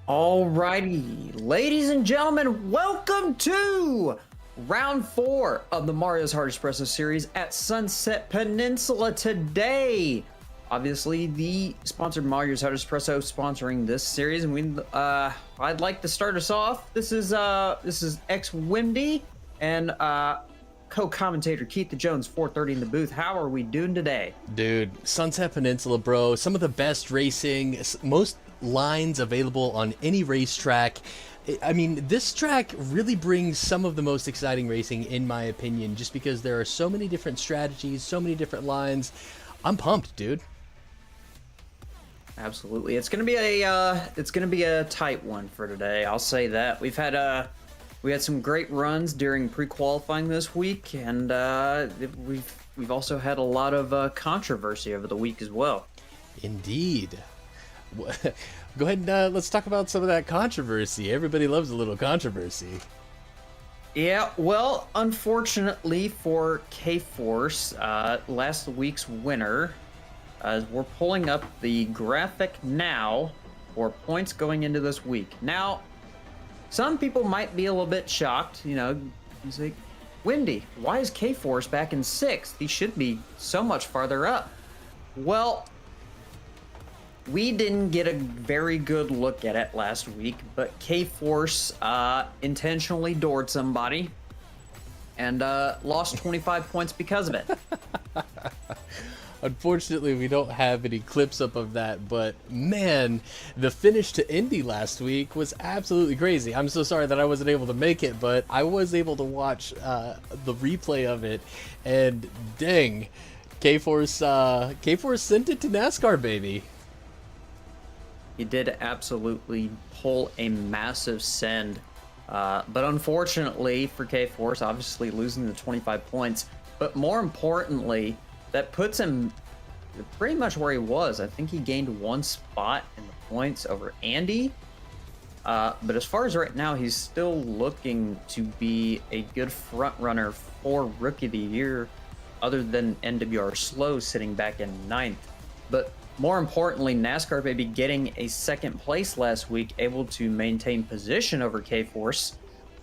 Alrighty, ladies and gentlemen, welcome to round 4 of the Mario's Hard Espresso series at Sunset Peninsula today. Obviously, the sponsored Mario's Hard Espresso sponsoring this series, and I'd like to start us off. This is ex-Windy and co-commentator Keith the Jones, 4:30 in the booth. How are we doing today? Dude, Sunset Peninsula, bro. Some of the best racing, most lines available on any racetrack. I mean, this track really brings some of the most exciting racing, in my opinion, just because there are so many different strategies, so many different lines. I'm pumped, dude. Absolutely, it's gonna be a tight one for today. I'll say that. We had some great runs during pre-qualifying this week, and we've also had a lot of controversy over the week as well. Indeed. Go ahead and let's talk about some of that controversy. Everybody loves a little controversy. Yeah, well, unfortunately for K-Force, last week's winner, we're pulling up the graphic now for points going into this week. Now, some people might be a little bit shocked, you know, he's like, Windy, why is K-Force back in 6th? He should be so much farther up. Well, we didn't get a very good look at it last week, but K-Force intentionally doored somebody and lost 25 points because of it. Unfortunately, we don't have any clips up of that, but man, the finish to Indy last week was absolutely crazy. I'm so sorry that I wasn't able to make it, but I was able to watch the replay of it, and dang, K-Force sent it to NASCAR, baby. He did absolutely pull a massive send, but unfortunately for K-Force, obviously losing the 25 points, but more importantly, that puts him pretty much where he was. I think he gained 1 spot in the points over Andy, but as far as right now, he's still looking to be a good front runner for Rookie of the Year, other than NWR Slow sitting back in 9th. But more importantly, NASCAR baby getting a 2nd place last week, able to maintain position over K-Force,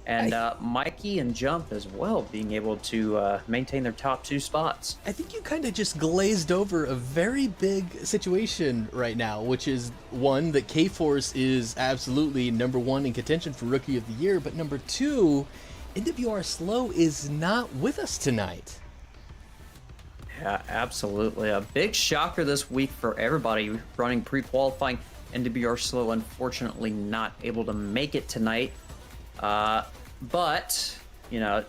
and Mikey and Jump as well, being able to maintain their top 2 spots. I think you kind of just glazed over a very big situation right now, which is one, that K-Force is absolutely number 1 in contention for Rookie of the Year, but number 2, NWR Slow is not with us tonight. Yeah, absolutely. A big shocker this week for everybody running pre-qualifying. NWR Slow, unfortunately, not able to make it tonight. But, you know,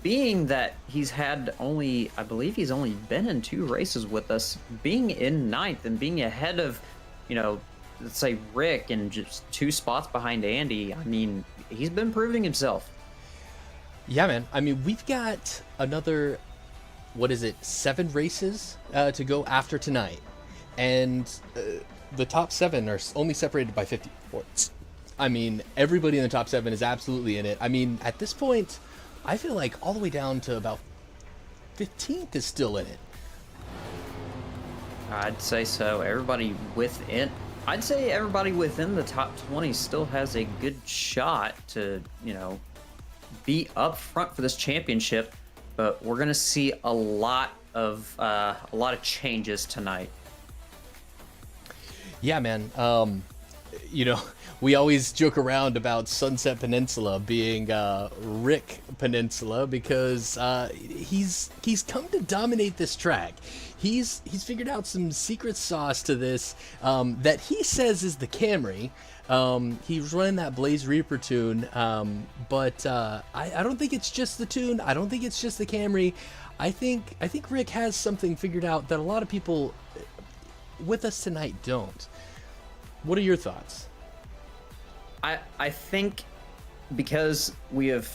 being that he's had only, I believe he's only been in 2 races with us, being in 9th and being ahead of, you know, let's say Rick and just 2 spots behind Andy, I mean, he's been proving himself. Yeah, man. I mean, we've got another, 7 races to go after tonight, and the top 7 are only separated by 50 points. I mean, everybody in the top 7 is absolutely in it. I mean, at this point, I feel like all the way down to about 15th is still in it. I'd say so. I'd say everybody within the top 20 still has a good shot to, you know, be up front for this championship. But we're gonna see a lot of changes tonight. Yeah, man. You know, we always joke around about Sunset Peninsula being Rick Peninsula because he's come to dominate this track. He's figured out some secret sauce to this that he says is the Camry. He's running that Blaze Reaper tune, but I don't think it's just the tune. I don't think it's just the Camry. I think Rick has something figured out that a lot of people with us tonight don't. What are your thoughts? I think because we have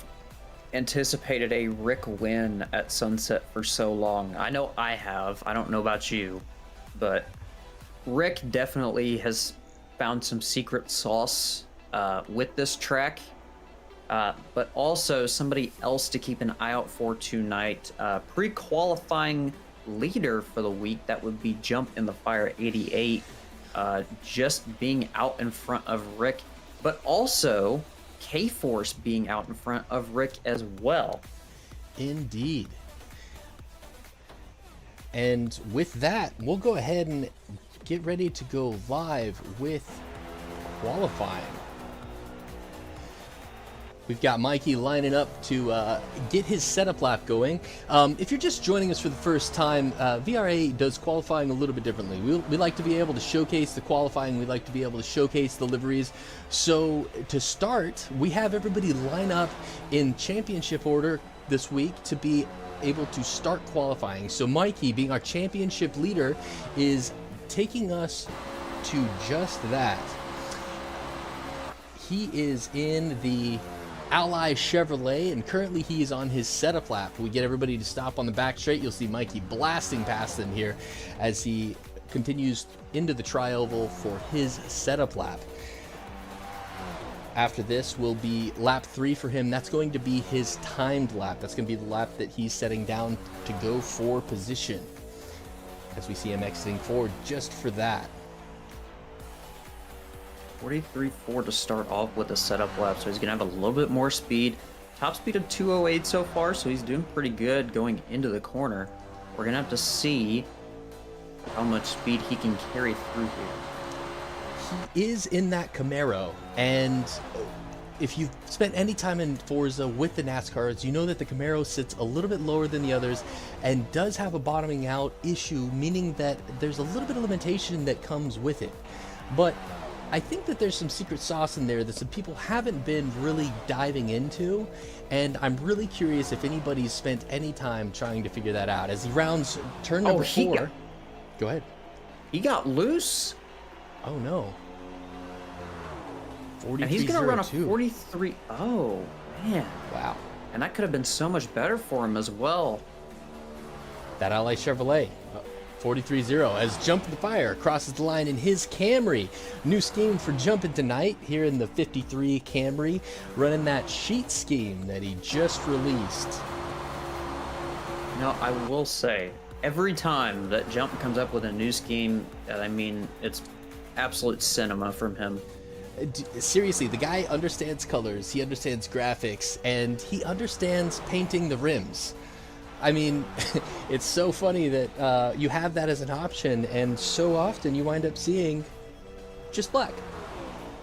anticipated a Rick win at Sunset for so long. I know I have. I don't know about you, but Rick definitely has found some secret sauce with this track, but also somebody else to keep an eye out for tonight. Pre-qualifying leader for the week, that would be Jump in the Fire 88. just being out in front of Rick, but also K-Force being out in front of Rick as well. Indeed. And with that, we'll go ahead and get ready to go live with qualifying. We've got Mikey lining up to get his setup lap going. If you're just joining us for the first time, VRA does qualifying a little bit differently. We like to be able to showcase the qualifying. We like to be able to showcase the liveries. So to start, we have everybody line up in championship order this week to be able to start qualifying. So Mikey, being our championship leader, is taking us to just that. He is in the Ally Chevrolet, and currently he is on his setup lap. We get everybody to stop on the back straight. You'll see Mikey blasting past them here as he continues into the tri-oval for his setup lap. After this will be lap 3 for him. That's going to be his timed lap. That's going to be the lap that he's setting down to go for position, as we see him exiting forward just for that. 43.4 to start off with a setup lap, so he's going to have a little bit more speed. Top speed of 208 so far, so he's doing pretty good going into the corner. We're going to have to see how much speed he can carry through here. He is in that Camaro, and if you've spent any time in Forza with the NASCARs, you know that the Camaro sits a little bit lower than the others and does have a bottoming out issue, meaning that there's a little bit of limitation that comes with it. But I think that there's some secret sauce in there that some people haven't been really diving into, and I'm really curious if anybody's spent any time trying to figure that out. As he rounds turn number 4, go ahead. He got loose. Oh no. And he's going to run a 43. Oh, man. Wow. And that could have been so much better for him as well. That Ally Chevrolet. 43-0 as Jump the Fire crosses the line in his Camry. New scheme for Jumpin' tonight here in the 53 Camry, running that sheet scheme that he just released. Now, I will say, every time that Jump comes up with a new scheme, I mean, it's absolute cinema from him. Seriously, the guy understands colors, he understands graphics, and he understands painting the rims. I mean, it's so funny that you have that as an option, and so often you wind up seeing just black.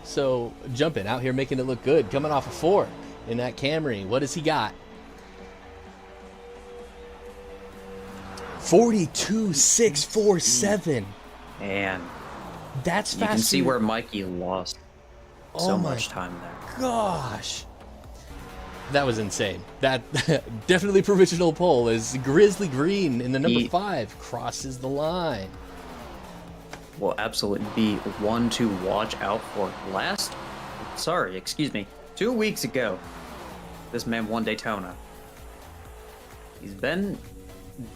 So, Jumpin' out here making it look good, coming off a 4 in that Camry. What has he got? 42.647. Man, that's fast. You can see where Mikey lost so much time there. Gosh. That was insane. That definitely provisional pole as Grizzly Green in the number 5 crosses the line. Will absolutely be one to watch out for. 2 weeks ago, this man won Daytona. He's been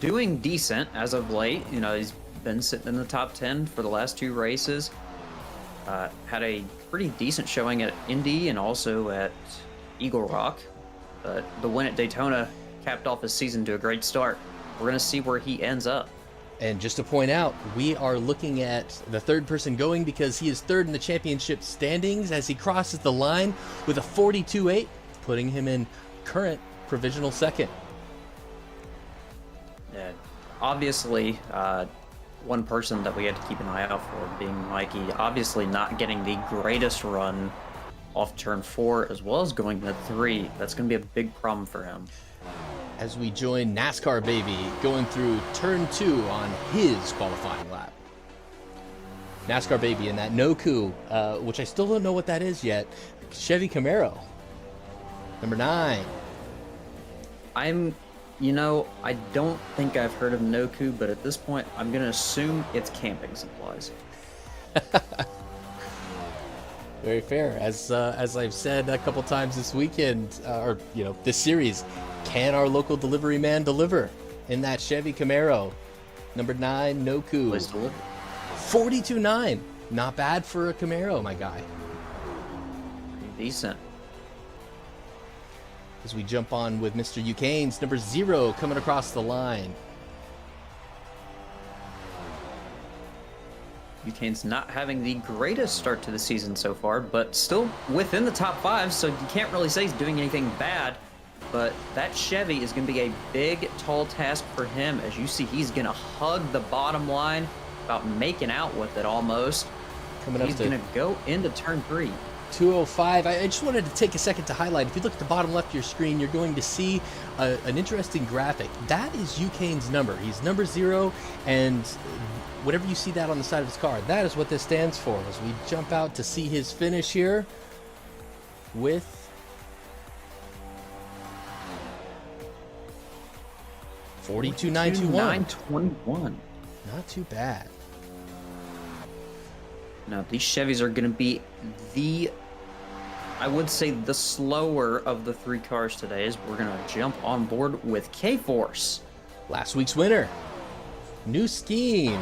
doing decent as of late. You know, he's been sitting in the top 10 for the last 2 races. Had a pretty decent showing at Indy and also at Eagle Rock. But the win at Daytona capped off his season to a great start. We're going to see where he ends up. And just to point out, we are looking at the third person going because he is third in the championship standings as he crosses the line with a 42.8, putting him in current provisional second. Yeah, obviously, one person that we had to keep an eye out for being Mikey, obviously not getting the greatest run off turn 4 as well as going to 3. That's going to be a big problem for him. As we join NASCAR Baby going through turn 2 on his qualifying lap. NASCAR Baby in that no-coup, which I still don't know what that is yet. Chevy Camaro, number 9. I don't think I've heard of no-coup, but at this point, I'm going to assume it's camping supplies. Very fair. As I've said a couple times this weekend, this series, can our local delivery man deliver in that Chevy Camaro? Number 9, no coup. 42.9. Not bad for a Camaro, my guy. Pretty decent. As we jump on with Mr. Eucanes, number 0 coming across the line. UCane's not having the greatest start to the season so far, but still within the top 5, so you can't really say he's doing anything bad. But that Chevy is going to be a big, tall task for him. As you see, he's going to hug the bottom line, about making out with it almost. He's going to go into turn 3. 205. I just wanted to take a second to highlight. If you look at the bottom left of your screen, you're going to see an interesting graphic. That is UCane's number. He's number 0, and whenever you see that on the side of his car, that is what this stands for. As we jump out to see his finish here with 42.921. Not too bad. Now, these Chevys are going to be I would say the slower of the 3 cars today, as we're going to jump on board with K-Force. Last week's winner. New scheme.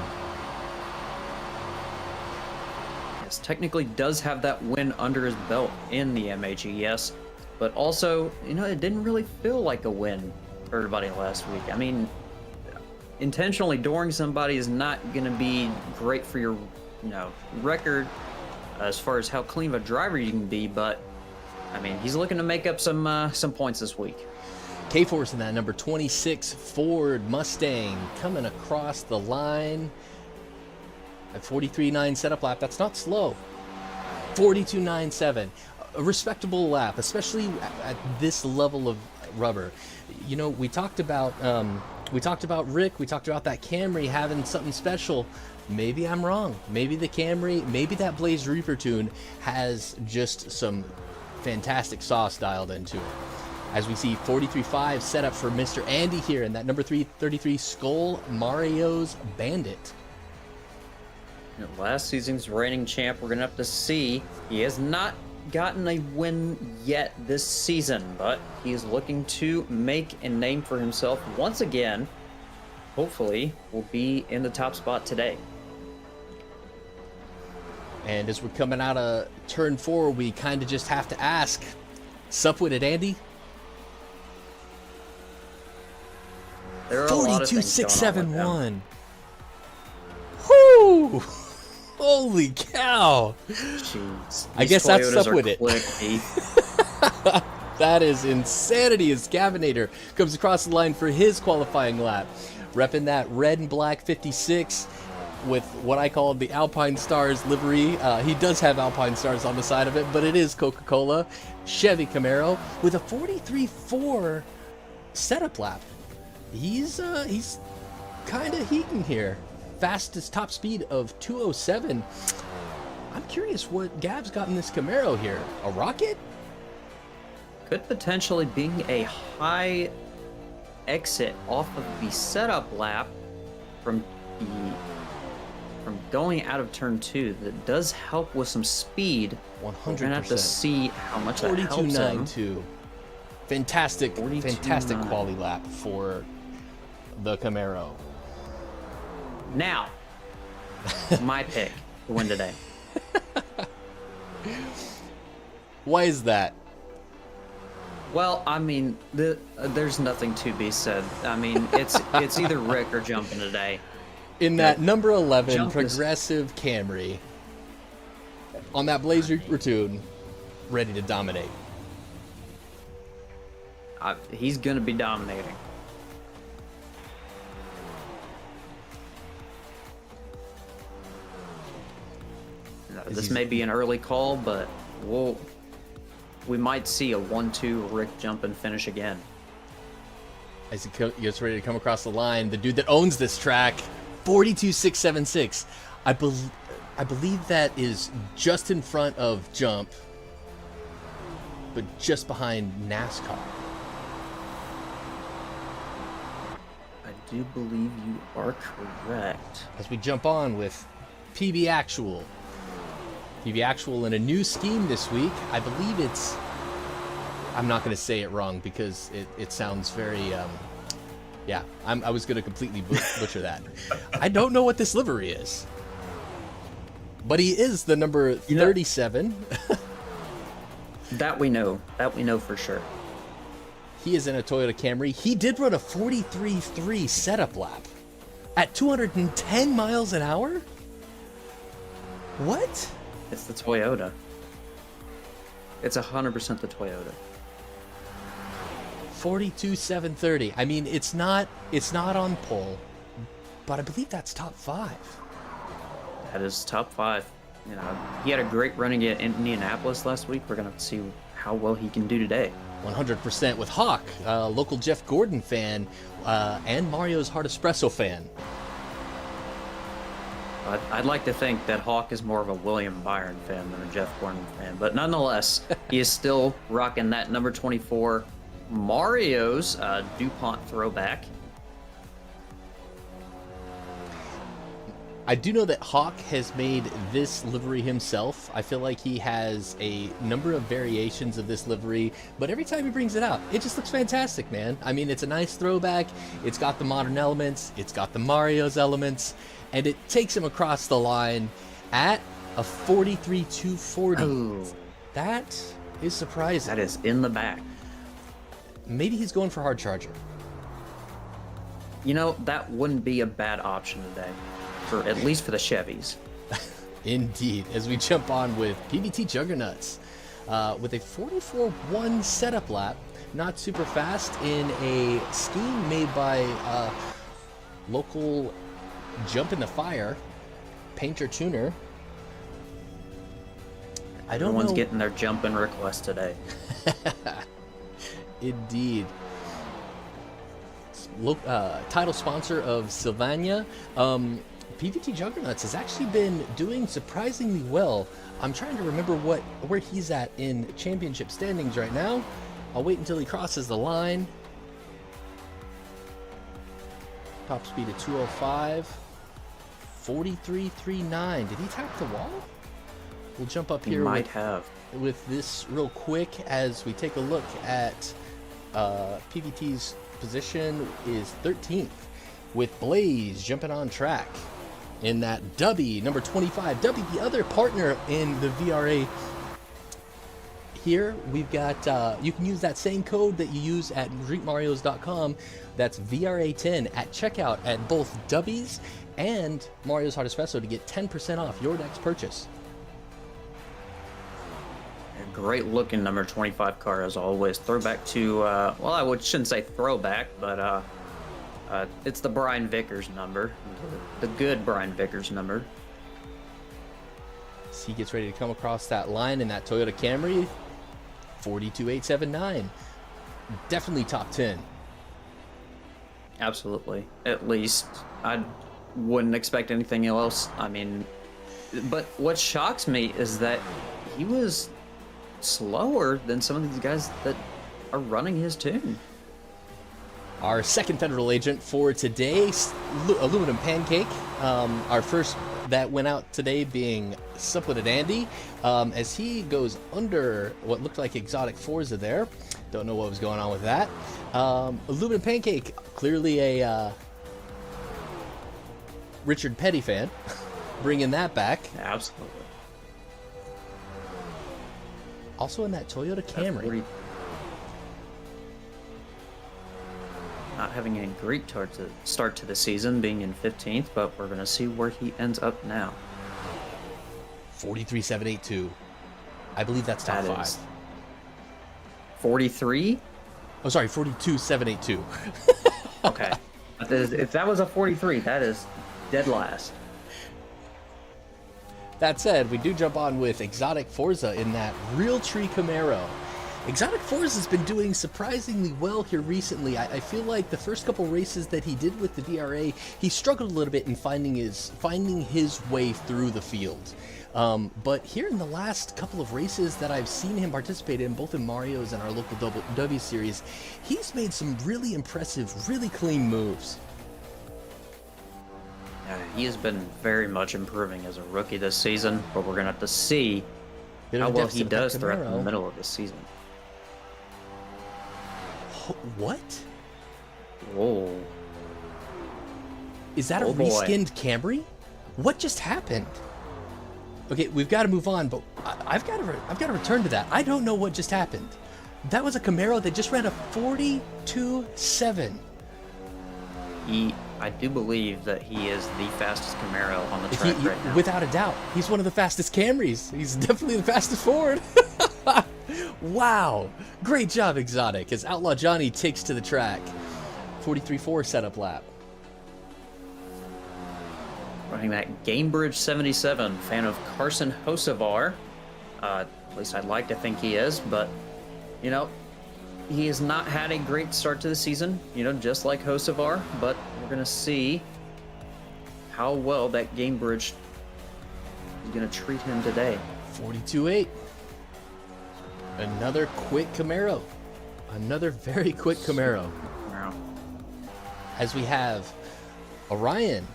Yes, technically does have that win under his belt in the MHES, but also, it didn't really feel like a win for everybody last week. I mean, intentionally dooring somebody is not going to be great for your record as far as how clean of a driver you can be, but I mean, he's looking to make up some points this week. K-Force in that number 26 Ford Mustang coming across the line at 43.9 setup lap. That's not slow. 42.97, a respectable lap, especially at this level of rubber. We talked about Rick. We talked about that Camry having something special. Maybe I'm wrong. Maybe the Camry, maybe that Blaze Reaper tune has just some fantastic sauce dialed into it. As we see 43.5 set up for Mr. Andy here in that number 333 Skull Mario's Bandit. Last season's reigning champ, we're going to have to see. He has not gotten a win yet this season, but he is looking to make a name for himself once again. Hopefully, will be in the top spot today. And as we're coming out of turn 4, we kind of just have to ask, sup with it, Andy? There are a lot of things going on 42.671. Whoo! Holy cow! Jeez. I guess that's Toyotas up with it. That is insanity as Cavanator comes across the line for his qualifying lap. Repping that red and black 56 with what I call the Alpine Stars livery. He does have Alpine Stars on the side of it, but it is Coca-Cola. Chevy Camaro with a 43.4 setup lap. He's kind of heating here. Fastest top speed of 207. I'm curious what Gav's got in this Camaro here. A rocket? Could potentially be a high exit off of the setup lap from going out of turn 2. That does help with some speed. 100%. We're gonna have to see how much that helps him. 42.92. Fantastic quality lap for the Camaro. Now, my pick to win today. Why is that? Well, I mean, there's nothing to be said. I mean, it's either Rick or jumping today. In that number 11 progressive Camry, on that Blaze Reaper tune, ready to dominate. He's going to be dominating. This may be an early call, but we might see a 1-2 Rick jump and finish again. As he gets ready to come across the line, the dude that owns this track, 42.676. I believe that is just in front of Jump, but just behind NASCAR. I do believe you are correct. As we jump on with PB Actual. PB Actual in a new scheme this week. I believe it's... I'm not going to say it wrong because it sounds very... yeah, I was going to completely butcher that. I don't know what this livery is. But he is the number 37. That we know. That we know for sure. He is in a Toyota Camry. He did run a 43.3 setup lap at 210 miles an hour. What? It's the Toyota. It's 100% the Toyota. 42,730. I mean, it's not on pole, but I believe that's top 5. That is top 5. You know, he had a great run at Indianapolis last week. We're gonna have to see how well he can do today. 100% with Hawk, local Jeff Gordon fan, and Mario's Hard Espresso fan. I'd like to think that Hawk is more of a William Byron fan than a Jeff Gordon fan, but nonetheless, he is still rocking that number 24 Mario's DuPont throwback. I do know that Hawk has made this livery himself. I feel like he has a number of variations of this livery, but every time he brings it out, it just looks fantastic, man. I mean, it's a nice throwback. It's got the modern elements. It's got the Mario's elements, and it takes him across the line at a 43,240. Oh, That is surprising. that is in the back. Maybe he's going for hard charger. You know, that wouldn't be a bad option today, for at least for the Chevys. Indeed, as we jump on with PBT Juggernauts with a 44.1 setup lap, not super fast in a scheme made by local Jump in the Fire painter tuner. I don't know. Everyone's getting their jumping request today. Indeed. Title sponsor of Sylvania. PVT Juggernauts has actually been doing surprisingly well. I'm trying to remember where he's at in championship standings right now. I'll wait until he crosses the line. Top speed of 205. 43.39. Did he tap the wall? We'll jump up He here might have. with this real quick as we take a look at PVT's position is 13th with Blaze jumping on track in that Dubby, number 25. Dubby, the other partner in the VRA. Here we've got, you can use that same code that you use at drinkmarios.com. That's VRA10 at checkout at both Dubby's and Mario's Hard Espresso to get 10% off your next purchase. A great looking number 25 car as always. Throwback to, well, I shouldn't say throwback, but it's the Brian Vickers number. The good Brian Vickers number. As he gets ready to come across that line in that Toyota Camry, 42.879. Definitely top 10. Absolutely. At least I wouldn't expect anything else. I mean, but what shocks me is that he was slower than some of these guys that are running his tune. Our second federal agent for today, Aluminum Pancake. Our first that went out today being Simplet and Andy, as he goes under what looked like exotic Forza there. Don't know what was going on with that. Aluminum Pancake, clearly a Richard Petty fan, bringing that back. Absolutely. Also in that Toyota Camry. Not having a great start to the season, being in 15th, but we're going to see where he ends up now. 43.782. I believe that's top 5. 43? Oh, sorry, 42.782. Okay. If that was a 43, that is dead last. That said, we do jump on with Exotic Forza in that Realtree Camaro. Exotic Forza has been doing surprisingly well here recently. I feel like the first couple races that he did with the VRA, he struggled a little bit in finding his way through the field. But here in the last couple of races that I've seen him participate in, both in Mario's and our local W series, he's made some really impressive, really clean moves. Yeah, he has been very much improving as a rookie this season, but we're going to have to see how well he does throughout the middle of the season. What? Whoa. Is that a reskinned Camry? What just happened? Okay, we've got to move on, but I've got to return to that. I don't know what just happened. That was a Camaro that just ran a 42.7. I do believe that he is the fastest Camaro on the track right now. Without a doubt, he's one of the fastest Camrys. He's definitely the fastest Ford. Wow. Great job, Exotic, as Outlaw Johnny takes to the track. 43.4 setup lap. Running that Gamebridge 77, fan of Carson Hocevar. At least I'd like to think he is, but, you know, he has not had a great start to the season, you know, just like Hocevar, but we're going to see how well that Gamebridge is going to treat him today. 42.8. Another quick Camaro. Another very quick Camaro. Wow. As we have Orion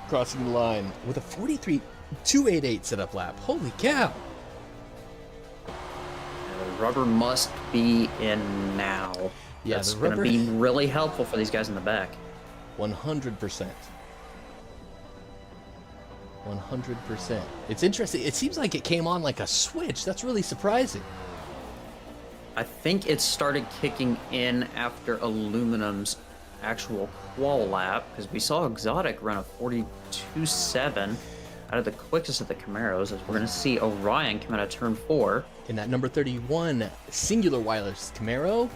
crossing the line with a 43.288 setup lap. Holy cow. The rubber must be in now. Yeah, that's the going to rubber- be really helpful for these guys in the back. 100%. 100%. It's interesting. It seems like it came on like a switch. That's really surprising. I think it started kicking in after Aluminum's actual qual lap, because we saw Exotic run a 42.7 out of the quickest of the Camaros, as we're going to see Orion come out of turn 4. In that number 31 singular wireless Camaro,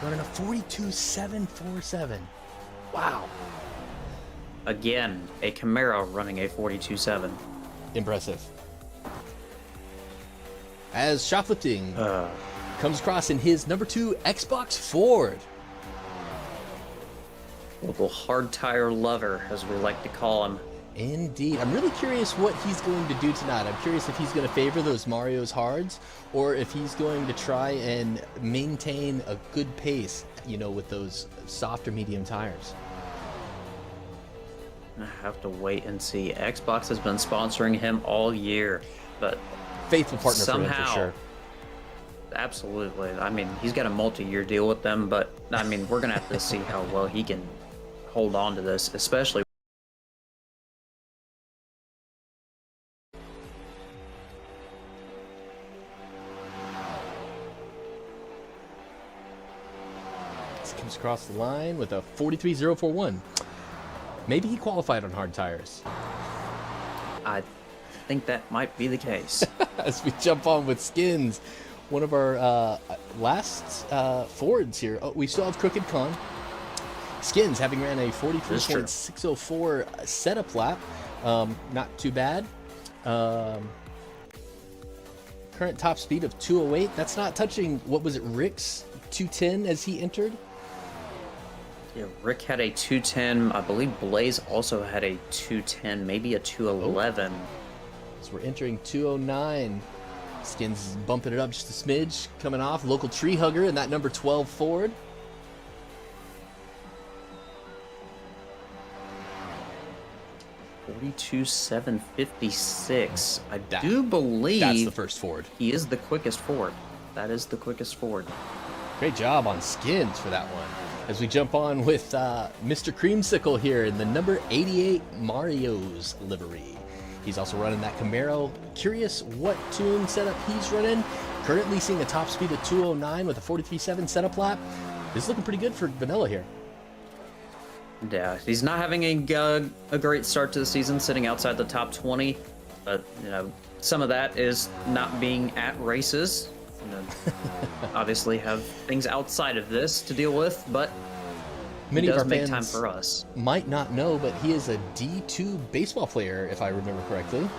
running a 42.747. Wow. Again, a Camaro running a 42.7. Impressive. As shoplifting comes across in his number 2 Xbox Ford. Local hard tire lover, as we like to call him. Indeed. I'm really curious what he's going to do tonight. I'm curious if he's going to favor those Mario's hards, or if he's going to try and maintain a good pace, you know, with those soft or medium tires. I have to wait and see. Xbox has been sponsoring him all year, but Faithful partner somehow, for him, for sure. Absolutely. I mean, he's got a multi-year deal with them, but I mean, we're going to have to see how well he can hold on to this, especially. This comes across the line with a 43.041. Maybe he qualified on hard tires. I think that might be the case. As we jump on with Skins, one of our last Fords here. Oh, we still have Crooked Con. Skins having ran a 43.604 setup lap. Not too bad. Current top speed of 208. That's not touching, what was it, Rick's 210 as he entered? Yeah, Rick had a 210. I believe Blaze also had a 210, maybe a 211. So we're entering 209. Skins is bumping it up just a smidge. Coming off, local tree hugger in that number 12 Ford. $42,756. I do believe that's the first Ford. He is the quickest Ford. That is the quickest Ford. Great job on Skins for that one. As we jump on with Mr. Creamsicle here in the number 88 Mario's livery. He's also running that Camaro. Curious what tune setup he's running. Currently seeing a top speed of 209 with a 43.7 setup lap. This is looking pretty good for Vanilla here. Yeah, he's not having a great start to the season, sitting outside the top 20. But, you know, some of that is not being at races. You know, obviously have things outside of this to deal with, but Many he of does our make fans time for us. Might not know, but he is a D2 baseball player, if I remember correctly.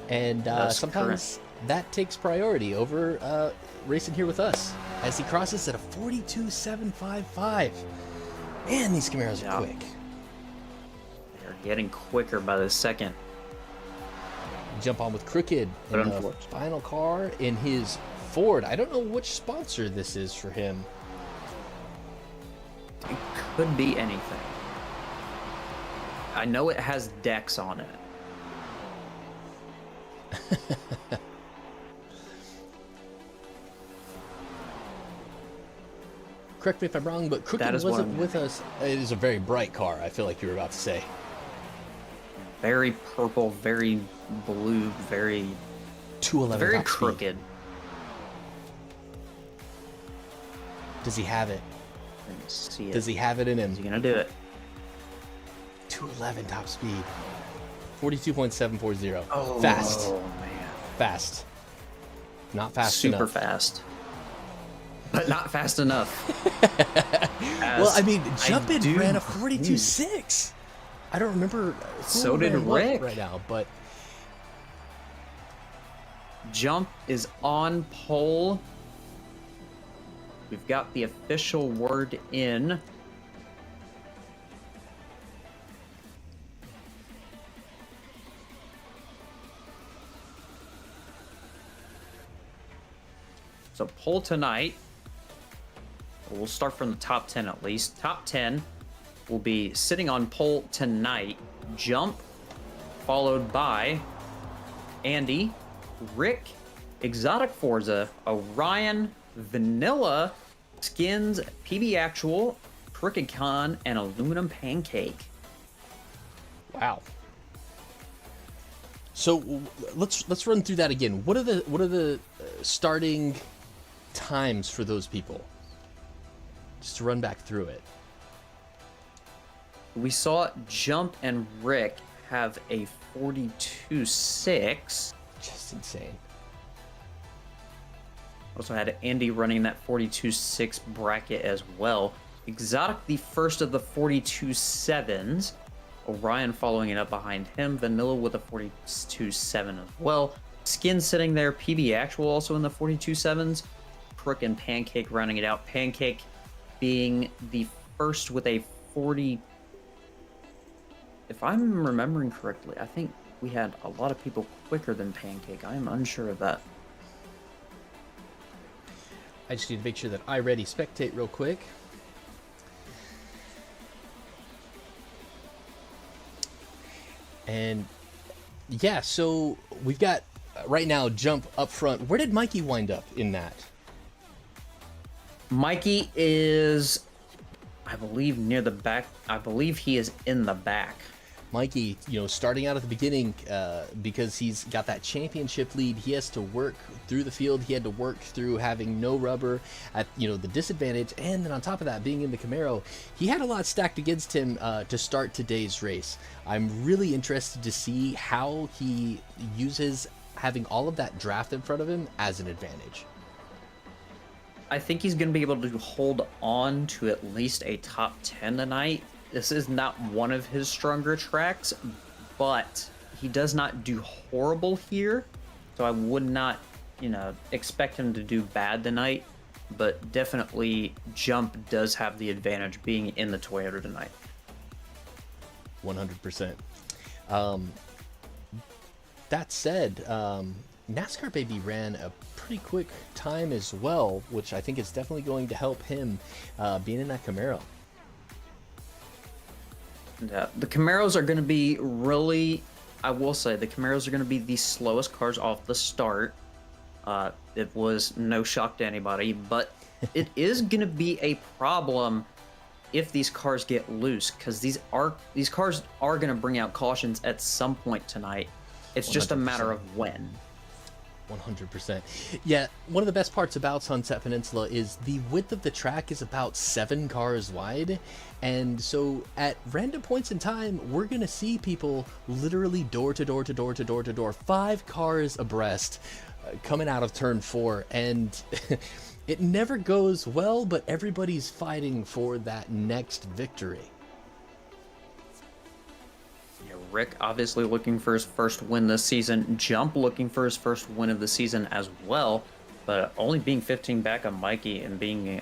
And sometimes that takes priority over racing here with us, as he crosses at a 42.755. Man, these Camaros are quick. They're getting quicker by the second. Jump on with Crooked in the final car in his Ford. I don't know which sponsor this is for him. It could be anything. I know it has Dex on it. Correct me if I'm wrong, but Crooked wasn't with us. It is a very bright car, I feel like you were about to say. Very purple, very blue, very 211. Very crooked. Does he have it? See it. Does he have it in him? Is he gonna do it? 42.11 top speed. 42.740. Oh, Fast. man. Fast. Not fast Super enough. fast. But not fast enough. Well, I mean, Jumpin' ran a agree. 42.6. I don't remember who So did ran what Rick. right now, but Jump is on pole. We've got the official word in. So pole tonight, we'll start from the top 10 at least. Top 10 will be sitting on pole tonight. Jump, followed by Andy, Rick, Exotic Forza, Orion, Vanilla, Skins, PB Actual, Crooked Con, and Aluminum Pancake. wow. So let's run through that again. What are the starting times for those people? Just to run back through it. We saw Jump and Rick have a 42.6. Just insane. Also had Andy running that 42.6 bracket as well. Exotic, the first of the 42.7s. Orion following it up behind him. Vanilla with a 42.7 as well. Skin sitting there. PB Actual also in the 42.7s. Crook and Pancake rounding it out. Pancake being the first with a 40. If I'm remembering correctly, I think we had a lot of people quicker than Pancake. I am unsure of that. I just need to make sure that I ready spectate real quick. And yeah, so we've got right now Jump up front. Where did Mikey wind up in that? Mikey is, I believe, near the back. I believe he is in the back. Mikey, starting out at the beginning, because he's got that championship lead, he has to work through the field. He had to work through having no rubber at, the disadvantage. And then on top of that, being in the Camaro, he had a lot stacked against him to start today's race. I'm really interested to see how he uses having all of that draft in front of him as an advantage. I think he's going to be able to hold on to at least a top 10 tonight. This is not one of his stronger tracks, but he does not do horrible here. So I would not, expect him to do bad tonight. But definitely Jump does have the advantage being in the Toyota tonight. 100%. That said, NASCAR Baby ran a pretty quick time as well, which I think is definitely going to help him being in that Camaro. The Camaros are going to be really, I will say, the Camaros are going to be the slowest cars off the start. It was no shock to anybody, but it is going to be a problem if these cars get loose, because these cars are going to bring out cautions at some point tonight. It's just a matter of when. 100%. Yeah, one of the best parts about Sunset Peninsula is the width of the track is about 7 cars wide, and so at random points in time we're gonna see people literally door to door to door to door to door, 5 cars abreast, coming out of turn 4, and it never goes well, but everybody's fighting for that next victory. Rick obviously looking for his first win this season. Jump looking for his first win of the season as well. But only being 15 back on Mikey and being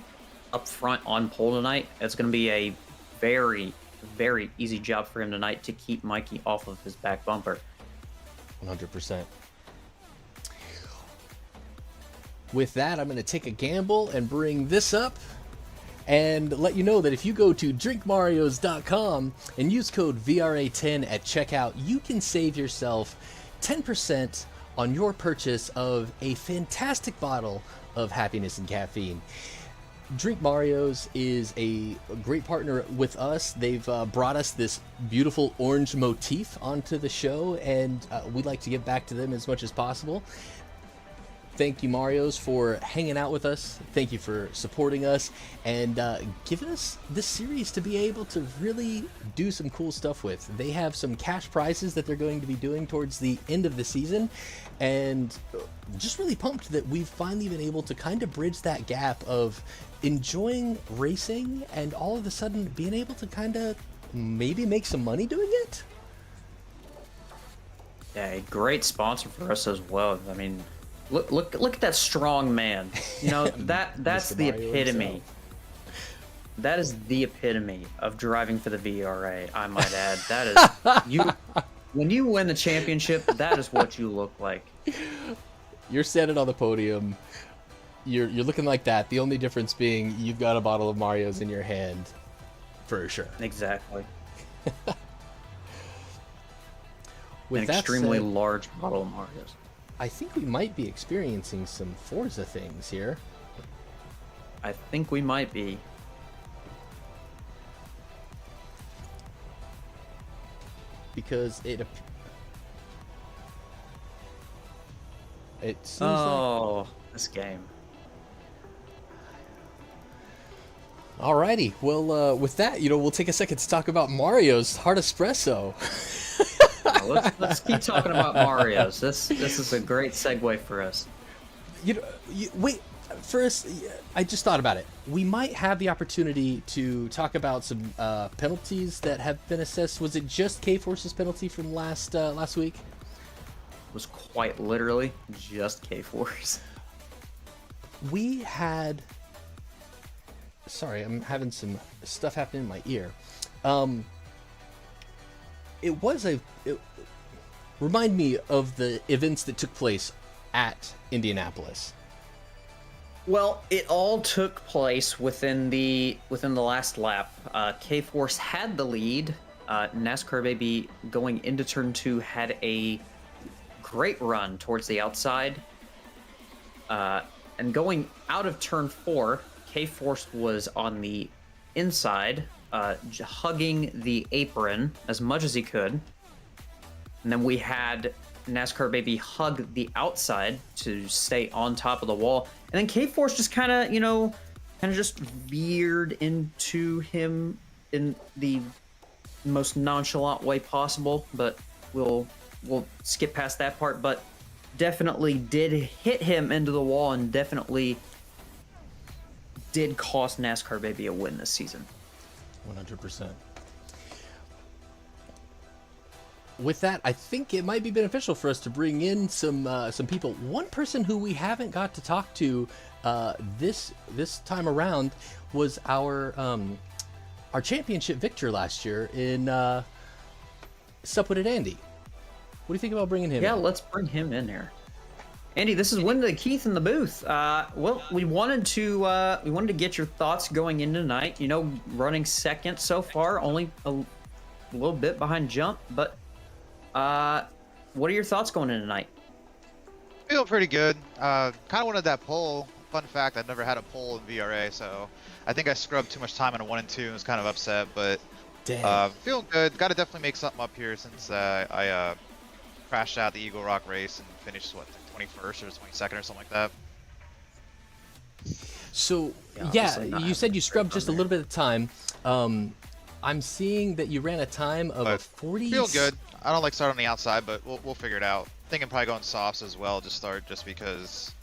up front on pole tonight, it's going to be a very, very easy job for him tonight to keep Mikey off of his back bumper. 100%. With that, I'm going to take a gamble and bring this up and let you know that if you go to drinkmarios.com and use code VRA10 at checkout, you can save yourself 10% on your purchase of a fantastic bottle of happiness and caffeine. Drink Marios is a great partner with us. They've brought us this beautiful orange motif onto the show, and we'd like to give back to them as much as possible. Thank you, Marios, for hanging out with us. Thank you for supporting us and giving us this series to be able to really do some cool stuff with. They have some cash prizes that they're going to be doing towards the end of the season, and just really pumped that we've finally been able to kind of bridge that gap of enjoying racing and all of a sudden being able to kind of maybe make some money doing it. Yeah, a great sponsor for us as well. I mean, look at that strong man. You know, that's the Mario epitome. himself. That is the epitome of driving for the VRA, I might add. That is you when you win the championship, that is what you look like. You're standing on the podium. You're looking like that. The only difference being you've got a bottle of Mario's in your hand, for sure. Exactly. With An that extremely said, large bottle of Mario's. I think we might be experiencing some Forza things here. I think we might be. Because it seems like... Oh, this game. Alrighty, well, with that, we'll take a second to talk about Mario's Hard Espresso. Let's keep talking about Mario's. This is a great segue for us. Wait, first, I just thought about it. We might have the opportunity to talk about some penalties that have been assessed. Was it just K-Force's penalty from last week? It was quite literally just K-Force. We had... Sorry, I'm having some stuff happening in my ear. Remind me of the events that took place at Indianapolis. Well, it all took place within the last lap. K-Force had the lead. NASCAR Baby going into turn 2 had a great run towards the outside. And going out of turn 4, K-Force was on the inside, hugging the apron as much as he could. And then we had NASCAR Baby hug the outside to stay on top of the wall. And then K-Force just kind of just veered into him in the most nonchalant way possible. But we'll skip past that part. But definitely did hit him into the wall and definitely did cost NASCAR Baby a win this season. 100%. With that, I think it might be beneficial for us to bring in some people. One person who we haven't got to talk to this time around was our championship victor last year in Supwooded Andy. What do you think about bringing him in? Yeah, let's bring him in here. Andy, this is Wendy Keith in the booth. Well, we wanted to get your thoughts going in tonight. Running second so far, only a little bit behind Jump, but what are your thoughts going in tonight? Feel pretty good. Kind of wanted that pole. Fun fact, I've never had a pole in VRA, so I think I scrubbed too much time in a 1 and 2 and was kind of upset, but feeling good. Got to definitely make something up here since I crashed out the Eagle Rock race and finished, the 21st or 22nd or something like that. So, you said you scrubbed just a little bit of time. I'm seeing that you ran a time of a 40. Feel good. I don't like starting on the outside, but we'll figure it out. Thinking probably going softs as well to start, just because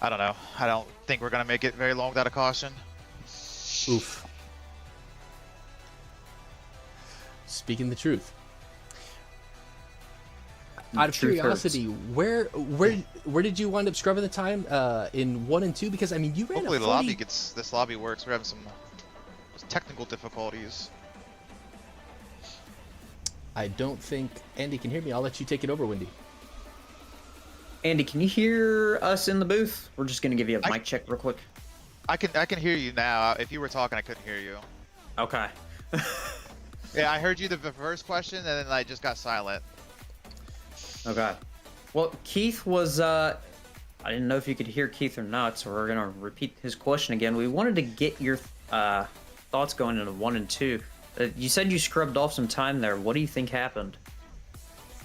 I don't know. I don't think we're gonna make it very long without a caution. Oof. Speaking the truth. Out of curiosity, where did you wind up scrubbing the time in 1 and 2? Because I mean, you ran. Hopefully, this lobby works. We're having some technical difficulties. I don't think Andy can hear me. I'll let you take it over, Wendy. Andy, can you hear us in the booth? We're just gonna give you a mic check real quick. I can hear you now. If you were talking, I couldn't hear you. Okay. Yeah, I heard you the first question, and then I just got silent. Okay. Well, Keith was, I didn't know if you could hear Keith or not, so we're going to repeat his question again. We wanted to get your thoughts going into 1 and 2. You said you scrubbed off some time there. What do you think happened?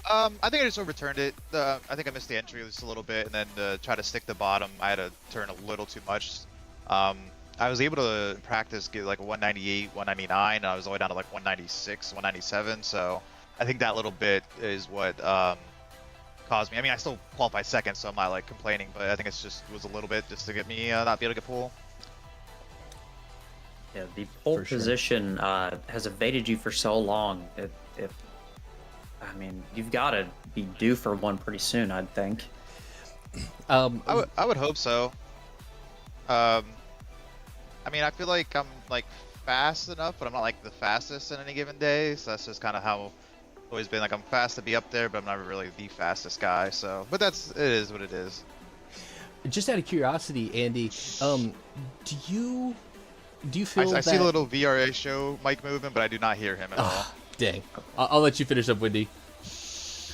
I think I just overturned it. I think I missed the entry just a little bit, and then to try to stick the bottom, I had to turn a little too much. I was able to practice get like a 198, 199, and I was all the way down to like 196, 197. So I think that little bit is what caused me. I mean, I still qualified second, so I'm not like complaining, but I think it's just was a little bit just to get me not be able to get pole. Yeah, the pole For sure. position has evaded you for so long. I mean, you've got to be due for one pretty soon, I'd think. I would hope so. I mean, I feel like I'm like fast enough, but I'm not like the fastest in any given day. So that's just kind of how it's always been. Like I'm fast to be up there, but I'm not really the fastest guy. So, but it is what it is. Just out of curiosity, Andy, do you feel I that... see the little VRA show mic movement, but I do not hear him at all. Dang. I'll let you finish up, Wendy.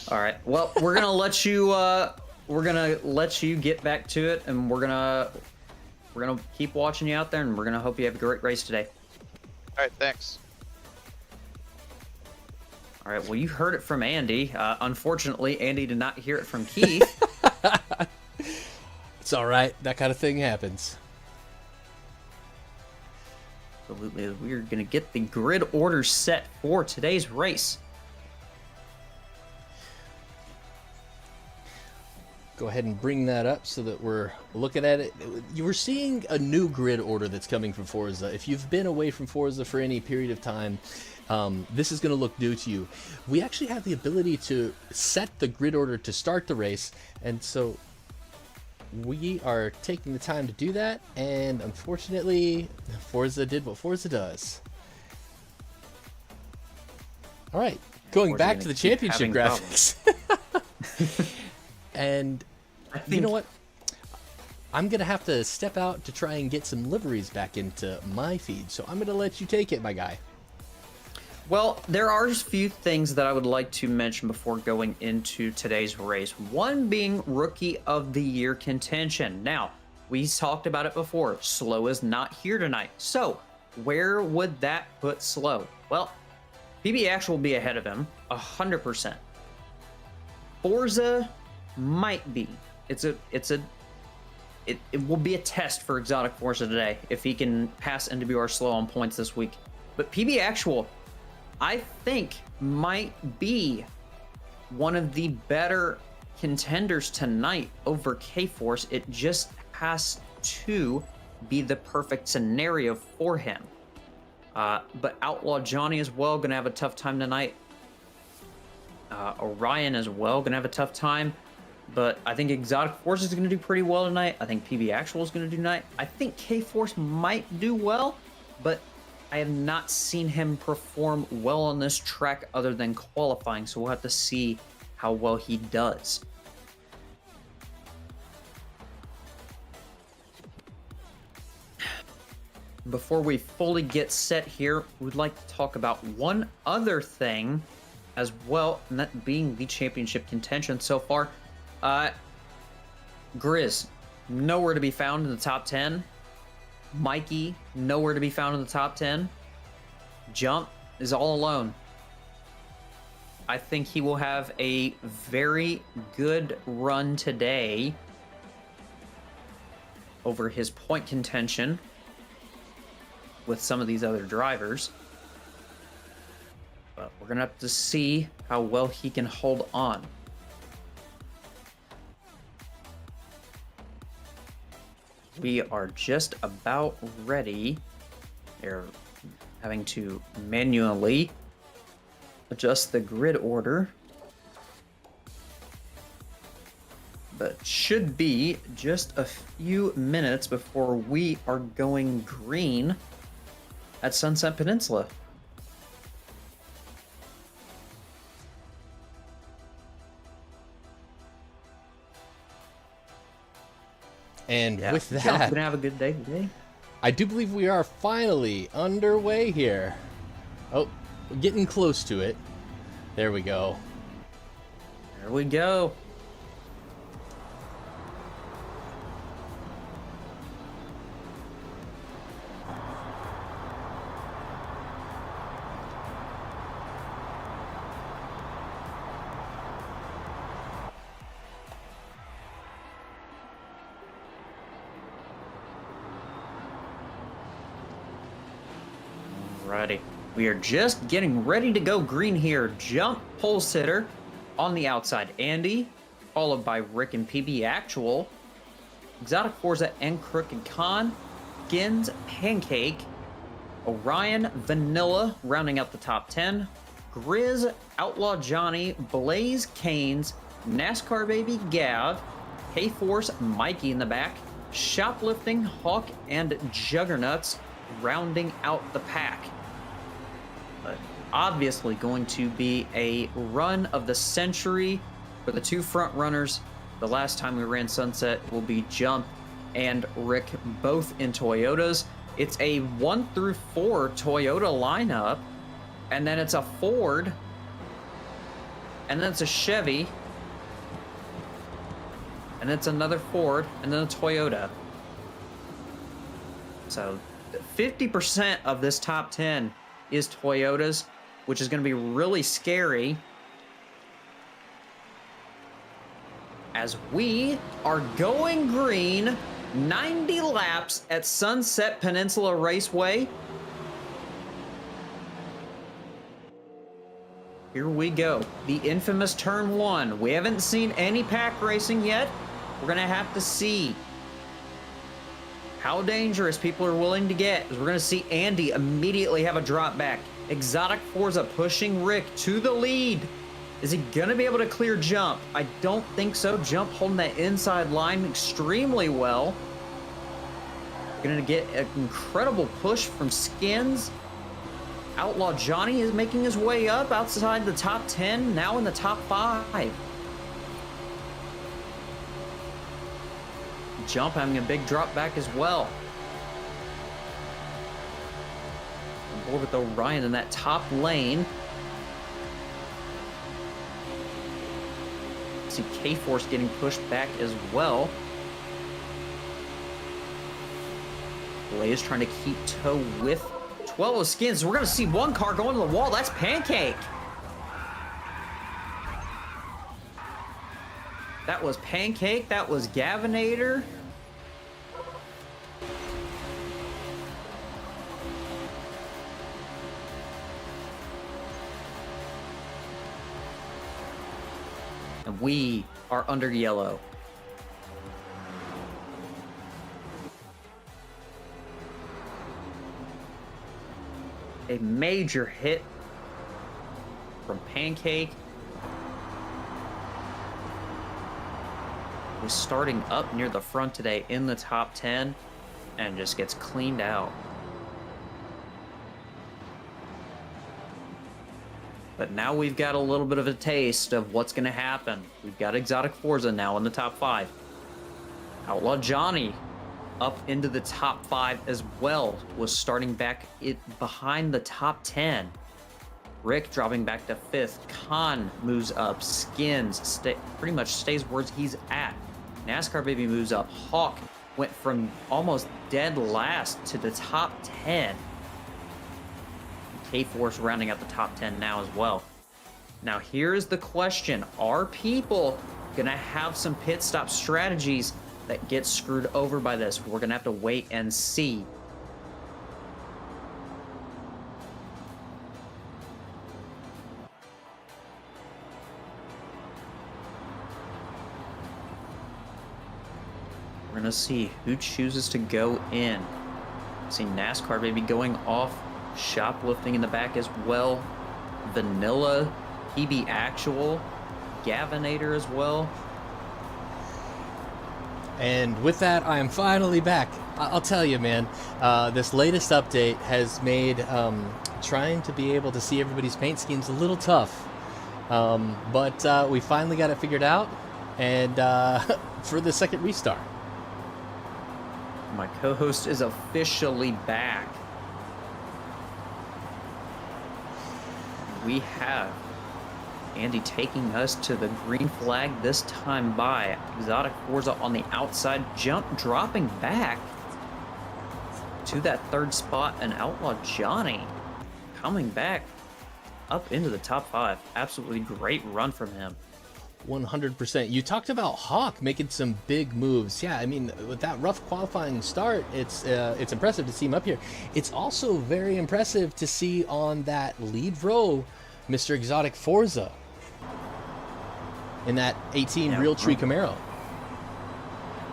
All right. Well, we're gonna let you. We're gonna let you get back to it, and we're gonna keep watching you out there, and we're gonna hope you have a great race today. All right, thanks. All right. Well, you heard it from Andy. Unfortunately, Andy did not hear it from Keith. It's all right. That kind of thing happens. Absolutely. We're gonna get the grid order set for today's race. Go ahead and bring that up so that we're looking at it. You were seeing a new grid order that's coming from Forza. If you've been away from Forza for any period of time, this is going to look new to you. We actually have the ability to set the grid order to start the race, and so we are taking the time to do that, and unfortunately, Forza did what Forza does. All right, going Forza back gonna to the keep championship having graphics. And you know what? I'm going to have to step out to try and get some liveries back into my feed, so I'm going to let you take it, my guy. Well, there are a few things that I would like to mention before going into today's race. One being Rookie of the Year contention. Now, we talked about it before. Slow is not here tonight. So, where would that put Slow? Well, PBX will be ahead of him, 100%. Forza might be. It will be a test for Exotic Forza today if he can pass NWR Slow on points this week. But PB Actual, I think, might be one of the better contenders tonight over K-Force. It just has to be the perfect scenario for him. But Outlaw Johnny as well going to have a tough time tonight. Orion as well going to have a tough time. But I think Exotic Force is going to do pretty well tonight. I think PB Actual is going to do tonight. I think K-Force might do well, but I have not seen him perform well on this track other than qualifying, so we'll have to see how well he does. Before we fully get set here, we'd like to talk about one other thing as well, and that being the championship contention so far. Grizz, nowhere to be found in the top 10. Mikey, nowhere to be found in the top 10. Jump is all alone. I think he will have a very good run today over his point contention with some of these other drivers. But we're going to have to see how well he can hold on. We are just about ready. They're having to manually adjust the grid order. But should be just a few minutes before we are going green at Sunset Peninsula. And with John's that, gonna have a good day today. I do believe we are finally underway here. Oh, we're getting close to it. There we go. There we go. Alrighty. We are just getting ready to go green here. Jump pole sitter on the outside. Andy, followed by Rick and PB Actual. Exotic Forza and Crooked Con. Skins, Pancake. Orion, Vanilla, rounding out the top 10. Grizz, Outlaw Johnny, Blaze, Canes, NASCAR Baby, Gav, K-Force, Mikey in the back, Shoplifting, Hawk, and Juggernauts rounding out the pack. But obviously going to be a run of the century for the two front runners. The last time we ran Sunset will be Jump and Rick, both in Toyotas. It's a 1 through 4 Toyota lineup, and then it's a Ford, and then it's a Chevy, and it's another Ford, and then a Toyota. So 50% of this top 10 is Toyotas, which is going to be really scary as we are going green. 90 laps at Sunset Peninsula Raceway. Here we go. The infamous turn 1. We haven't seen any pack racing yet. We're going to have to see how dangerous people are willing to get. We're going to see Andy immediately have a drop back. Exotic Forza pushing Rick to the lead. Is he going to be able to clear Jump? I don't think so. Jump holding that inside line extremely well. Going to get an incredible push from Skins. Outlaw Johnny is making his way up outside the top 10, now in the top 5. Jump having a big drop back as well. On board with Orion in that top lane. See K-Force getting pushed back as well. Blaze trying to keep toe with 12 of Skins. We're going to see one car going to the wall. That's Pancake. That was Pancake. That was Gavinator. And we are under yellow. A major hit from Pancake. He's starting up near the front today in the top 10 and just gets cleaned out. But now we've got a little bit of a taste of what's going to happen. We've got Exotic Forza now in the top 5. Outlaw Johnny up into the top 5 as well, was starting back behind the top 10. Rick dropping back to 5th. Khan moves up. Skins pretty much stays where he's at. NASCAR Baby moves up. Hawk went from almost dead last to the top 10. K-Force rounding out the top 10 now as well. Now here's the question. Are people gonna have some pit stop strategies that get screwed over by this? We're gonna have to wait and see. We're gonna see who chooses to go in. See NASCAR Baby going off. Shoplifting in the back as well. Vanilla, PB Actual, Gavinator as well. And with that, I am finally back. I'll tell you, man, this latest update has made trying to be able to see everybody's paint schemes a little tough. But we finally got it figured out, and for the second restart. My co-host is officially back. We have Andy taking us to the green flag this time by Exotic Forza on the outside. Jump dropping back to that 3rd spot, and Outlaw Johnny coming back up into the top 5. Absolutely great run from him. 100%. You talked about Hawk making some big moves. Yeah, I mean, with that rough qualifying start, it's impressive to see him up here. It's also very impressive to see on that lead row, Mr. Exotic Forza in that 18 Realtree Camaro.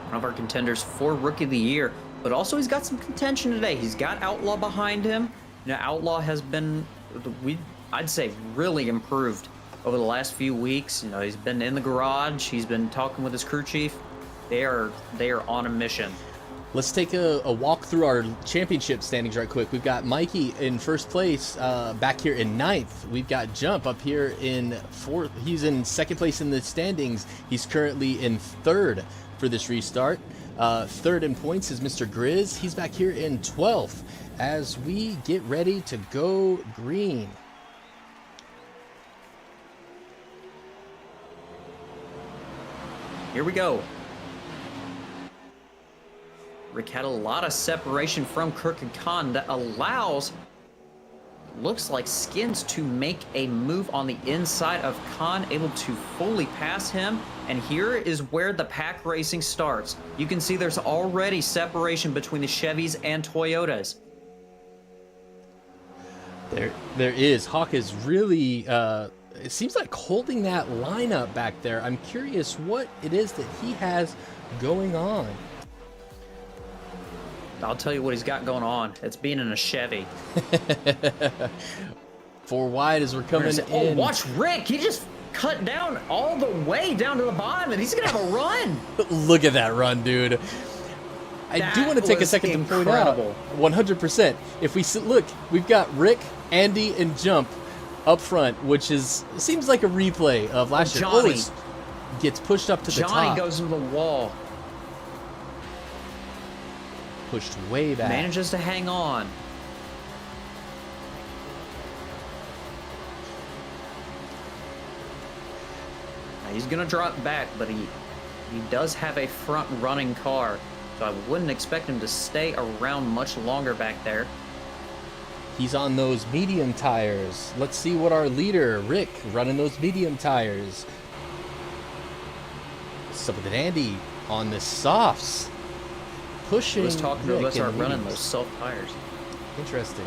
One of our contenders for Rookie of the Year, but also he's got some contention today. He's got Outlaw behind him. You know, Outlaw has been, I'd say, really improved over the last few weeks. You know, he's been in the garage. He's been talking with his crew chief. They are on a mission. Let's take a walk through our championship standings right quick. We've got Mikey in first place, back here in 9th. We've got Jump up here in 4th. He's in 2nd place in the standings. He's currently in 3rd for this restart. 3rd in points is Mr. Grizz. He's back here in 12th as we get ready to go green. Here we go. Rick had a lot of separation from Crooked Khan that allows, looks like Skins to make a move on the inside of Khan, able to fully pass him. And here is where the pack racing starts. You can see there's already separation between the Chevys and Toyotas. There is. Hawk is really, it seems like holding that lineup back there. I'm curious what it is that he has going on. I'll tell you what he's got going on. It's being in a Chevy. 4 wide as we're coming in. Oh, watch Rick. He just cut down all the way down to the bottom, and he's going to have a run. Look at that run, dude. I do want to take a second to point out, 100%. If we look, we've got Rick, Andy, and Jump up front, which seems like a replay of last year. Always gets pushed up to the top. Johnny goes to the wall. Pushed way back. Manages to hang on. Now he's going to drop back, but he does have a front running car, so I wouldn't expect him to stay around much longer back there. He's on those medium tires. Let's see what our leader, Rick, running those medium tires. What's up with it, Andy, on the softs. Pushing. Let's talk to us are running mediums. those soft tires. Interesting.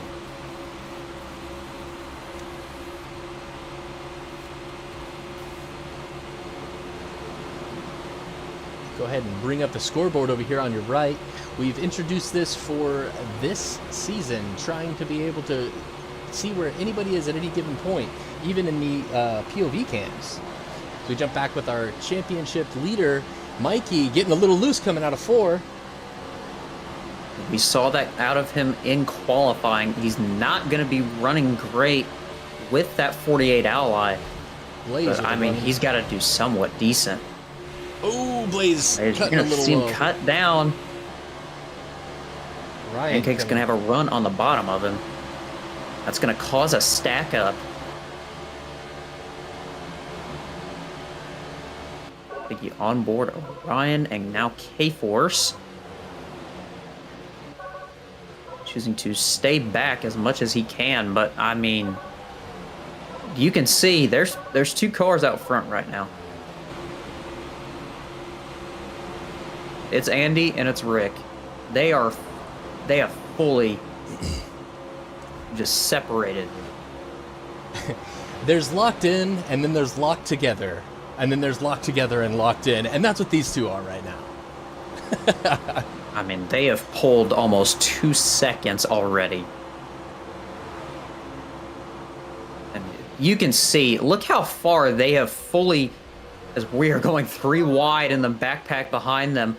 Go ahead and bring up the scoreboard over here on your right. We've introduced this for this season, trying to be able to see where anybody is at any given point, even in the POV cams. So we jump back with our championship leader, Mikey, getting a little loose coming out of 4. We saw that out of him in qualifying. He's not going to be running great with that 48 Ally. But, I mean, he's got to do somewhat decent. Oh, Blaze! You're going to see him cut down. Pancake's going to have a run on the bottom of him. That's going to cause a stack up. Biggie on board Orion and now K-Force. Choosing to stay back as much as he can, but I mean, you can see there's 2 cars out front right now. It's Andy and it's Rick. They have fully just separated. There's locked in, and then there's locked together, and then there's locked together and locked in, and that's what these 2 are right now. I mean, they have pulled almost 2 seconds already. And you can see, look how far they have fully, as we are going 3 wide in the backpack behind them,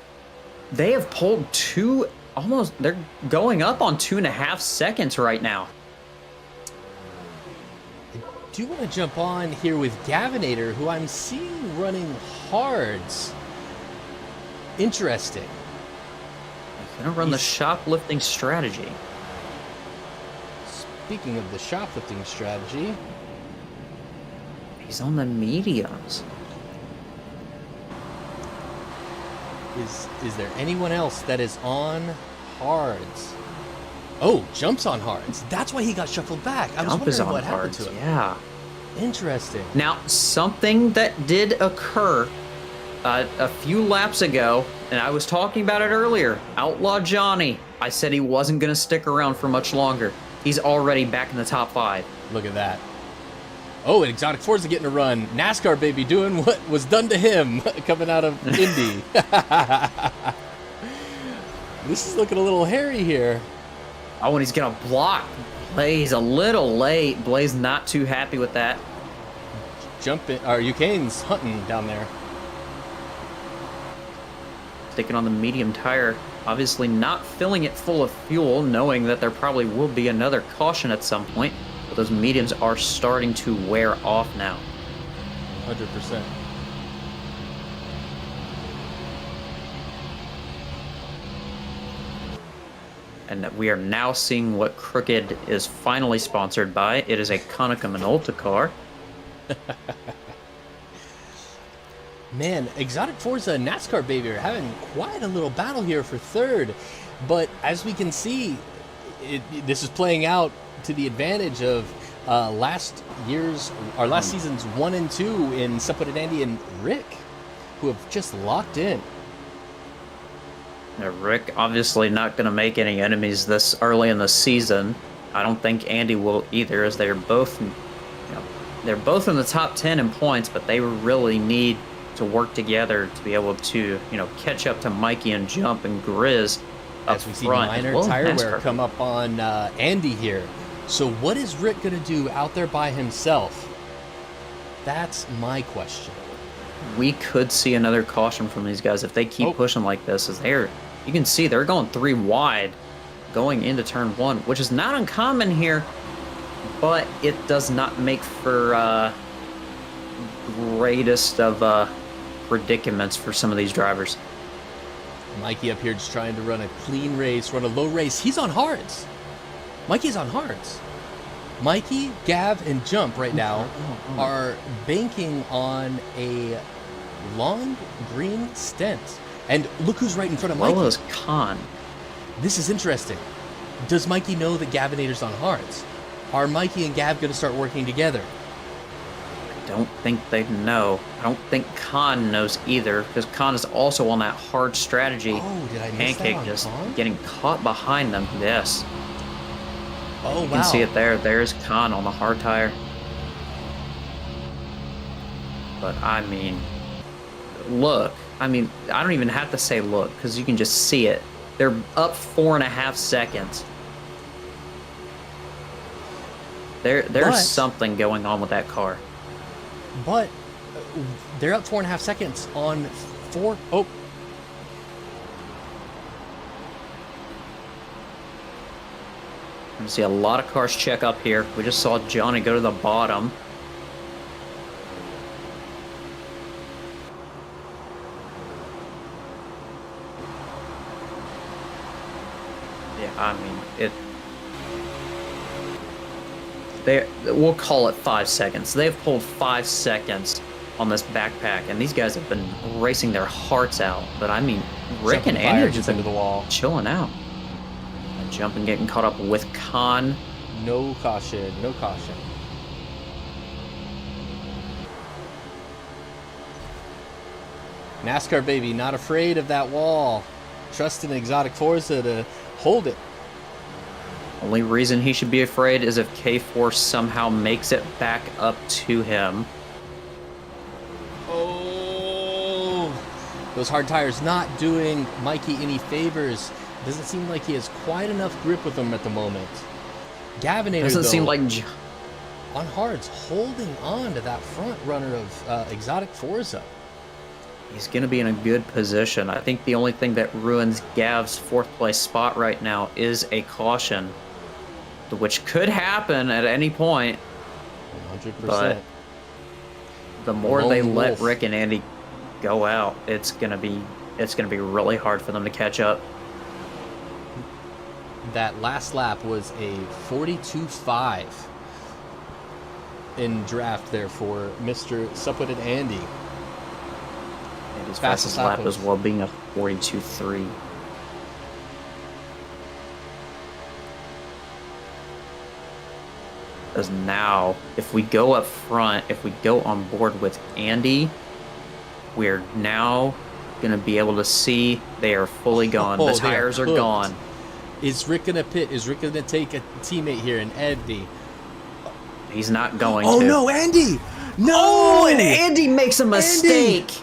they have pulled they're going up on 2.5 seconds right now. I do want to jump on here with Gavinator, who I'm seeing running hards. Interesting. Gonna run the shoplifting strategy. Speaking of the shoplifting strategy, he's on the mediums. Is there anyone else that is on hards? Oh, Jump's on hards. That's why he got shuffled back. I was wondering what happened to him. Yeah. Interesting. Now, something that did occur a few laps ago, and I was talking about it earlier, Outlaw Johnny. I said he wasn't going to stick around for much longer. He's already back in the top 5. Look at that. Oh, and Exotic Forza getting a run. NASCAR baby doing what was done to him coming out of Indy. This is looking a little hairy here. Oh, and he's going to block. Blaze a little late. Blaze not too happy with that. Eucane's hunting down there. Sticking on the medium tire. Obviously not filling it full of fuel, knowing that there probably will be another caution at some point. But those mediums are starting to wear off now. 100%. And that we are now seeing what Crooked is finally sponsored by. It is a Konica Minolta car. Man, Exotic Forza and NASCAR baby are having quite a little battle here for third. But as we can see, this is playing out to the advantage of last season's 1 and 2 in Suppleted Andy and Rick, who have just locked in. Now, Rick obviously not going to make any enemies this early in the season. I don't think Andy will either, as they're both, they're both in the top 10 in points, but they really need to work together to be able to, catch up to Mikey and Jump and Grizz up as we see front. minor tire wear come up on Andy here. So what is Rick going to do out there by himself? That's my question. We could see another caution from these guys if they keep pushing like this. You can see they're going 3 wide going into turn 1, which is not uncommon here, but it does not make for greatest of predicaments for some of these drivers. Mikey up here just trying to run a clean race, run a low race. He's on hards. Mikey's on hards. Mikey, Gav, and Jump right now are banking on a long green stent. And look who's right in front of Mikey. Well as Khan. This is interesting. Does Mikey know that Gavinator's on hards? Are Mikey and Gav going to start working together? I don't think they know. I don't think Khan knows either, because Khan is also on that hard strategy. Oh, did I miss Pancake that on just Khan? getting caught behind them. Yes. Oh, wow. You can see it there. There's Khan on the hard tire. But, I mean, look. I mean, I don't even have to say look, because you can just see it. They're up 4.5 seconds. There's something going on with that car. But they're up 4.5 seconds on 4. Oh. You see a lot of cars check up here. We just saw Johnny go to the bottom. Yeah, I mean, we'll call it 5 seconds. They've pulled 5 seconds on this backpack, and these guys have been racing their hearts out. But I mean, Rick and Andy are just into the wall, chilling out. Jumping, getting caught up with Khan. No caution, no caution. NASCAR baby, not afraid of that wall. Trusting Exotic Forza to hold it. Only reason he should be afraid is if K4 somehow makes it back up to him. Oh, those hard tires not doing Mikey any favors. Doesn't seem like he has quite enough grip with them at the moment. Gavinator, Doesn't seem like on hards, holding on to that front runner of Exotic Forza. He's going to be in a good position. I think the only thing that ruins Gav's 4th place spot right now is a caution, which could happen at any point. 100%. But the more they let Rick and Andy go out, it's going to be really hard for them to catch up. That last lap was a 42.5 in draft there for Mr. Suppleted Andy. And his fastest lap as well being a 42.3. Because now, if we go up front, if we go on board with Andy, we're now going to be able to see they are fully gone. The tires are gone. Is Rick going to pit? Is Rick going to take a teammate here in Andy? He's not going to. Oh, no, Andy! No! Oh, and Andy makes a mistake. Andy.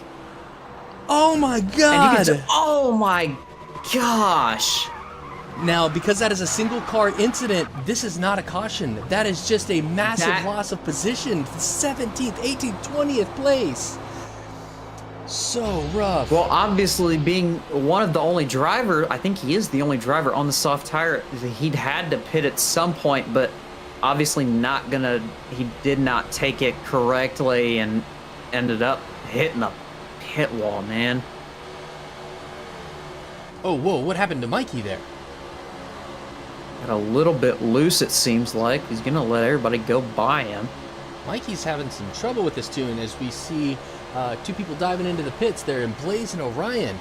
Oh, my God. Oh, my gosh. Now, because that is a single car incident, this is not a caution. That is just a massive loss of position. 17th, 18th, 20th place. So rough. Well, obviously, being one of the only driver, I think he is the only driver on the soft tire, he'd had to pit at some point, but obviously not gonna, he did not take it correctly and ended up hitting the pit wall, man. Oh, whoa, what happened to Mikey there? Got a little bit loose, it seems like. He's gonna let everybody go by him. Mikey's having some trouble with this tune as we see two people diving into the pits there in Blaze and Orion.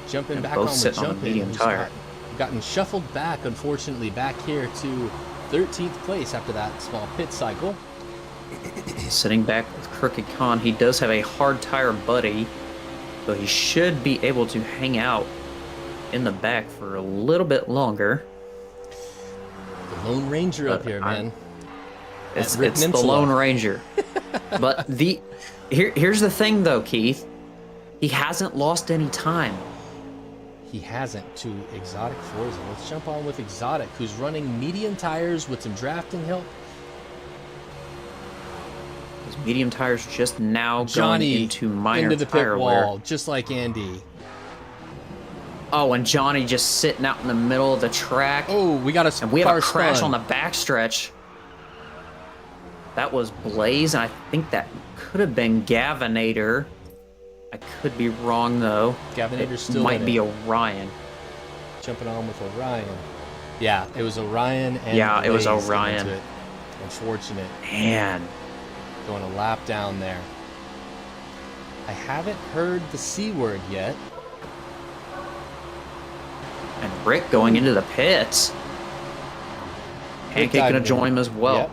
Jumping back on the jump medium tire. Gotten shuffled back, unfortunately, back here to 13th place after that small pit cycle. Sitting back with Crooked Con, he does have a hard tire buddy, so he should be able to hang out in the back for a little bit longer. The Lone Ranger up here, man. It's the Lone Ranger. But here's the thing, though, Keith. He hasn't lost any time. He hasn't to Exotic Forza. Let's jump on with Exotic, who's running medium tires with some drafting help. His medium tires just now going into minor into the tire pit wear. wall, just like Andy. Oh, and Johnny just sitting out in the middle of the track. Oh, we got and we have a crash on the backstretch. That was Blaze, and I think that could have been Gavinator. I could be wrong, though. Gavinator's still might be Orion. Jumping on with Orion. Yeah, it was Orion and yeah, Blaze it was Orion. Unfortunate. Man. Going a lap down there. I haven't heard the C word yet. And Rick going into the pits. Pancake gonna join him as well. Yep.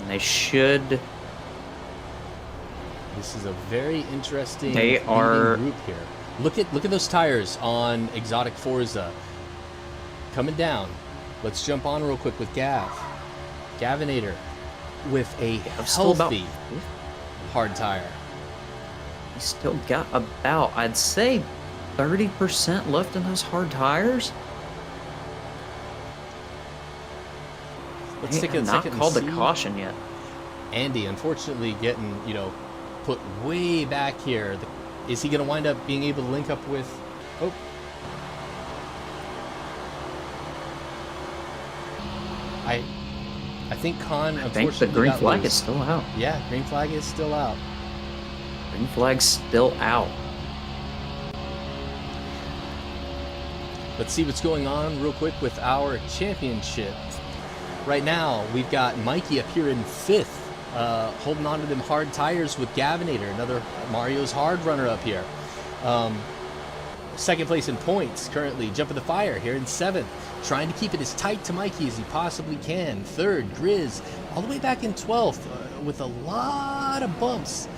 And they should. This is a very interesting group here. Look at those tires on Exotic Forza. Coming down. Let's jump on real quick with Gavinator with a healthy hard tire. He's still got about, I'd say, 30% left in those hard tires. Let's take a not second. Called the caution yet. Andy, unfortunately, getting put way back here. Is he going to wind up being able to link up with? Oh. I think Con. I think the green flag is still out. Yeah, green flag is still out. Green flag's still out. Let's see what's going on real quick with our championship. Right now, we've got Mikey up here in 5th, holding on to them hard tires with Gavinator, another Mario's hard runner up here. Second place in points, currently jumping the fire here in 7th, trying to keep it as tight to Mikey as he possibly can. 3rd, Grizz, all the way back in 12th, with a lot of bumps.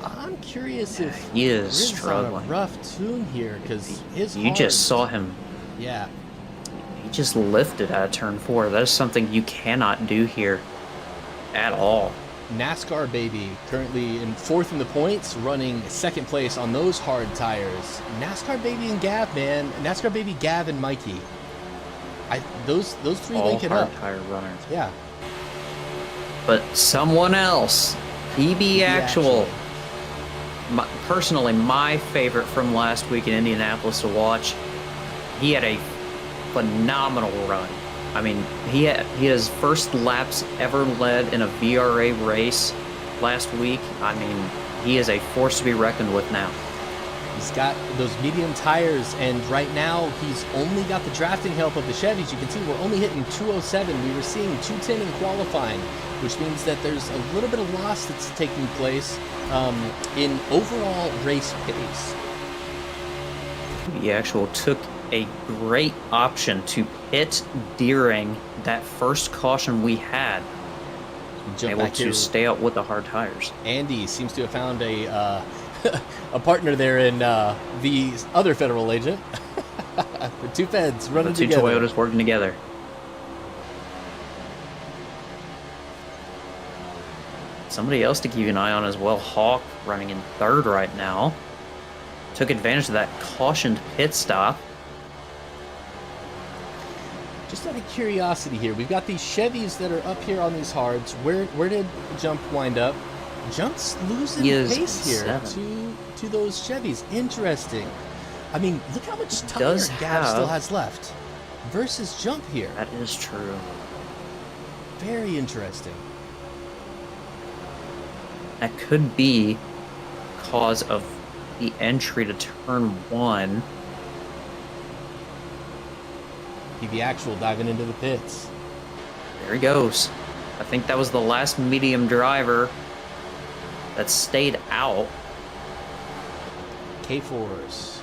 I'm curious if he is Grizz struggling. on a rough tune here, because you just saw him. Yeah. He just lifted out of turn 4. That is something you cannot do here at all. NASCAR Baby currently in 4th in the points, running 2nd place on those hard tires. NASCAR Baby and Gav, man. NASCAR Baby, Gav, and Mikey. Those three all link it hard up. Tire runners. Yeah. But someone else, PB Actual. Personally, my favorite from last week in Indianapolis to watch. He had a phenomenal run. I mean, he had his first laps ever led in a VRA race last week. I mean, he is a force to be reckoned with now. He's got those medium tires, and right now he's only got the drafting help of the Chevys. You can see we're only hitting 207. We were seeing 210 in qualifying, which means that there's a little bit of loss that's taking place in overall race pace. He actually took a great option to pit during that first caution we had. Jump Able back to here. stay out with the hard tires. Andy seems to have found a a partner there in the other federal agent. The two feds running The two together. Toyotas working together. Somebody else to keep an eye on as well. Hawk running in third right now. Took advantage of that cautioned pit stop. Just out of curiosity here, we've got these Chevys that are up here on these hards. Where did Jump wind up? Jump's losing He is pace here seven. to those Chevys. Interesting. I mean, look how much tire does Gav still have- has left versus Jump here. That is true. Very interesting. That could be cause of the entry to turn one. The actual diving into the pits. There he goes. I think that was the last medium driver that stayed out. K-Force.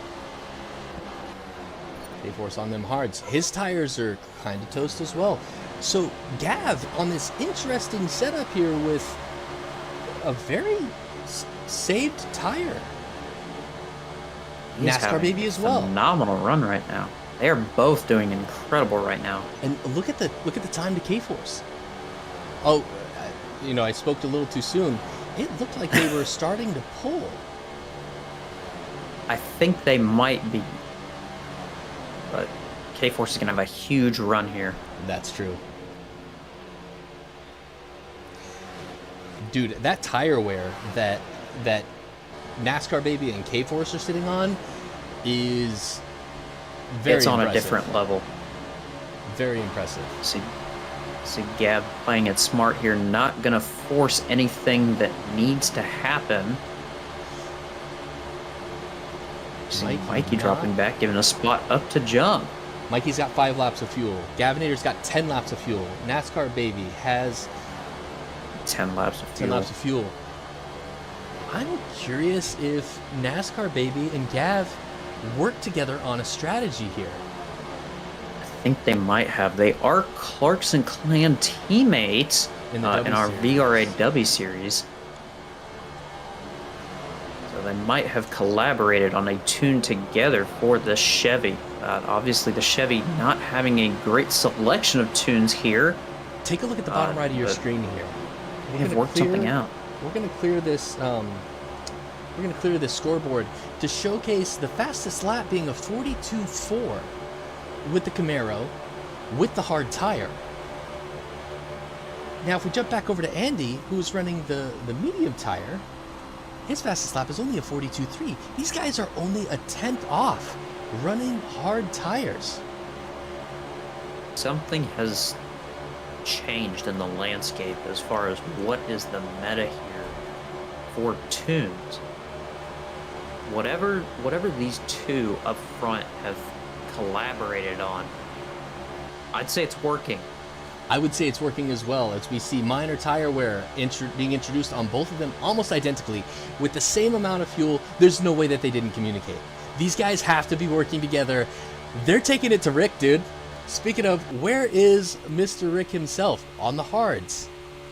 K-Force on them hards. His tires are kind of toast as well. So Gav on this interesting setup here with a very saved tire. He's NASCAR having baby a as well. Phenomenal run right now. They are both doing incredible right now. And look at the time to K-Force. Oh, I spoke a little too soon. It looked like they were starting to pull. I think they might be. But K-Force is going to have a huge run here. That's true. Dude, that tire wear that NASCAR baby and K-Force are sitting on is very It's on impressive. a different level. Very impressive. See Gab playing it smart here, not going to force anything that needs to happen. See Mikey dropping back, giving a spot up to Jump. Mikey's got 5 laps of fuel. Gavinator's got 10 laps of fuel. NASCAR baby has 10 laps of 10 fuel. laps of fuel. I'm curious if NASCAR baby and Gav work together on a strategy here. I think they might have. They are Clarkson Clan teammates In the in our W VRA W series. So they might have collaborated on a tune together for the Chevy. Obviously, the Chevy not having a great selection of tunes here. Take a look at the bottom right of your but screen here. They've worked something out. We're going to clear this. We're going to clear this scoreboard to showcase the fastest lap being a 42.4 with the Camaro, with the hard tire. Now, if we jump back over to Andy, who's running the medium tire, his fastest lap is only a 42.3. These guys are only a tenth off, running hard tires. Something has changed in the landscape as far as what is the meta here for tunes. Whatever these two up front have collaborated on, I'd say it's working. I would say it's working as well, as we see minor tire wear being introduced on both of them almost identically with the same amount of fuel. There's no way that they didn't communicate. These guys have to be working together. They're taking it to Rick, dude. Speaking of, where is Mr. Rick himself? On the hards.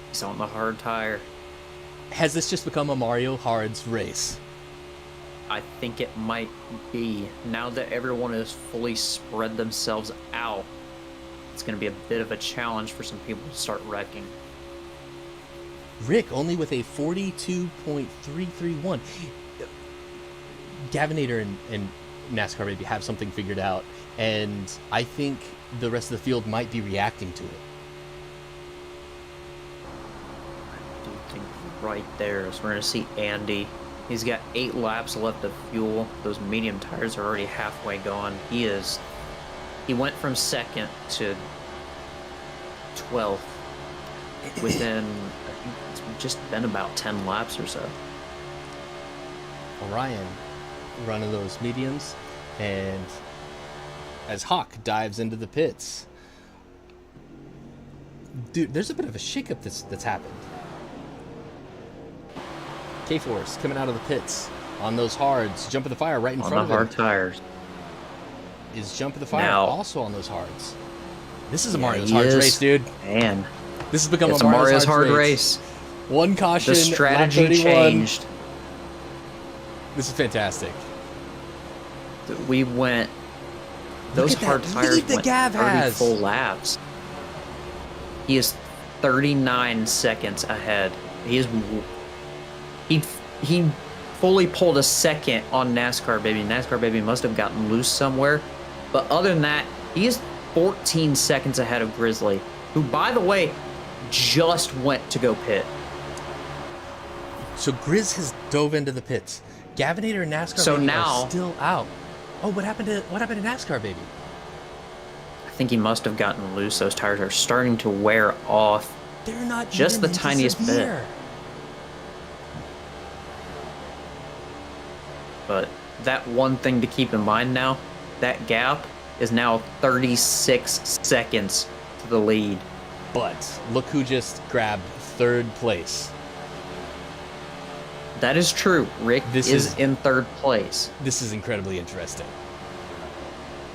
He's on the hard tire. Has this just become a Mario Hards race? I think it might be. Now that everyone has fully spread themselves out, it's going to be a bit of a challenge for some people to start wrecking. Rick only with a 42.331. Gavinator and NASCAR maybe have something figured out, and I think the rest of the field might be reacting to it. I do think right there is we're going to see Andy. He's got 8 laps left of fuel. Those medium tires are already halfway gone. He went from second to 12th within, I think it's just been about 10 laps or so. Orion running those mediums, and as Hawk dives into the pits. Dude, there's a bit of a shakeup that's happened. K-Force coming out of the pits on those hards, jumping the fire right in On front the of hard him. tires. is jumping the fire Now- also on those hards. This is a Yeah, Mario's he Hards is. race, dude. Man, This has become it's a Mario's Hard race. One caution, The lap strategy 31. changed. This is fantastic. We went. Look Those at that hard tires lead that went Gav 30 has. full laps. He is 39 seconds ahead. He fully pulled a second on NASCAR Baby. NASCAR Baby must have gotten loose somewhere. But other than that, he is 14 seconds ahead of Grizzly, who, by the way, just went to go pit. So Grizz has dove into the pits. Gavinator and NASCAR So Baby now- are still out. Oh, what happened to NASCAR Baby? I think he must have gotten loose. Those tires are starting to wear off. They're not Just even the tiniest bit. severe. But that one thing to keep in mind now, that gap is now 36 seconds to the lead. But look who just grabbed third place. That is true. Rick This is is- in third place. This is incredibly interesting.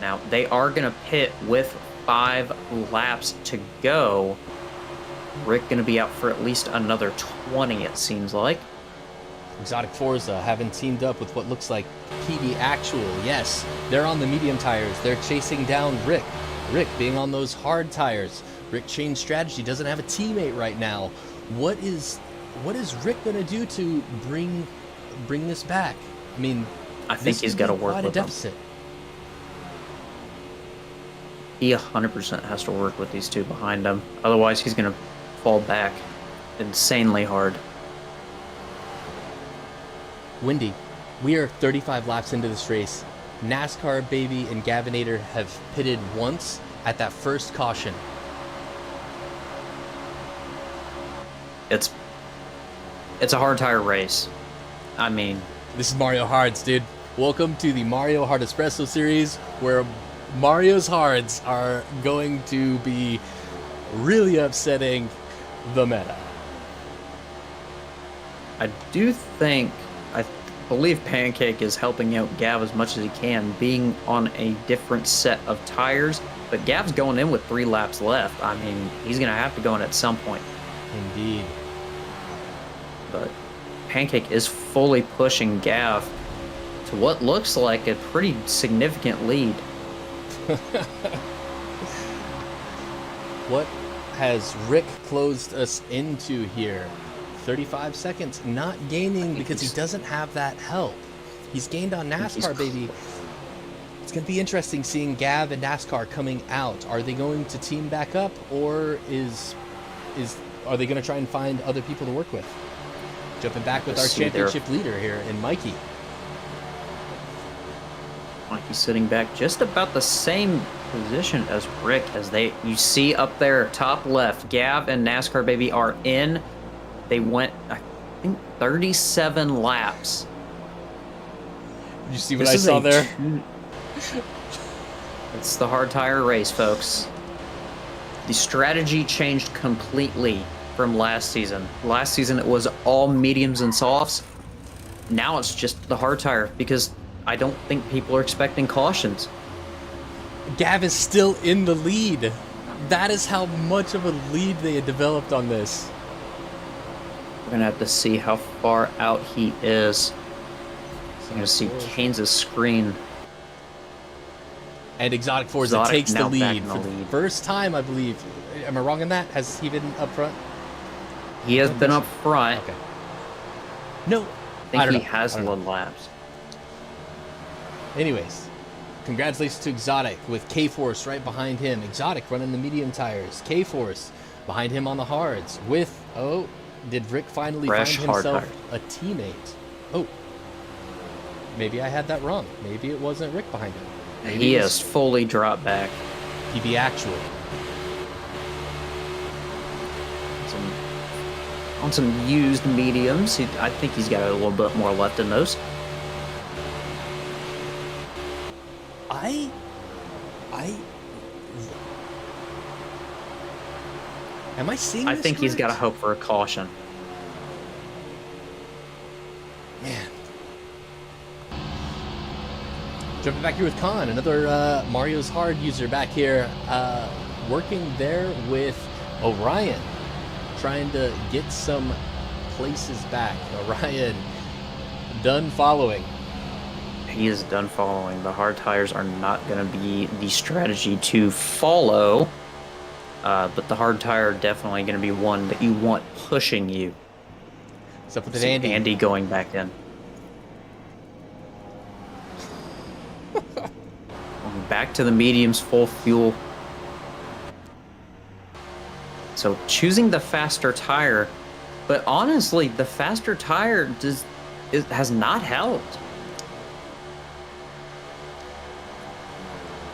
Now, they are going to pit with 5 laps to go. Rick going to be out for at least another 20, it seems like. Exotic Forza having teamed up with what looks like PB Actual. Yes, they're on the medium tires. They're chasing down Rick. Rick being on those hard tires. Rick changed strategy. Doesn't have a teammate right now. What is Rick gonna do to bring this back? I mean, I think he's got to work quite a with them. deficit. He 100% has to work with these two behind him. Otherwise, he's going to fall back insanely hard. Windy, we are 35 laps into this race. NASCAR Baby and Gavinator have pitted once at that first caution. It's a hard tire race. I mean, This is Mario Hards, dude. Welcome to the Mario Hard Espresso series, where Mario's Hards are going to be really upsetting the meta. I believe Pancake is helping out Gav as much as he can, being on a different set of tires. But Gav's going in with 3 laps left. I mean, he's going to have to go in at some point. Indeed. But Pancake is fully pushing Gav to what looks like a pretty significant lead. What has Rick closed us into here? 35 seconds, not gaining because he doesn't have that help. He's gained on NASCAR, baby. It's going to be interesting seeing Gav and NASCAR coming out. Are they going to team back up, or are they going to try and find other people to work with? Jumping back with our championship leader here in Mikey. Mikey's sitting back just about the same position as Rick, as you see up there top left, Gav and NASCAR Baby are in. They went, I think, 37 laps. Did you see what I saw there? It's the hard tire race, folks. The strategy changed completely from last season. Last season, it was all mediums and softs. Now it's just the hard tire, because I don't think people are expecting cautions. Gav is still in the lead. That is how much of a lead they had developed on this. We're going to have to see how far out he is. I'm going to see Keynes' screen. And Exotic Forza takes the now back lead in the for the lead. first time, I believe. Am I wrong in that? Has he been up front? He has been up front. Okay. No, I think he don't know. has I don't know. led laps. Anyways, congratulations to Exotic with K-Force right behind him. Exotic running the medium tires. K-Force behind him on the hards with, did Rick finally Fresh find hard himself tires. a teammate? Oh, maybe I had that wrong. Maybe it wasn't Rick behind him. Maybe He it has was fully dropped back. PB Actual. On some used mediums. I think he's got a little bit more left in those. Am I seeing I this think he's got to right? hope for a caution. Man. Jumping back here with Khan, another Mario's Hard user back here, working there with Orion, trying to get some places back. Orion done following. He is done following. The hard tires are not going to be the strategy to follow, but the hard tire are definitely going to be one that you want pushing you. What's up with it, Andy? Andy going back in. Back to the mediums, full fuel. So choosing the faster tire, but honestly, the faster tire has not helped.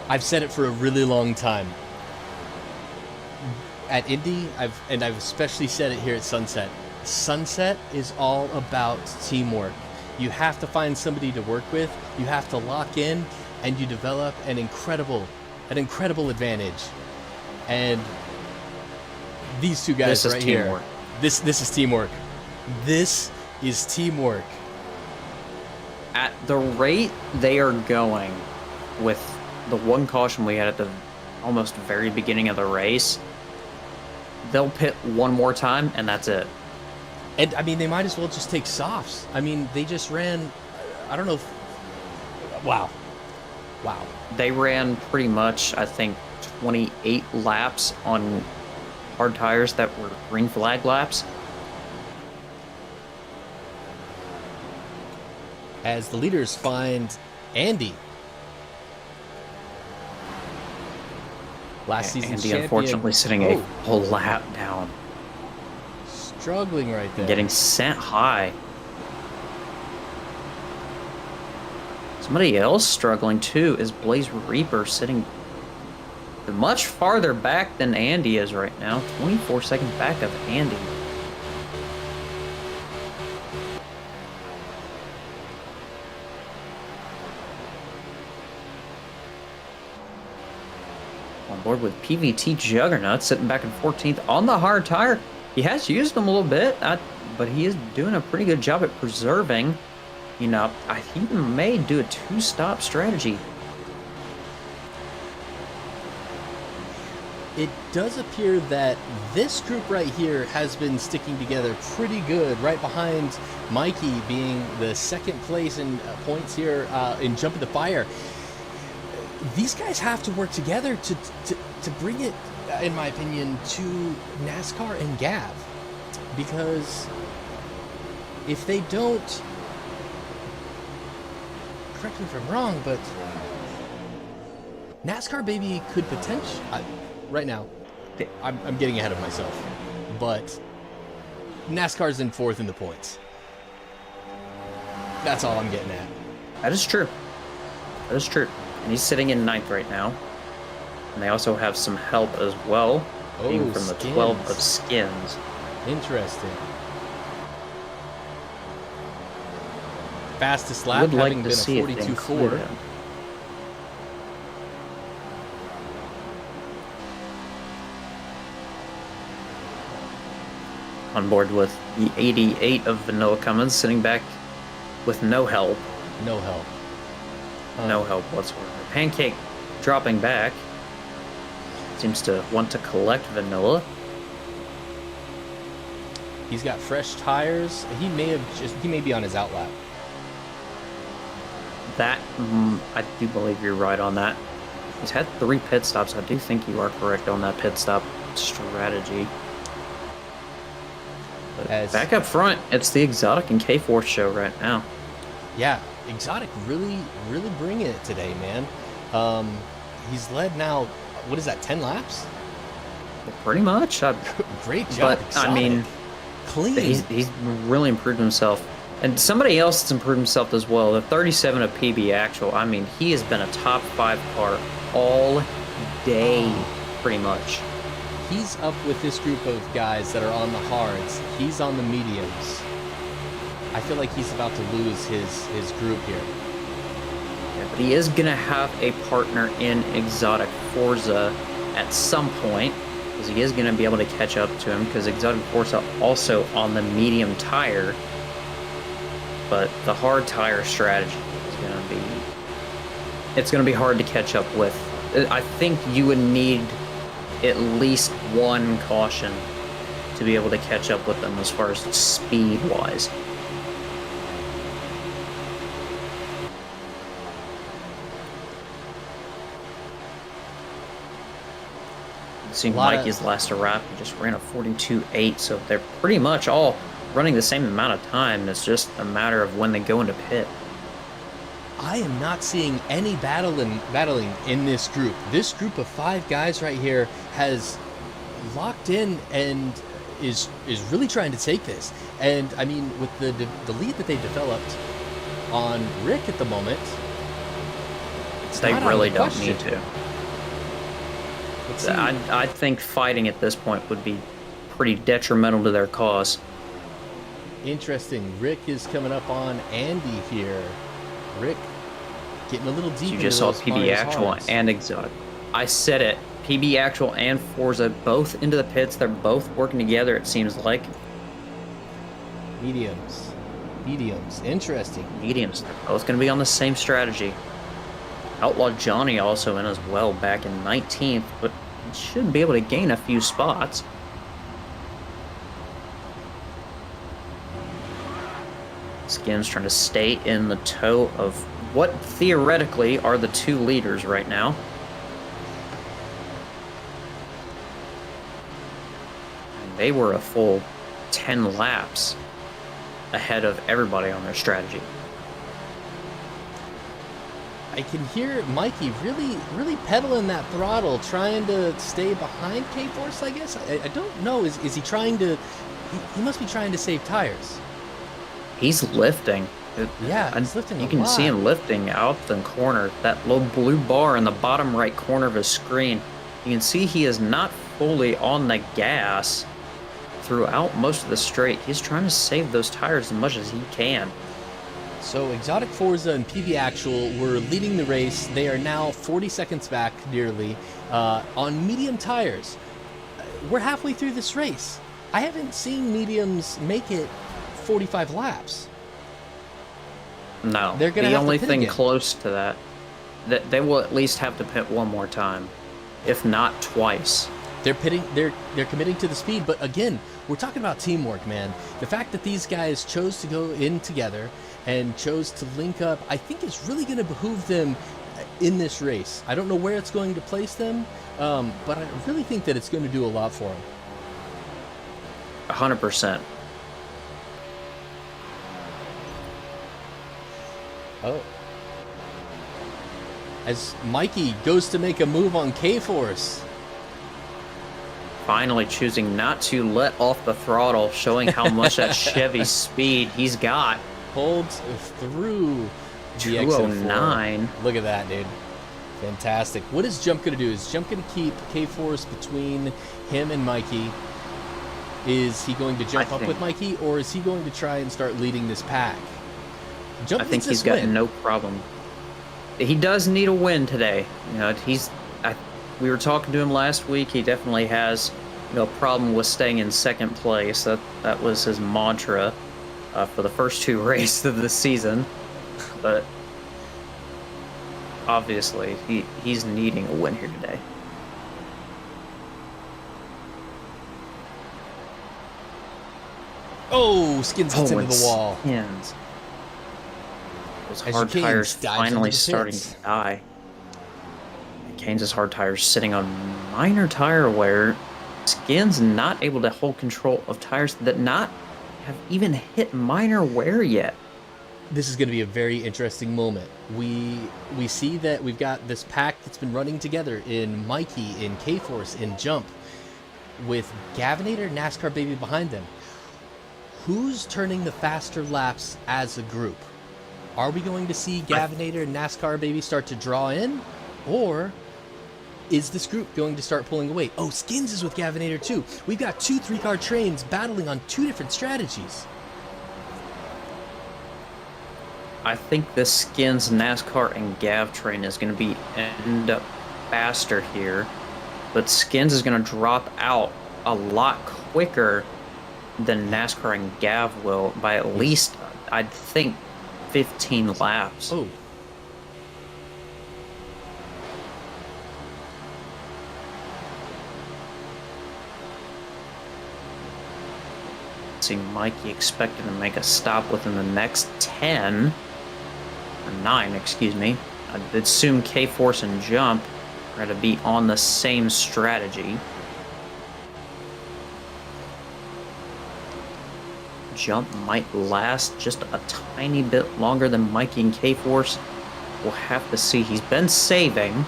I've said it for a really long time. At Indy, I've especially said it here at Sunset. Sunset is all about teamwork. You have to find somebody to work with. You have to lock in, and you develop an incredible advantage. And these two guys right here. This is teamwork. This is teamwork. At the rate they are going, with the one caution we had at the almost very beginning of the race, they'll pit one more time and that's it. And I mean, they might as well just take softs. I mean, they just ran, I don't know if, wow. They ran pretty much, I think, 28 laps on hard tires that were green flag laps. As the leaders find Andy. Last season's Andy, champion. Unfortunately, sitting a whole lap down. Struggling right there. Getting sent high. Somebody else struggling too is Blaze Reaper, sitting much farther back than Andy is right now. 24 seconds back of Andy. On board with PVT Juggernaut, sitting back in 14th on the hard tire. He has used them a little bit, but he is doing a pretty good job at preserving. You know, he may do a two-stop strategy. It does appear that this group right here has been sticking together pretty good, right behind Mikey being the second place in points here in Jump in the Fire. These guys have to work together to bring it, in my opinion, to NASCAR and Gav. Because if they don't, correct me if I'm wrong, but NASCAR baby could potentially, right now, I'm getting ahead of myself, but NASCAR's in fourth in the points. That's all I'm getting at. That is true. That is true. And he's sitting in 9th right now. And they also have some help as well, being from the 12 of skins. Interesting. Fastest lap having been a 42.4. On board with the 88 of Vanilla Cummins, sitting back with no help. No help. No help whatsoever. Pancake dropping back. Seems to want to collect Vanilla. He's got fresh tires. He may be on his outlap. That, I do believe you're right on that. He's had 3 pit stops. I do think you are correct on that pit stop strategy. But back up front, it's the Exotic and K4 show right now. Yeah, Exotic really bringing it today, man. He's led now, what is that, 10 laps? Pretty much. Great job, But, Exotic. I mean, clean. He's really improved himself. And somebody else has improved himself as well. The 37 of PB Actual. I mean, he has been a top 5 car all day, pretty much. He's up with this group of guys that are on the hards. He's on the mediums. I feel like he's about to lose his group here. Yeah, but he is going to have a partner in Exotic Forza at some point, because he is going to be able to catch up to him, because Exotic Forza also on the medium tire. But the hard tire strategy is going to be it's going to be hard to catch up with. I think you would need at least one caution to be able to catch up with them as far as speed-wise. Seeing Mikey's last lap, he just ran a 42.8, so they're pretty much all running the same amount of time. It's just a matter of when they go into pit. I am not seeing any battling in this group. This group of 5 guys right here has locked in and is really trying to take this. And I mean, with the lead that they've developed on Rick at the moment, they really don't need to. I think fighting at this point would be pretty detrimental to their cause. Interesting. Rick is coming up on Andy here. Rick getting a little deep. You just saw PB Actual and Exotic. I said it. PB Actual and Forza both into the pits. They're both working together, it seems like. Mediums. Interesting. Mediums. They're both going to be on the same strategy. Outlaw Johnny also in as well, back in 19th, but should be able to gain a few spots. Skins trying to stay in the toe of what theoretically are the 2 leaders right now. And they were a full 10 laps ahead of everybody on their strategy. I can hear Mikey really pedaling that throttle, trying to stay behind K-Force, I guess. I don't know. Is he trying to... He must be trying to save tires. He's lifting. Yeah, he's lifting a lot. You can see him lifting out the corner. That little blue bar in the bottom right corner of his screen. You can see he is not fully on the gas throughout most of the straight. He's trying to save those tires as much as he can. So Exotic Forza and PB Actual were leading the race. They are now 40 seconds back, nearly, on medium tires. We're halfway through this race. I haven't seen mediums make it 45 laps. No, they're gonna the have only to pit thing again. close to that they will at least have to pit one more time, if not twice. They're pitting. They're committing to the speed, but again, we're talking about teamwork, man. The fact that these guys chose to go in together and chose to link up, I think is really going to behoove them in this race. I don't know where it's going to place them, but I really think that it's going to do a lot for them. 100%. Oh. As Mikey goes to make a move on K-Force. Finally choosing not to let off the throttle, showing how much that Chevy speed he's got. Holds through the 209. Look at that, dude. Fantastic. What is Jump going to do? Is Jump going to keep K-Force between him and Mikey? Is he going to jump up with Mikey, or is he going to try and start leading this pack? Jump I think he's got no problem. He does need a win today. You know, we were talking to him last week. He definitely has, a problem with staying in second place. That was his mantra for the first 2 races of the season. But obviously, he's needing a win here today. Oh, Skins hits into the wall. Skins. Those hard tires finally starting to die. Keynes' hard tires sitting on minor tire wear. Skins not able to hold control of tires that not have even hit minor wear yet. This is going to be a very interesting moment. We see that we've got this pack that's been running together in Mikey, in K-Force, in Jump, with Gavinator, NASCAR Baby behind them. Who's turning the faster laps as a group? Are we going to see Gavinator and NASCAR Baby start to draw in? Or is this group going to start pulling away? Oh, Skins is with Gavinator too. We've got 2 3-car trains battling on 2 different strategies. I think the Skins, NASCAR, and Gav train is going to end up faster here. But Skins is going to drop out a lot quicker than NASCAR and Gav will by at least, I think, 15 laps. Oh. see Mikey expecting to make a stop within the next 10, or 9, excuse me. I'd assume K-Force and Jump are going to be on the same strategy. Jump might last just a tiny bit longer than Mikey and K-Force. We'll have to see. He's been saving.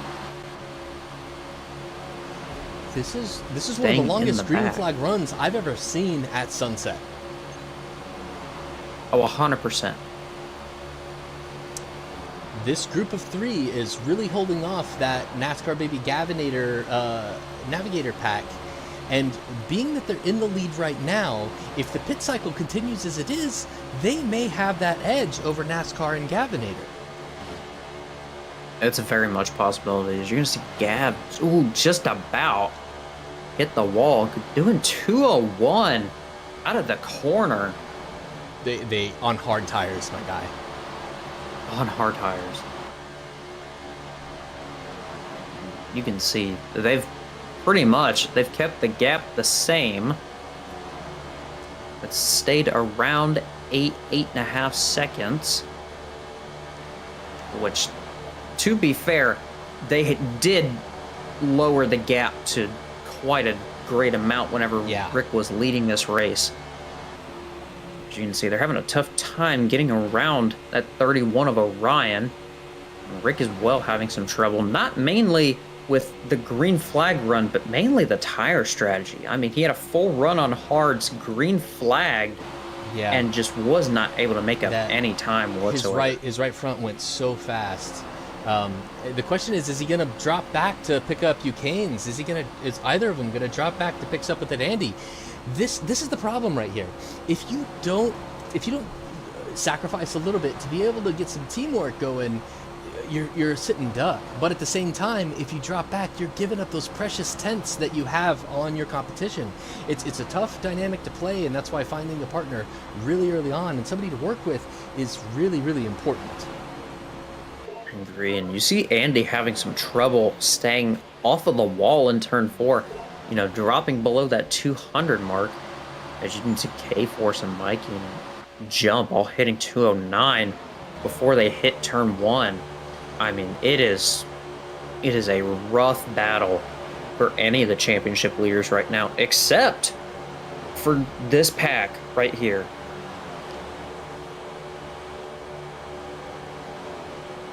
This is one of the longest green back. flag runs I've ever seen at Sunset. Oh, 100%. This group of 3 is really holding off that NASCAR Baby Gavinator Navigator pack. And being that they're in the lead right now, if the pit cycle continues as it is, they may have that edge over NASCAR and Gavinator. It's a very much possibility. You're going to see Gav, just about hit the wall, doing 201 out of the corner. They on hard tires, my guy. On hard tires. You can see they've kept the gap the same. It's stayed around 8.5 seconds. Which, to be fair, they did lower the gap to quite a great amount whenever Rick was leading this race. As you can see, they're having a tough time getting around that 31 of Orion. Rick is having some trouble, not mainly with the green flag run, but mainly the tire strategy. I mean, he had a full run on hards, green flagged, and just was not able to make up any time whatsoever. His right front went so fast. The question is he going to drop back to pick up Eucane's? Is either of them going to drop back to pick up with it, Andy? This is the problem right here. If you don't sacrifice a little bit to be able to get some teamwork going, you're sitting duck. But at the same time, if you drop back, you're giving up those precious tenths that you have on your competition. It's a tough dynamic to play, and that's why finding a partner really early on and somebody to work with is really, really important. I agree, and you see Andy having some trouble staying off of the wall in turn 4, dropping below that 200 mark. As you can see, K-Force and Mikey and Jump all hitting 209 before they hit turn 1. I mean, it is a rough battle for any of the championship leaders right now, except for this pack right here.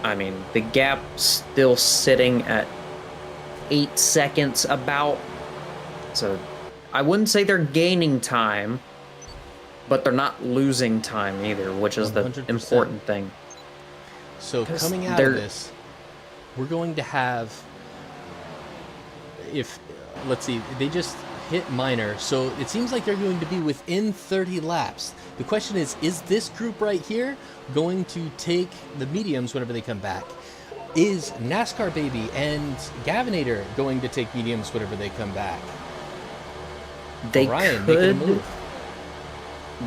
I mean, the gap still sitting at 8 seconds about. So I wouldn't say they're gaining time, but they're not losing time either, which is 100%. The important thing. So coming out of this, we're going to have, let's see, they just hit minor, so it seems like they're going to be within 30 laps. The question is this group right here going to take the mediums whenever they come back? Is NASCAR Baby and Gavinator going to take mediums whenever they come back? Orion, making a move.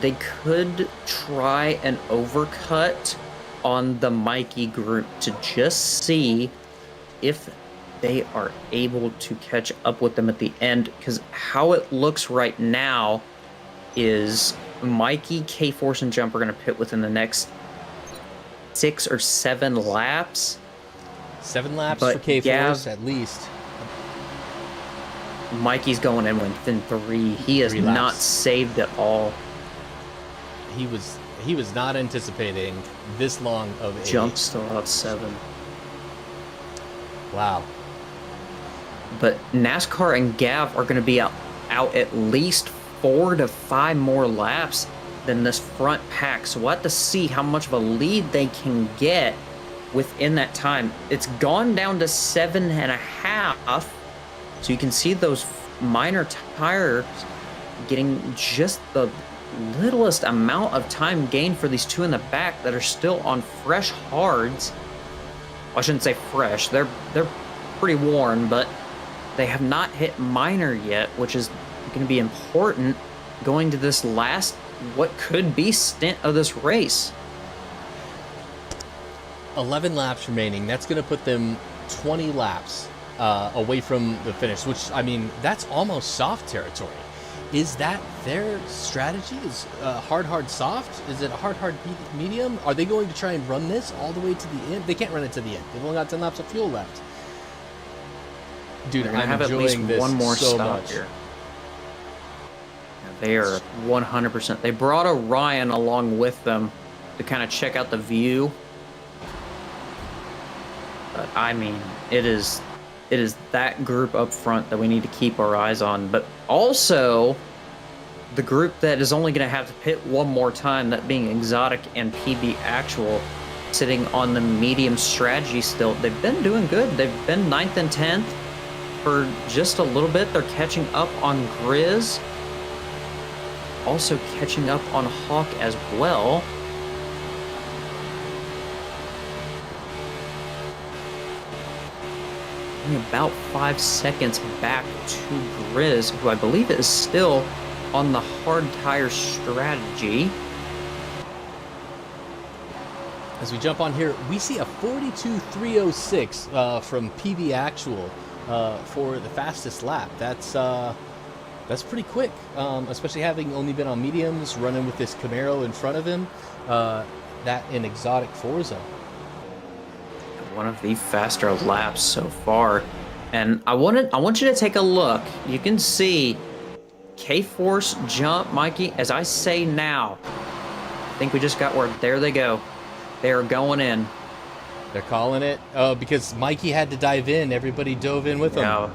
They could try an overcut on the Mikey group to just see if they are able to catch up with them at the end, because how it looks right now is Mikey, K-Force, and Jump are going to pit within the next 6 or 7 laps. 7 laps for K-Force at least. Mikey's going in within 3. He is not saved at all. He was not anticipating this long of a Jump still out 7. Wow. But NASCAR and Gav are going to be out at least 4 to 5 more laps than this front pack. So we'll have to see how much of a lead they can get within that time. It's gone down to 7.5. So you can see those minor tires getting just the littlest amount of time gained for these 2 in the back that are still on fresh hards. Well, I shouldn't say fresh. They're pretty worn, but they have not hit minor yet, which is going to be important going to this last, what could be, stint of this race. 11 laps remaining. That's going to put them 20 laps away from the finish, which, I mean, that's almost soft territory. Is that their strategy? Is hard, soft? Is it a hard, medium? Are they going to try and run this all the way to the end? They can't run it to the end. They've only got 10 laps of fuel left. Dude, I'm have at least enjoying this one more so stop much. here. They are 100%. They brought Orion along with them to kind of check out the view. But I mean, it is that group up front that we need to keep our eyes on. But also, the group that is only going to have to pit one more time, that being Exotic and PB Actual, sitting on the medium strategy still. They've been doing good. They've been 9th and 10th for just a little bit. They're catching up on Grizz. Also catching up on Hawk as well. Only about 5 seconds back to Grizz, who I believe is still on the hard tire strategy. As we jump on here, we see a 42.306 from PB Actual for the fastest lap. That's pretty quick, especially having only been on mediums, running with this Camaro in front of him. That in Exotic Forza. One of the faster laps so far. And I want you to take a look. You can see K-Force, Jump, Mikey, as I say now. I think we just got word. There they go. They are going in. They're calling it. Oh, because Mikey had to dive in. Everybody dove in with him. Yeah.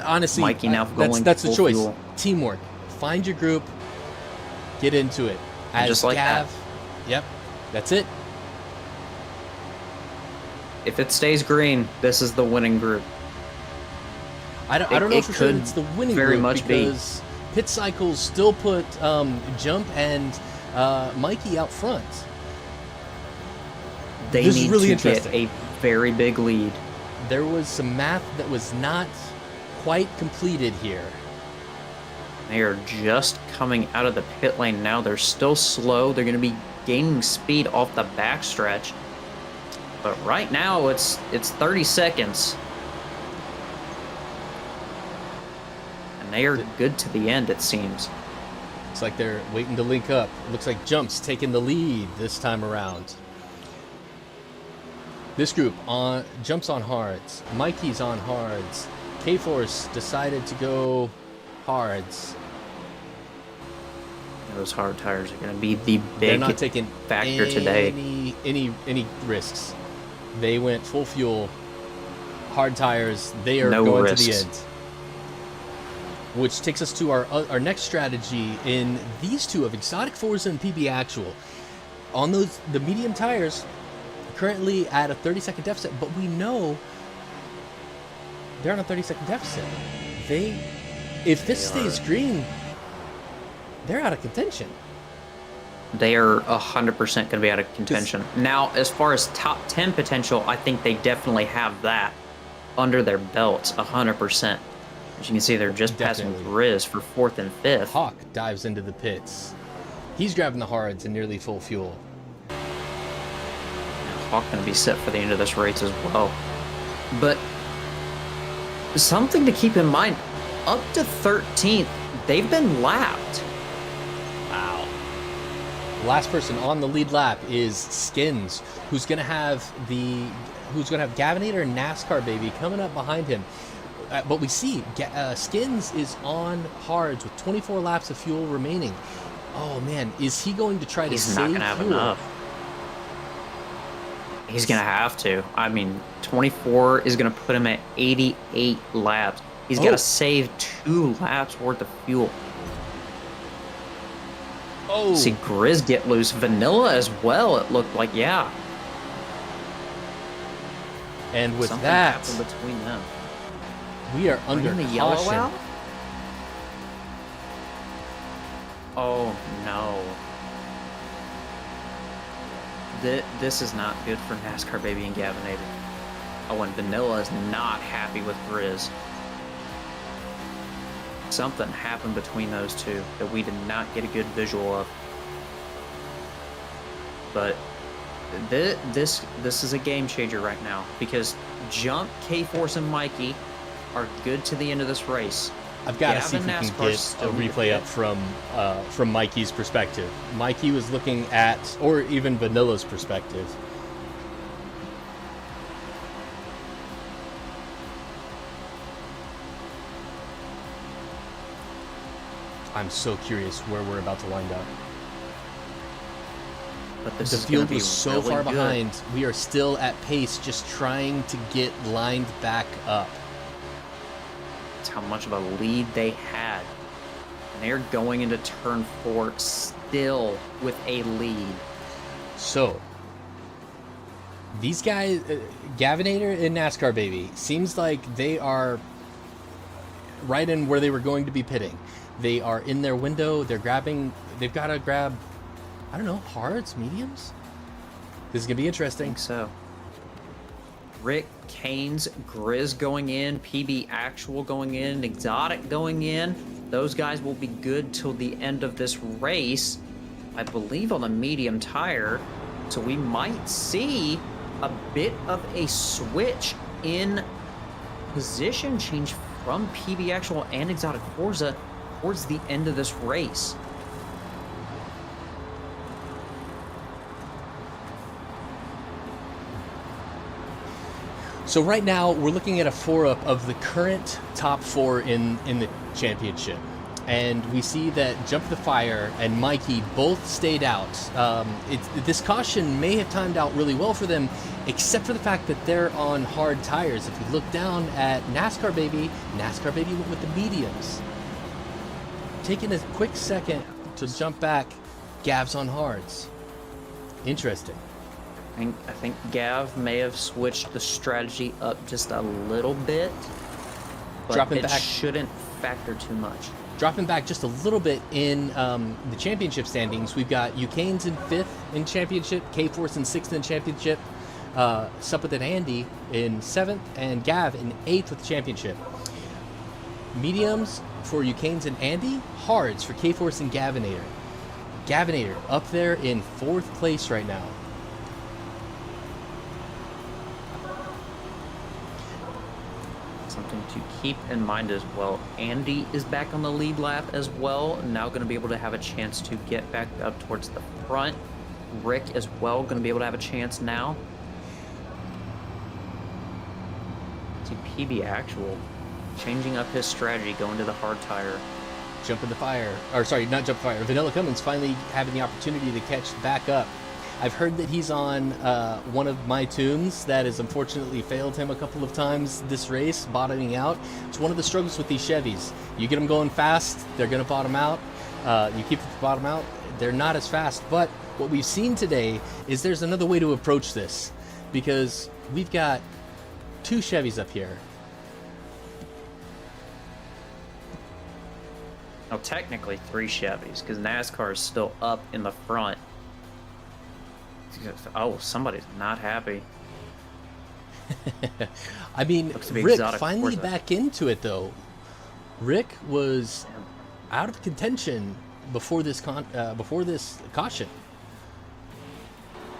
Honestly, Mikey now that's the full choice. fuel. Teamwork. Find your group. Get into it. As just like Gav, that. Yep. That's it. If it stays green, this is the winning group. I don't know for sure it's the winning very group much be. because Pit Cycles still put Jump and Mikey out front. They This is need really to interesting. get a very big lead. There was some math that was not quite completed here. They are just coming out of the pit lane now. They're still slow. They're going to be gaining speed off the backstretch. But right now, it's 30 seconds. And they are good to the end, it seems. Looks like they're waiting to link up. Looks like Jump's taking the lead this time around. This group Jump's on hards. Mikey's on hards. K-Force decided to go hards. Those hard tires are going to be the They're big not taking factor today. any risks. They went full fuel, hard tires. They are No going risks. to the end. Which takes us to our next strategy in these two of Exotic Forza and PB Actual. On the medium tires, currently at a 30-second deficit, but we know they're on a 30-second deficit. If this stays green, they're out of contention. They are 100% going to be out of contention. Now, as far as top 10 potential, I think they definitely have that under their belts, 100%. As you can see, they're just passing Grizz for 4th and 5th. Hawk dives into the pits. He's grabbing the hards and nearly full fuel. Hawk going to be set for the end of this race as well. But something to keep in mind, up to 13th, they've been lapped. Wow. The last person on the lead lap is Skins, who's gonna have Gavinator and NASCAR Baby coming up behind him. But we see Skins is on hards with 24 laps of fuel remaining. Oh man, is he going to try to save fuel? He's not going to have enough. He's going to have to. I mean, 24 is going to put him at 88 laps. He's got to save 2 laps worth of fuel. Oh. See Grizz get loose. Vanilla as well, it looked like, yeah. And with Something that, happened between them. we are under the caution. yellow out? Oh, no. This is not good for NASCAR Baby and Gavinator. Oh, and Vanilla is not happy with Grizz. Something happened between those two that we did not get a good visual of. But this is a game changer right now because Jump, K-Force, and Mikey are good to the end of this race. I've got to see if we Gavin can NASCAR get a still replay up from Mikey's perspective. Mikey was looking at, or even Vanilla's perspective. I'm so curious where we're about to wind up. But this The is gonna field be was so really far good. behind. We are still at pace, just trying to get lined back up. That's how much of a lead they had. And they're going into turn 4 still with a lead. So, these guys, Gavinator and NASCAR Baby, seems like they are right in where they were going to be pitting. They are in their window. They've got to grab, I don't know, hards, mediums? This is going to be I interesting. think so. Rick, Canes, Grizz going in, PB Actual going in, Exotic going in. Those guys will be good till the end of this race, I believe on the medium tire. So we might see a bit of a switch in position change from PB Actual and Exotic Forza towards the end of this race. So right now we're looking at a 4-up of the current top 4 in the championship, and we see that Jump the Fire and Mikey both stayed out. This caution may have timed out really well for them, except for the fact that they're on hard tires. If you look down at NASCAR Baby went with the mediums. Taking a quick second to jump back, Gav's on hards. Interesting. I think Gav may have switched the strategy up just a little bit, but Dropping it back. shouldn't factor too much. Dropping back just a little bit in the championship standings, we've got Ucanes in 5th in championship, K-Force in 6th in championship, Suppet and Andy in 7th, and Gav in 8th with the championship. Mediums for Ucanes and Andy, hards for K-Force and Gavinator. Gavinator up there in 4th place right now. Something to keep in mind as well. Andy is back on the lead lap as well. Now going to be able to have a chance to get back up towards the front. Rick as well going to be able to have a chance now. See PB Actual changing up his strategy, going to the hard tire. Jump in the fire, or sorry, not jump fire. Vanilla Cummins finally having the opportunity to catch back up. I've heard that he's on one of my tunes that has unfortunately failed him a couple of times this race, bottoming out. It's one of the struggles with these Chevys. You get them going fast, they're going to bottom out. You keep them to bottom out, they're not as fast. But what we've seen today is there's another way to approach this, because we've got 2 Chevys up here. Now technically 3 Chevys, because NASCAR is still up in the front. Oh, somebody's not happy. I mean, Rick Exotic finally Forza. back into it though. Rick was out of contention before this caution.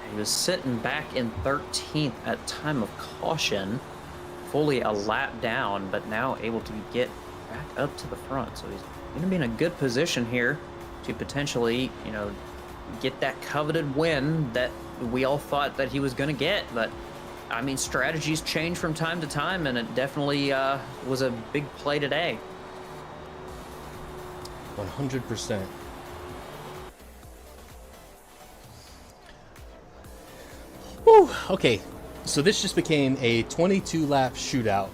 He was sitting back in 13th at time of caution, fully a lap down, but now able to get back up to the front. So he's going to be in a good position here to potentially, get that coveted win that we all thought that he was going to get. But I mean, strategies change from time to time, and it definitely was a big play today. 100%. Whew, okay, so this just became a 22-lap shootout.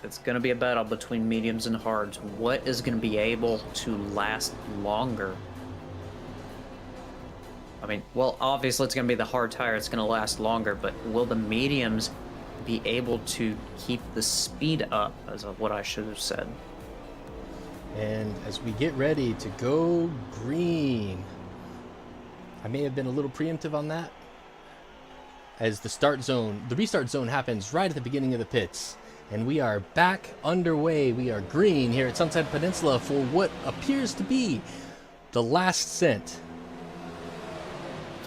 It's going to be a battle between mediums and hards. What is going to be able to last longer? I mean, well, obviously it's going to be the hard tire. It's going to last longer, but will the mediums be able to keep the speed up, as of what I should have said? And as we get ready to go green, I may have been a little preemptive on that, as the restart zone happens right at the beginning of the pits. And we are back underway. We are green here at Sunset Peninsula for what appears to be the last cent.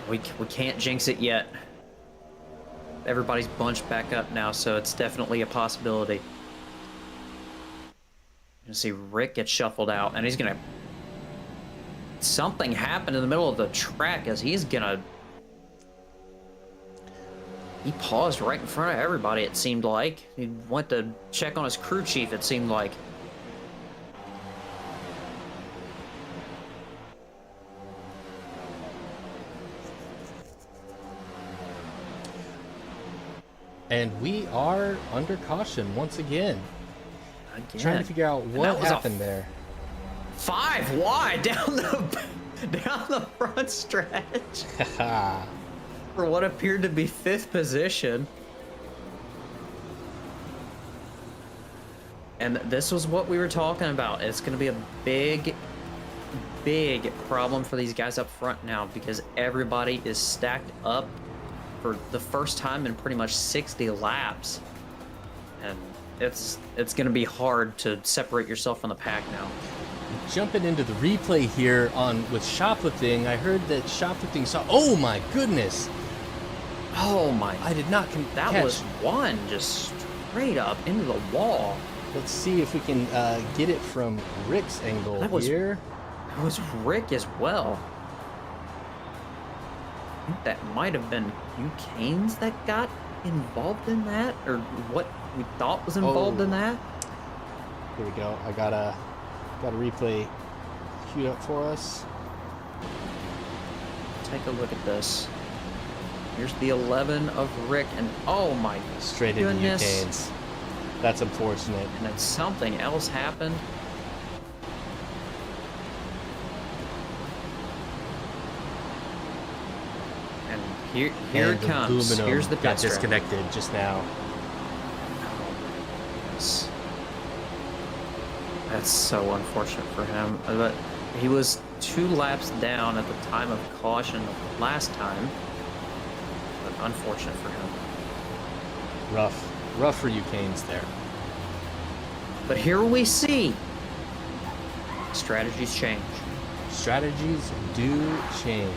We can't jinx it yet. Everybody's bunched back up now, so it's definitely a possibility. You see Rick get shuffled out, and he's gonna... Something happened in the middle of the track as he's gonna... He paused right in front of everybody, it seemed like. He went to check on his crew chief, it seemed like. And we are under caution once again. Trying to figure out what happened there. 5 wide down the front stretch. For what appeared to be 5th position. And this was what we were talking about. It's going to be a big problem for these guys up front now because everybody is stacked up for the first time in pretty much 60 laps. And it's going to be hard to separate yourself from the pack now. Jumping into the replay here with shoplifting, I heard that shoplifting saw... Oh my goodness! Oh my... I did not That catch. was one just straight up into the wall. Let's see if we can get it from Rick's angle here. That was Rick as well. I think that might have been Canes that got involved in that, or what we thought was involved in that. Here we go. I got a replay queued up for us. Take a look at this. Here's the 11 of Rick, and oh my straight goodness. into Canes. That's unfortunate. And then something else happened. And here it comes. Here's the got pit strap. disconnected just now. That's so unfortunate for him. But he was 2 laps down at the time of caution of last time. But unfortunate for him. Rough for you, Canes there. But here we see strategies change. Strategies do change.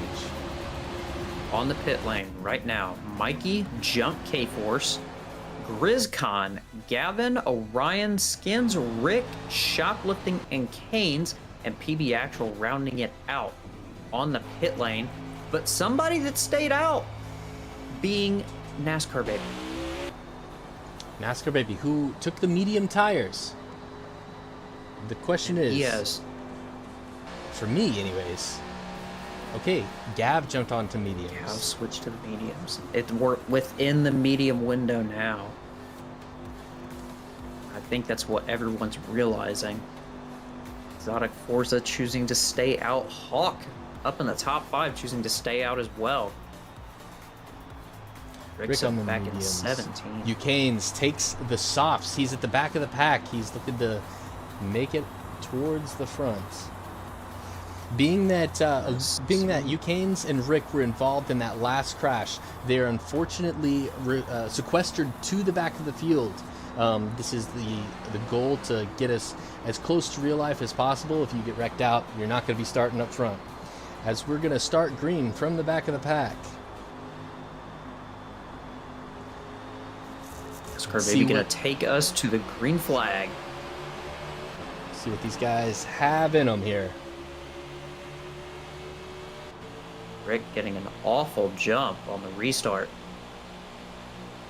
On the pit lane right now, Mikey, Junk K-Force, GrizzCon, Gavin, Orion, Skins, Rick, Shoplifting, and Canes, and PB Actual rounding it out on the pit lane. But somebody that stayed out being NASCAR Baby. NASCAR Baby, who took the medium tires. The question is... Yes. For me, anyways. Okay, Gav jumped onto mediums. Gav switched to the mediums. We're within the medium window now. I think that's what everyone's realizing. Exotic Forza choosing to stay out. Hawk up in the top 5 choosing to stay out as well. Rick's Rick on the back mediums. in 17. Ucanes takes the softs. He's at the back of the pack. He's looking to make it towards the front. Being that Ucanes and Rick were involved in that last crash, they're unfortunately sequestered to the back of the field. This is the goal, to get us as close to real life as possible. If you get wrecked out, you're not going to be starting up front. As we're going to start green from the back of the pack. NASCAR Baby gonna take us to the green flag. See what these guys have in them here. Rick getting an awful jump on the restart.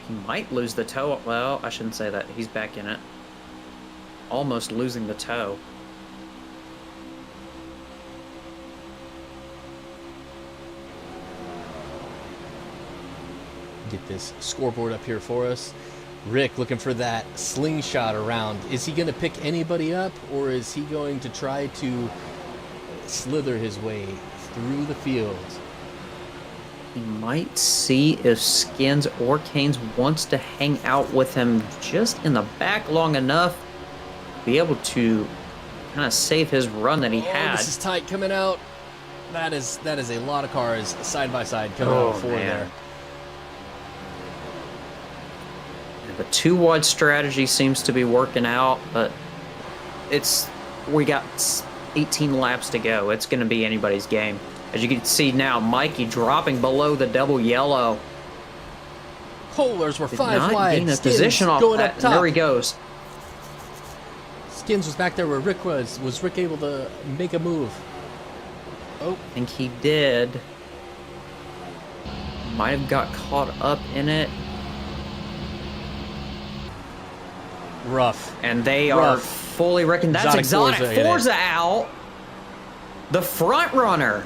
He might lose the toe. Well, I shouldn't say that. He's back in it. Almost losing the toe. Get this scoreboard up here for us. Rick looking for that slingshot around. Is he going to pick anybody up, or is he going to try to slither his way through the field? He might see if Skins or Canes wants to hang out with him just in the back long enough to be able to kind of save his run that he had. This is tight coming out. That is a lot of cars side by side coming out forward there. The 2 wide strategy seems to be working out, but we got 18 laps to go. It's going to be anybody's game. As you can see now, Mikey dropping below the double yellow. Kohlers were Did 5 not wide. gain a Skins position off going that, up and top. there he goes. Skins was back there where Rick was. Was Rick able to make a move? Oh, I think he did. Might have got caught up in it. rough. And they are fully reckoned. That's Exotic Exotic Forza Forza out. The front runner.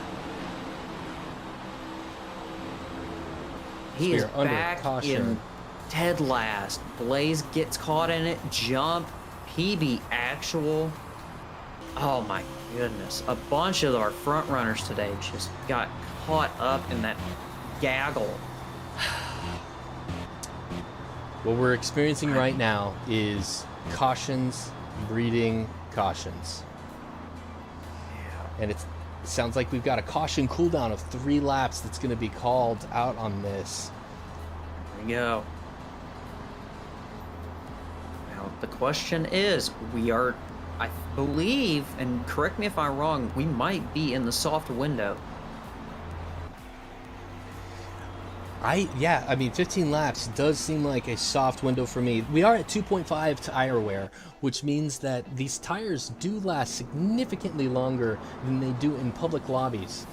He is Spear under back caution. in dead last. Blaze gets caught in it. Jump. PB actual. Oh my goodness. A bunch of our front runners today just got caught up in that gaggle. What we're experiencing right now is cautions breeding cautions. And it sounds like we've got a caution cooldown of 3 laps that's going to be called out on this. There we go. Now, the question is, we are, I believe, and correct me if I'm wrong, we might be in the soft window. I mean, 15 laps does seem like a soft window for me. We are at 2.5 tire wear, which means that these tires do last significantly longer than they do in public lobbies.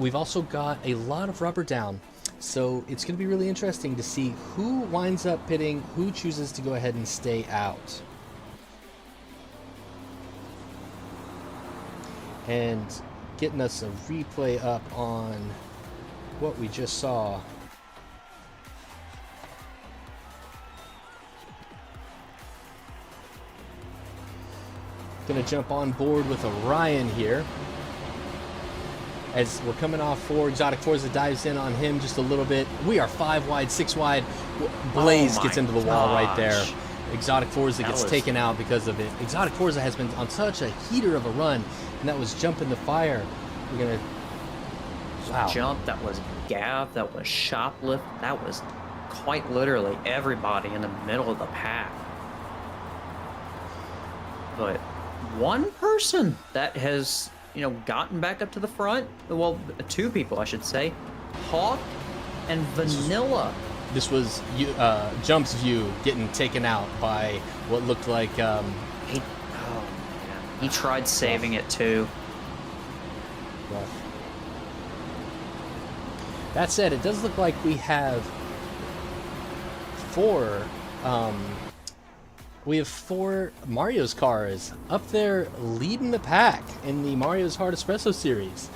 We've also got a lot of rubber down, so it's going to be really interesting to see who winds up pitting, who chooses to go ahead and stay out. And getting us a replay up on what we just saw. Gonna jump on board with Orion here. As we're coming off 4, Exotic Forza dives in on him just a little bit. We are 5 wide, 6 wide. Blaze gets into the wall right there. Exotic Forza gets taken out because of it. Exotic Forza has been on such a heater of a run, and that was jump in the fire. We're gonna... Wow. Jump, that was gav, that was shoplift, that was quite literally everybody in the middle of the pack. But one person that has, gotten back up to the front, well, 2 people, I should say, Hawk and Vanilla. This was Jump's view getting taken out by what looked like... He tried saving it too. Rough. That said, it does look like we have 4... we have 4 Mario's cars up there leading the pack in the Mario's Hard Espresso series.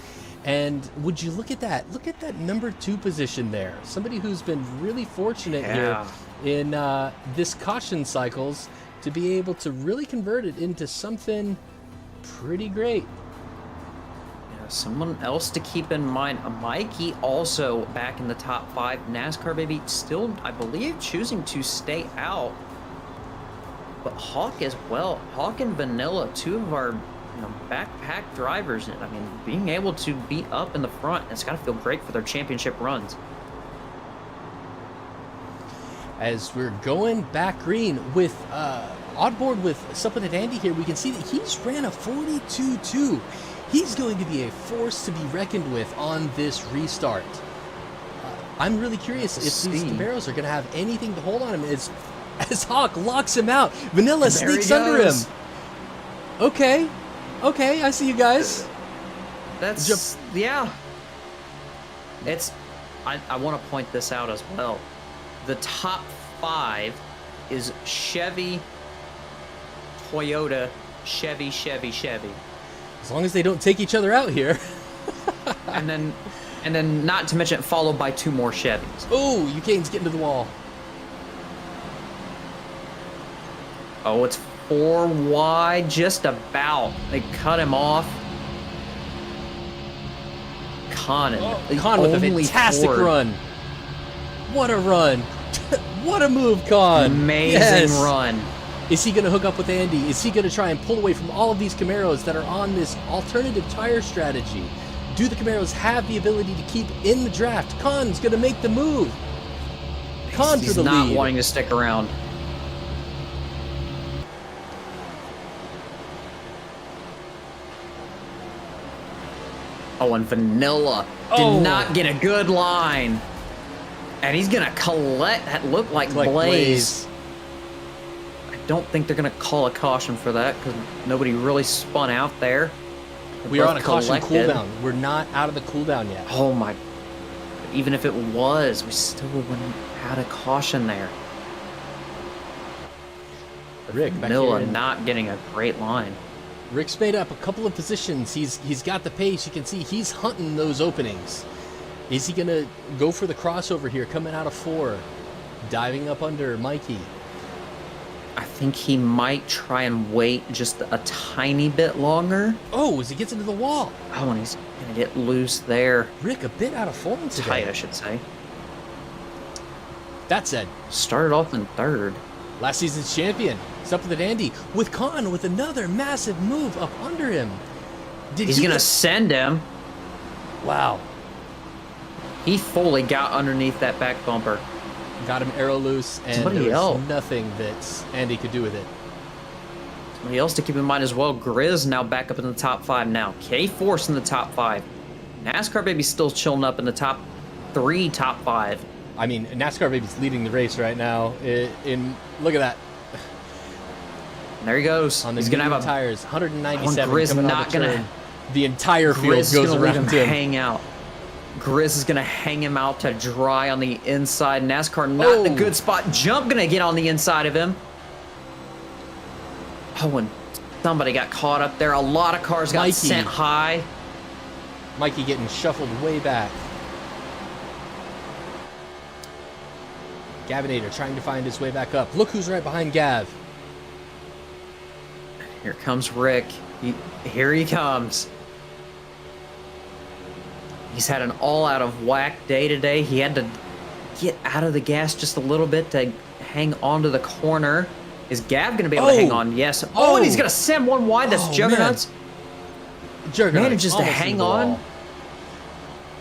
And would you look at that? Look at that number 2 position there. Somebody who's been really fortunate here in this caution cycles to be able to really convert it into something pretty great. Yeah, someone else to keep in mind, Mikey also back in the top 5. NASCAR baby still, I believe, choosing to stay out. But Hawk as well. Hawk and Vanilla, 2 of our backpack drivers. I mean, being able to be up in the front, it's got to feel great for their championship runs. As we're going back green with on board with Supplement Andy here, we can see that he's ran a 42.2. He's going to be a force to be reckoned with on this restart. I'm really curious if these Camaros are going to have anything to hold on him as Hawk locks him out. Vanilla sneaks under him. Okay, I see you guys. That's yeah. It's I want to point this out as well. The top 5 is Chevy, Toyota, Chevy. As long as they don't take each other out here. and then not to mention followed by 2 more Chevys. Oh, Eucane's getting to the wall. Oh, it's 4 wide, just about. They cut him off. Con with a fantastic run. What a run. What a move, Con. Amazing run. Is he going to hook up with Andy? Is he going to try and pull away from all of these Camaros that are on this alternative tire strategy? Do the Camaros have the ability to keep in the draft? Con's going to make the move. Con for the lead. He's not wanting to stick around. Oh, and Vanilla did not get a good line. And he's going to collect that looked like Blaze. I don't think they're going to call a caution for that because nobody really spun out there. We are on a caution cooldown. We're not out of the cooldown yet. Oh, my. Even if it was, we still wouldn't have had a caution there. Rick, Vanilla not getting a great line. Rick's made up a couple of positions. He's got the pace. You can see he's hunting those openings. Is he going to go for the crossover here, coming out of 4, diving up under Mikey? I think he might try and wait just a tiny bit longer. Oh, as he gets into the wall. Oh, and he's going to get loose there. Rick, a bit out of form today. Tight, I should say. That said, started off in 3rd. Last season's champion. It's up with Andy. With Khan with another massive move up under him. He's going to send him. Wow. He fully got underneath that back bumper. Got him arrow loose, and there was nothing that Andy could do with it. Somebody else to keep in mind as well. Grizz now back up in the top 5 now. K-Force in the top 5. NASCAR Baby's still chilling up in the top 3, top 5. I mean, NASCAR Baby's leading the race right now. Look at that. And there he goes. On the He's gonna have tires, 197. Grizz coming not on the gonna. turn. The entire field Grizz goes gonna around leave him him. hang out. Grizz is gonna hang him out to dry on the inside. NASCAR not in a good spot. Jump gonna get on the inside of him. Oh, and somebody got caught up there. A lot of cars got sent high. Mikey getting shuffled way back. Gavinator trying to find his way back up. Look who's right behind Gav. Here comes Rick. Here he comes. He's had an all out of whack day today. He had to get out of the gas just a little bit to hang onto the corner. Is Gav going to be able to hang on? Yes. Oh, and he's going to send one wide. That's Juggernauts. Juggernaut manages to hang on.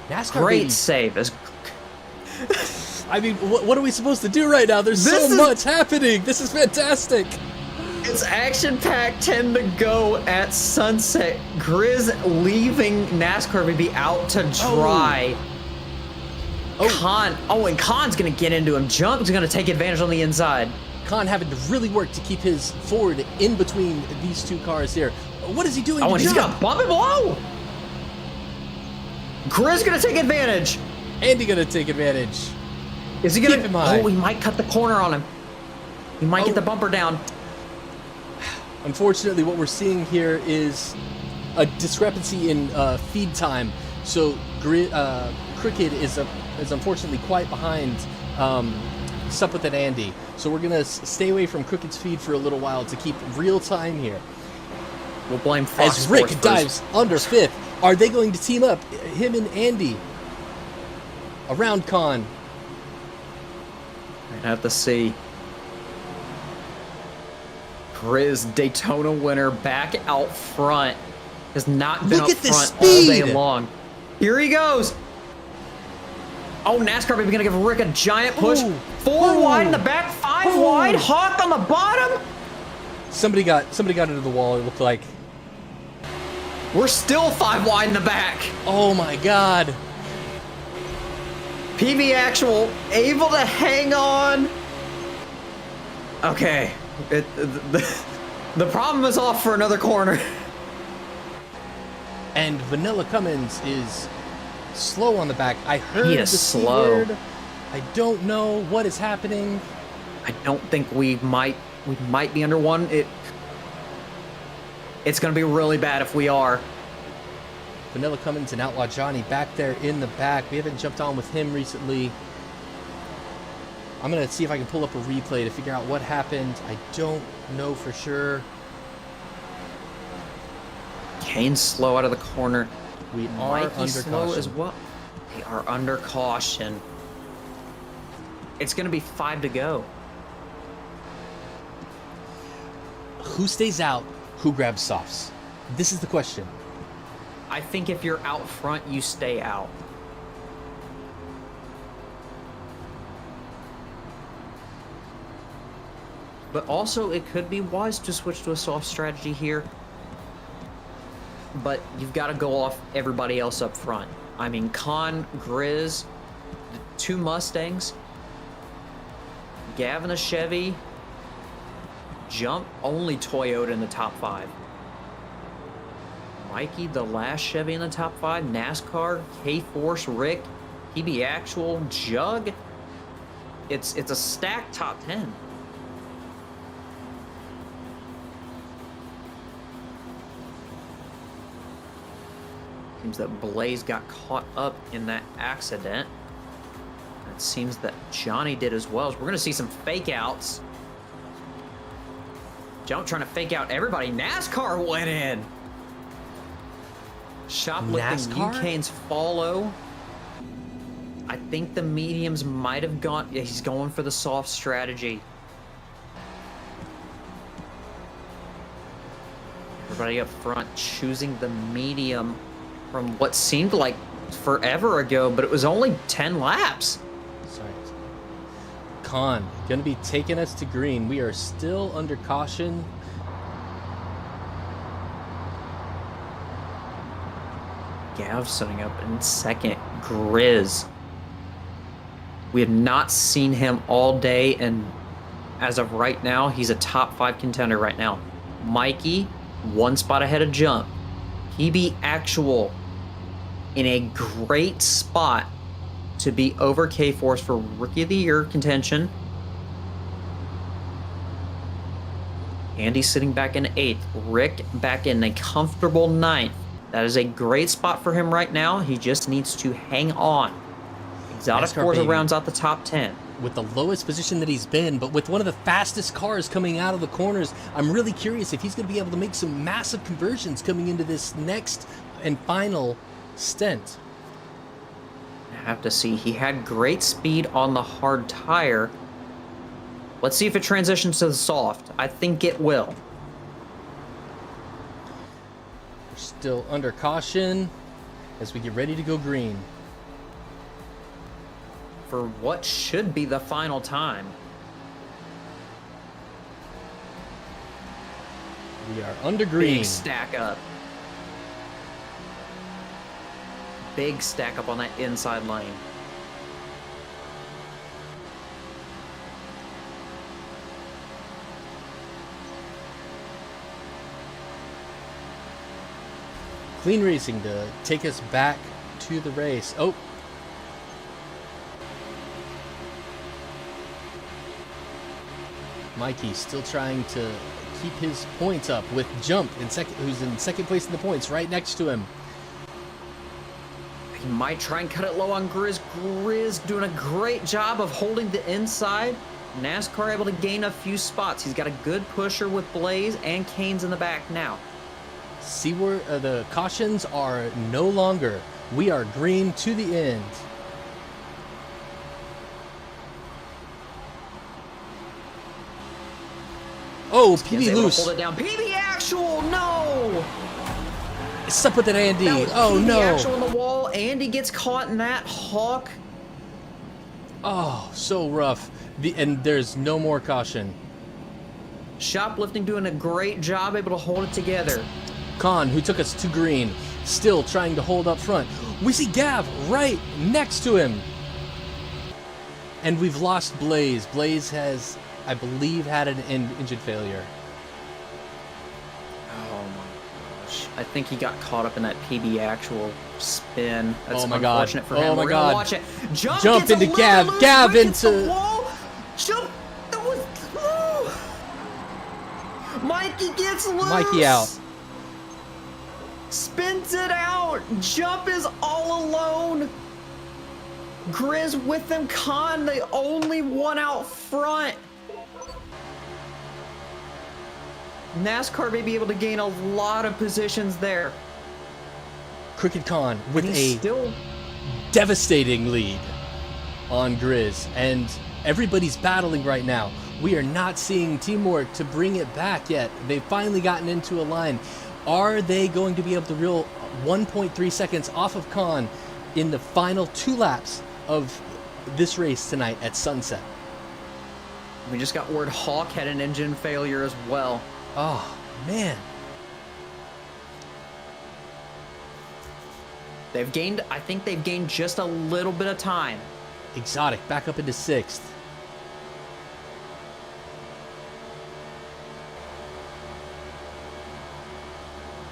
NASCAR Great baby. save. I mean, what are we supposed to do right now? There's so much happening. This is fantastic. It's action-packed 10 to go at sunset. Grizz leaving NASCAR Baby out to dry. Khan. Oh, and Khan's going to get into him. Jump's going to take advantage on the inside. Khan having to really work to keep his Ford in between these two cars here. What is he doing? Oh, and he's going to bump it below. Grizz going to take advantage. Andy going to take advantage. Is he going to? Oh, he might cut the corner on him. He might get the bumper down. Unfortunately, what we're seeing here is a discrepancy in feed time. So Cricket is unfortunately quite behind Suppeth and Andy. So we're going to stay away from Cricket's feed for a little while to keep real time here. We'll blame Fox As Rick dives under 5th. Are they going to team up, him and Andy, around Khan? I'd have to see. Grizz, Daytona winner, back out front. Has not been up front all day long. Here he goes. Oh, NASCAR Baby gonna give Rick a giant push. 4 wide in the back, 5 wide. Hawk on the bottom. Somebody got into the wall, it looked like. We're still 5 wide in the back. Oh my God. PV Actual able to hang on. Okay. The problem is off for another corner. And Vanilla Cummins is slow on the back. I heard he the is C slow. word. I don't know what is happening. I don't think we might be under 1. It's going to be really bad if we are. Vanilla Cummins and Outlaw Johnny back there in the back. We haven't jumped on with him recently. I'm going to see if I can pull up a replay to figure out what happened. I don't know for sure. Kane's slow out of the corner. We are Mikey's under slow caution. as well. They are under caution. It's going to be 5 to go. Who stays out? Who grabs softs? This is the question. I think if you're out front, you stay out. But also, it could be wise to switch to a soft strategy here. but you've got to go off everybody else up front. I mean, Con, Grizz, the 2 Mustangs, Gavin a Chevy, Jump, only Toyota in the top 5. Mikey, the last Chevy in the top 5. NASCAR, K-Force, Rick, PB Actual, Jug. It's a stacked top 10. Seems that Blaze got caught up in that accident. It seems that Johnny did as well. So we're going to see some fake outs. Jump trying to fake out everybody. NASCAR went in. Shoplifting UCane's follow. I think the mediums might have gone. Yeah, he's going for the soft strategy. Everybody up front choosing the medium from what seemed like forever ago, but it was only 10 laps. Sorry. Con gonna be taking us to green. We are still under caution. Gav setting up in second. Grizz. We have not seen him all day, and as of right now, he's a top 5 contender right now. Mikey, 1 spot ahead of Jump. PB Actual in a great spot to be over K-Force for Rookie of the Year contention. Andy sitting back in 8th. Rick back in a comfortable 9th. That is a great spot for him right now. He just needs to hang on. Exotic Forza rounds out the top 10. With the lowest position that he's been, but with one of the fastest cars coming out of the corners, I'm really curious if he's going to be able to make some massive conversions coming into this next and final stint. I have to see. He had great speed on the hard tire. Let's see if it transitions to the soft. I think it will. We're still under caution as we get ready to go green. For what should be the final time. We are under green. Big stack up. Big stack up on that inside lane. Clean racing to take us back to the race. Oh. Mikey still trying to keep his points up with Jump in second, who's in second place in the points, right next to him. He might try and cut it low on Grizz. Grizz doing a great job of holding the inside. NASCAR able to gain a few spots. He's got a good pusher with Blaze and Canes in the back now. See where the cautions are no longer. We are green to the end. Oh, PB loose. Hold it down. PB Actual, no! It's up with it, Andy. Oh, PB no. Actual on the wall. Andy gets caught in that. Hawk. Oh, so rough. And there's no more caution. Shoplifting doing a great job, able to hold it together. Con, who took us to green, still trying to hold up front. We see Gav right next to him. And we've lost Blaze. Blaze has, I believe, had an engine failure. Oh my gosh. I think he got caught up in that PB Actual spin. That's oh my god. Unfortunate for him. Oh my We're god. gonna watch it. Jump into Gav. Gav into the wall. Jump. That was. Mikey gets loose. Mikey out. Spins it out. Jump is all alone. Grizz with them. Con, the only one out front. NASCAR may be able to gain a lot of positions there. Crooked Con with a devastating lead on Grizz, and everybody's battling right now. We are not seeing teamwork to bring it back yet. They've finally gotten into a line. Are they going to be able to reel 1.3 seconds off of Con in the final 2 laps of this race tonight at sunset? We just got word Hawk had an engine failure as well. Oh, man. I think they've gained just a little bit of time. Exotic back up into 6th.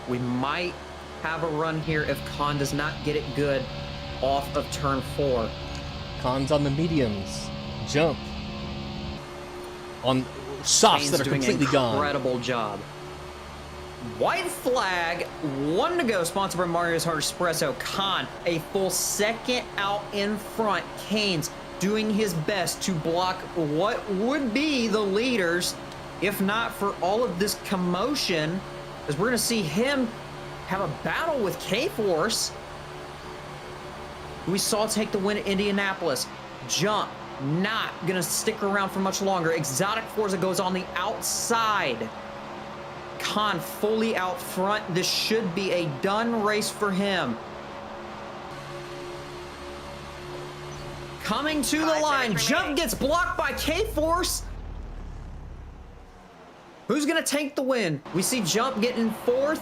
We might have a run here if Khan does not get it good off of turn 4. Khan's on the mediums. Jump. On softs Kane's that are doing completely an gone. incredible job. White flag, 1 to go, sponsored by Mario's Heart Espresso. Khan, a full second out in front. Kane's doing his best to block what would be the leaders, if not for all of this commotion, as we're going to see him have a battle with K-Force. We saw take the win at Indianapolis. Jump, not going to stick around for much longer. Exotic Forza goes on the outside. Khan fully out front. This should be a done race for him. Coming to the line. Jump gets blocked by K-Force. Who's going to take the win? We see Jump getting 4th.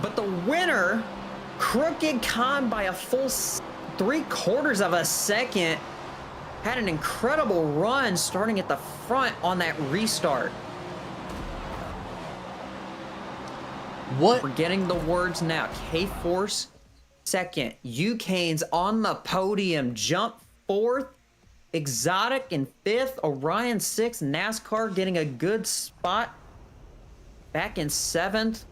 But the winner, Crooked Khan, by a full 3/4 of a second, had an incredible run starting at the front on that restart. What? We're getting the words now. K-Force 2nd. UCane's on the podium. Jump 4th. Exotic in 5th. Orion 6th. NASCAR getting a good spot back in 7th.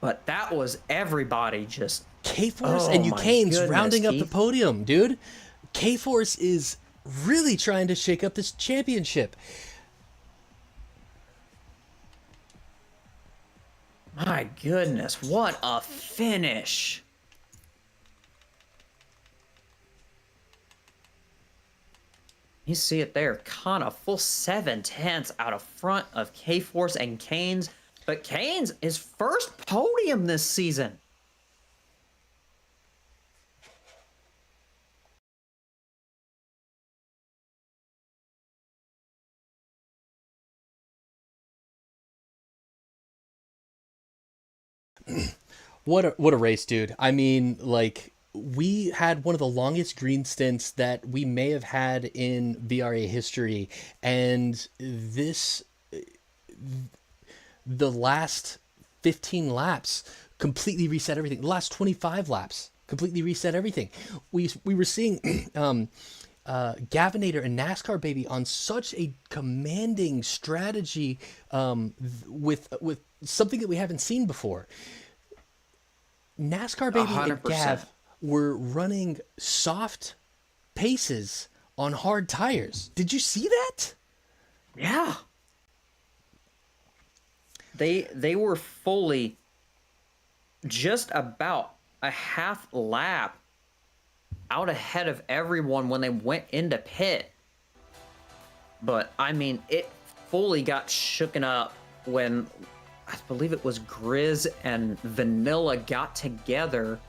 But that was everybody just... K-Force and UCane's goodness, rounding up the Keith. podium, dude. K-Force is really trying to shake up this championship. My goodness, what a finish. You see it there. Khan a full 7/10 out of front of K-Force and Canes. But Canes, his first podium this season. What a race, dude. I mean, like, we had one of the longest green stints that we may have had in VRA history, and the last 15 laps completely reset everything. The last 25 laps completely reset everything. We were seeing Gavinator and NASCAR Baby on such a commanding strategy with something that we haven't seen before. NASCAR Baby 100%. and Gav were running soft paces on hard tires. Did you see that? Yeah. They were fully just about a half lap out ahead of everyone when they went into pit. But, I mean, it fully got shooken up when... I believe it was Grizz and Vanilla got together.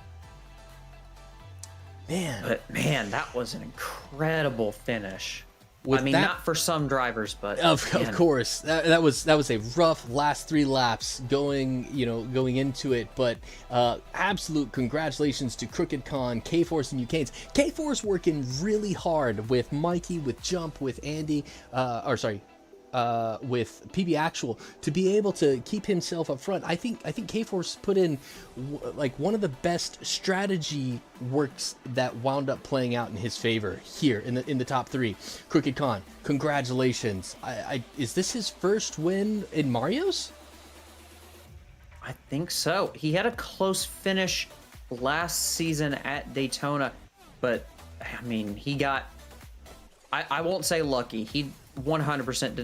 Man. But man, that was an incredible finish. With I mean, that- not for some drivers, but Of man, course, that was a rough last 3 laps going into it, but absolute congratulations to Crooked Khan, K-Force, and UCanes. K-Force working really hard with Mikey, with Jump, with Andy, with PB Actual to be able to keep himself up front. I think K-Force put in like one of the best strategy works that wound up playing out in his favor here in the top 3. Crooked Khan, congratulations. Is this his first win in Mario's? I think so. He had a close finish last season at Daytona, but I mean, he got... I won't say lucky. He 100%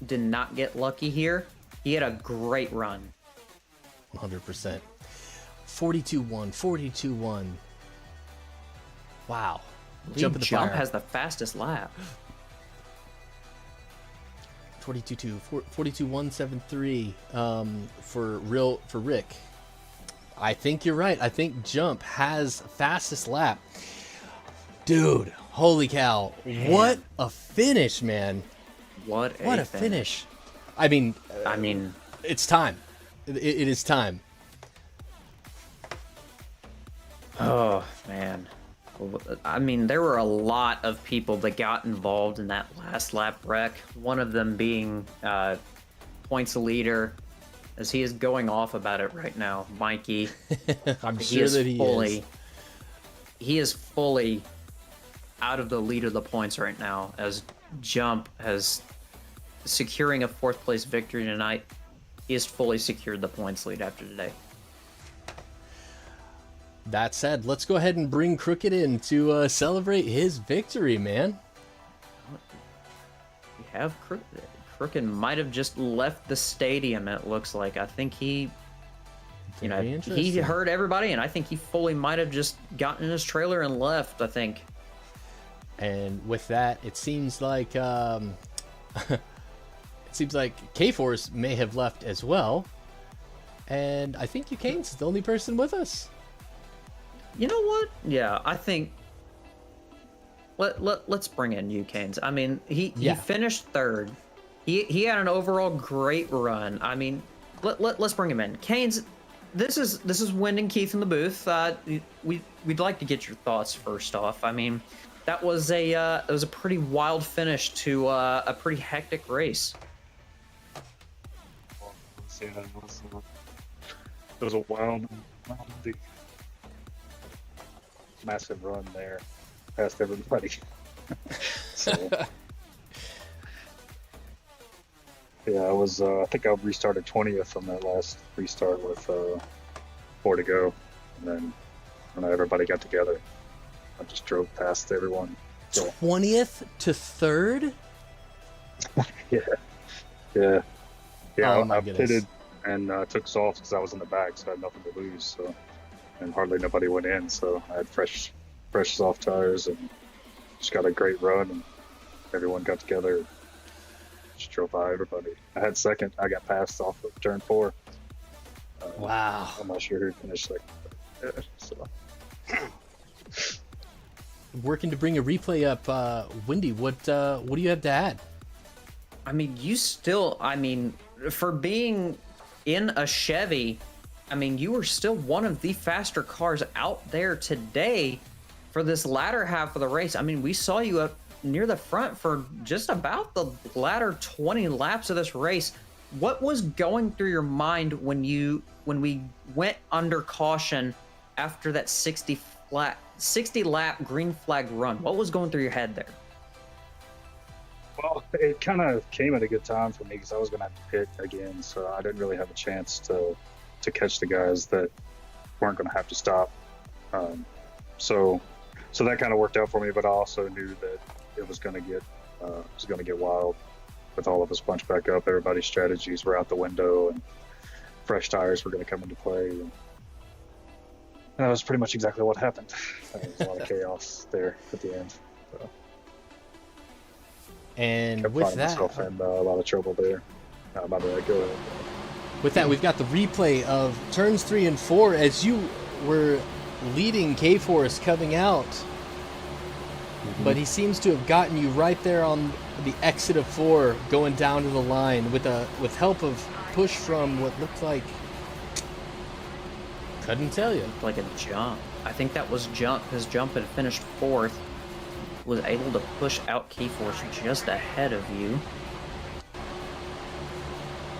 did not get lucky here. He had a great run. 100%. 42-1, 42-1. Wow. Jump in the Jump fire. has the fastest lap. 42-2, 42-173 for Rick. I think you're right. I think Jump has fastest lap. Dude, holy cow. Man. What a finish, man. What What a finish. I mean, it's time. it is time. Oh, man. I mean, there were a lot of people that got involved in that last lap wreck. One of them being points leader, as he is going off about it right now, Mikey. I'm sure that he is. He is fully out of the lead of the points right now, as Jump has securing a 4th place victory tonight. He has fully secured the points lead after today. That said, let's go ahead and bring Crooked in to celebrate his victory, man. We have Crooked might have just left the stadium, it looks like. I think he heard everybody, and I think he fully might have just gotten in his trailer and left, I think. And with that, it seems like K-Force may have left as well. And I think Eucane's the only person with us. You know what? Yeah, I think let's bring in Eucane's. I mean, he finished 3rd. He had an overall great run. I mean, let's bring him in. Canes, this is Wynd and Keith in the booth. We'd like to get your thoughts first off. I mean, that was a pretty wild finish to a pretty hectic race. Yeah, it was a wild, massive run there, past everybody. So, yeah, I was. I think I restarted 20th on that last restart with 4 to go, and then when everybody got together, I just drove past everyone. So, 20th to 3rd? yeah. Oh, my I goodness. pitted and took softs because I was in the back, so I had nothing to lose. So, and hardly nobody went in, so I had fresh soft tires and just got a great run, and everyone got together. Just drove by everybody. I had second. I got passed off of turn 4. Wow. I'm not sure who finished second. Yeah, so. Working to bring a replay up, Windy. What do you have to add? I mean, for being in a Chevy, I mean, you were still one of the faster cars out there today for this latter half of the race. I mean, we saw you up near the front for just about the latter 20 laps of this race. What was going through your mind when we went under caution after that 60 lap green flag run? What was going through your head there? Well, it kind of came at a good time for me because I was going to have to pit again, so I didn't really have a chance to catch the guys that weren't going to have to stop. So that kind of worked out for me, but I also knew that it was going to get wild with all of us bunched back up. Everybody's strategies were out the window, and fresh tires were going to come into play. And that was pretty much exactly what happened. There was a lot of chaos there at the end. So. And Kept with finding that, myself in a lot of trouble there. My bad, go ahead. with that, we've got the replay of turns 3 and 4 as you were leading K-Force coming out. But he seems to have gotten you right there on the exit of 4, going down to the line with help of push from what looked like. Couldn't tell you. Like a Jump. I think that was Jump. His Jump had finished 4th. Was able to push out K-Force just ahead of you.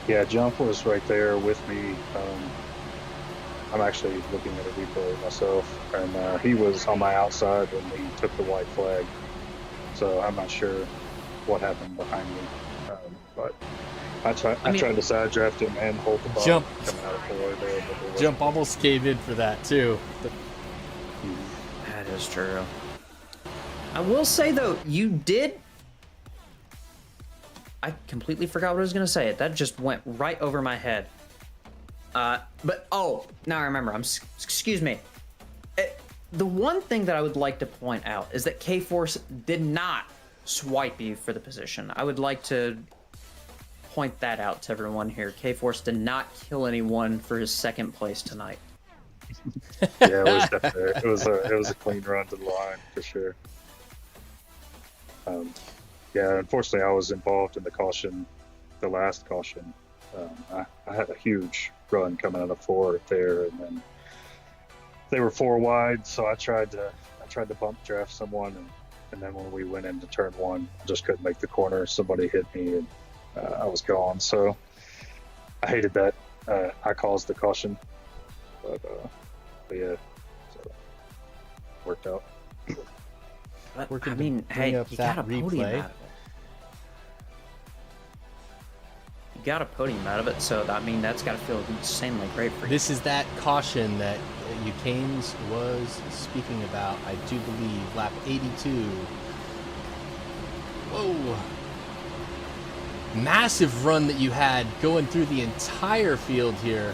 Yeah, Jump was right there with me. I'm actually looking at a replay myself, and he was on my outside when we took the white flag. So I'm not sure what happened behind me, but I tried to side draft him and hold the ball Jump. coming out of 4 there. But Jump almost caved in for that too. That is true. I will say though, you did. I completely forgot what I was gonna say. That just went right over my head. But now I remember. Excuse me. The one thing that I would like to point out is that K-Force did not swipe you for the position. I would like to point that out to everyone here. K-Force did not kill anyone for his 2nd place tonight. Yeah, it was definitely it was a clean run to the line for sure. Yeah, unfortunately, I was involved in the last caution, I had a huge run coming out of 4 there, and then they were 4 wide, so I tried to bump draft someone, and then when we went into turn 1, I just couldn't make the corner. Somebody hit me, and I was gone. So I hated that. I caused the caution, but yeah, so worked out. But, Working I to mean, bring hey, up you that got a podium replay. out of it. You got a podium out of it, so I mean that's got to feel insanely great for you. This is that caution that Eucanes was speaking about, I do believe, lap 82. Whoa. Massive run that you had going through the entire field here.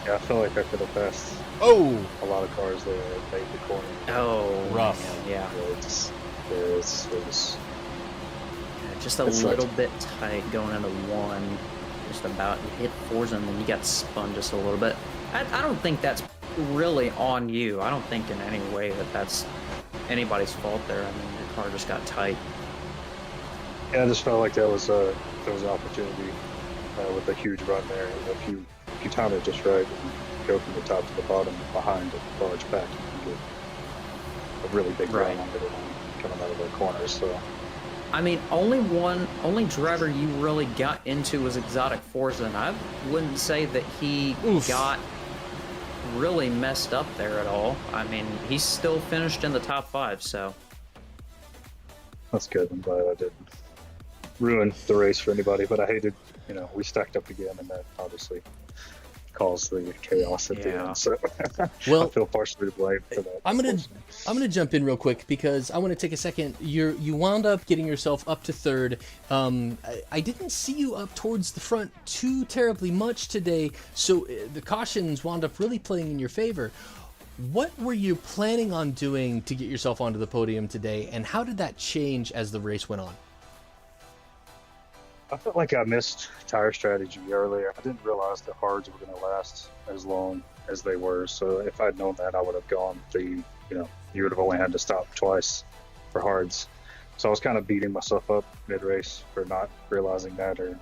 Yeah, I feel like I could have passed Oh, a lot of cars there and made the corner. Oh, Rough. man, yeah. It was Just a It's little like- bit tight going into 1. Just about you hit 4s and then you got spun just a little bit. I don't think that's really on you. I don't think in any way that that's anybody's fault there. I mean, your car just got tight. Yeah, I just felt like there was an opportunity with a huge run there. And if you time it just right and go from the top to the bottom behind a large pack, you can get a really big Right. run on it coming out of the corner. So I mean, only driver you really got into was Exotic Forza, and I wouldn't say that he Oof. got really messed up there at all. I mean, he still finished in the top 5, so. that's good. I'm glad I didn't ruin the race for anybody, but I hated, we stacked up again, and that obviously caused the chaos at the Yeah. end. So Well, I feel partially to blame for that. I'm gonna jump in real quick because I want to take a second. You wound up getting yourself up to 3rd. I didn't see you up towards the front too terribly much today, so the cautions wound up really playing in your favor. What were you planning on doing to get yourself onto the podium today, and how did that change as the race went on? I felt like I missed tire strategy earlier. I didn't realize the hards were going to last as long as they were. So if I'd known that, I would have gone you would have only had to stop twice for hards. So I was kind of beating myself up mid-race for not realizing that or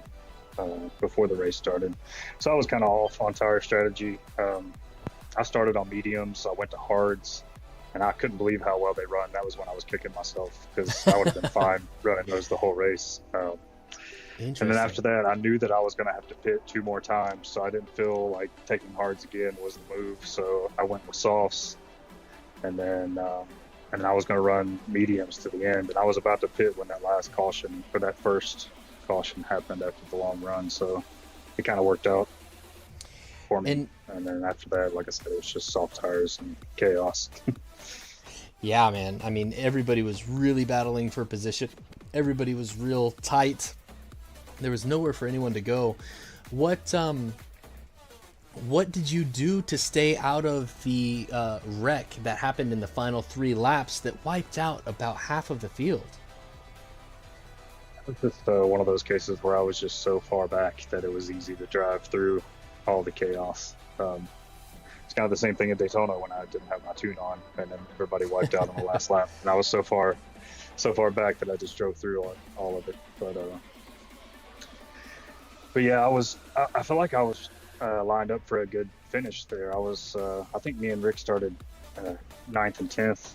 before the race started. So I was kind of off on tire strategy. I started on mediums, so I went to hards, and I couldn't believe how well they run. That was when I was kicking myself because I would have been fine running those the whole race. And then after that, I knew that I was going to have to pit 2 more times, so I didn't feel like taking hards again was the move. So I went with softs, and then I was going to run mediums to the end. And I was about to pit when that last caution, or that first caution happened after the long run. So it kind of worked out for me. And then after that, like I said, it was just soft tires and chaos. Yeah, man. I mean, everybody was really battling for position. Everybody was real tight. There was nowhere for anyone to go. What did you do to stay out of the wreck that happened in the final 3 laps that wiped out about half of the field? It was just one of those cases where I was just so far back that it was easy to drive through all the chaos. It's kind of the same thing at Daytona when I didn't have my tune on, and then everybody wiped out on the last lap, and I was so far back that I just drove through all of it. But yeah, I feel like I was lined up for a good finish there. I think me and Rick started 9th and 10th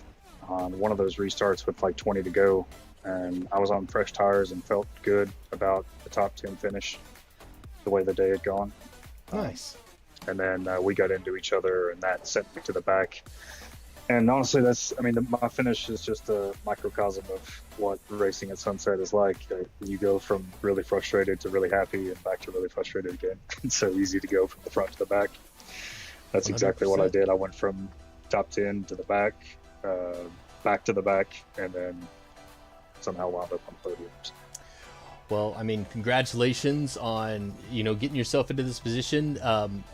on one of those restarts with like 20 to go, and I was on fresh tires and felt good about the top 10 finish the way the day had gone. Nice. And then we got into each other, and that sent me to the back. And honestly, my finish is just a microcosm of what racing at Sunset is like. You go from really frustrated to really happy and back to really frustrated again. It's so easy to go from the front to the back. That's exactly what I 100%. did. I went from top 10 to the back, back to the back, and then somehow wound up on podiums. Well, I mean, congratulations on, getting yourself into this position,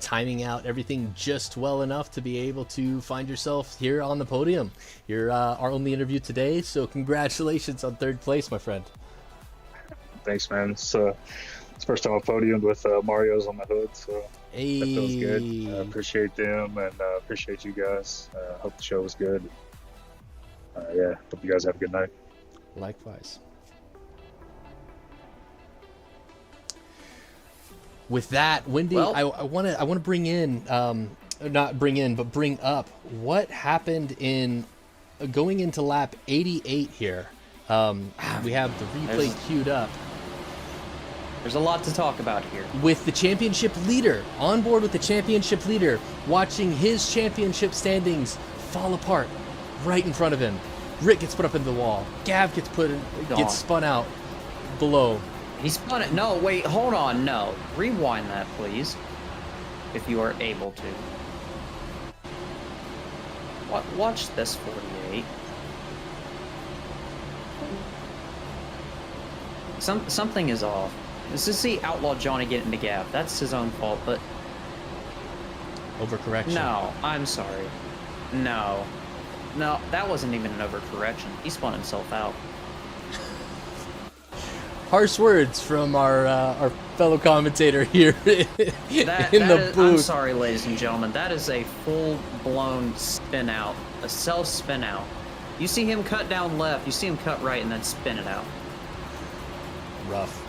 timing out everything just well enough to be able to find yourself here on the podium. You're our only interview today, so congratulations on 3rd place, my friend. Thanks, man. It's the first time I podiumed with Mario's on the hood, so Hey. that feels good. I appreciate them, and appreciate you guys. Hope the show was good. Yeah, hope you guys have a good night. Likewise. with that, Wendy, Well- I want to bring in, not bring in, but bring up what happened in going into lap 88 here. We have the replay queued up. There's a lot to talk about here. With the championship leader, on board with the championship leader, watching his championship standings fall apart right in front of him. Rick gets put up into the wall. Gav gets spun out below. He spun it. No, wait, hold on. No. Rewind that, please. If you are able to. Watch this 48. Something is off. This is the Outlaw Johnny getting into Gav. That's his own fault, but... Overcorrection. No, I'm sorry. No, that wasn't even an overcorrection. He spun himself out. Harsh words from our fellow commentator here in the booth. I'm sorry, ladies and gentlemen. That is a full-blown spin out, a self spin out. You see him cut down left, you see him cut right, and then spin it out. Rough.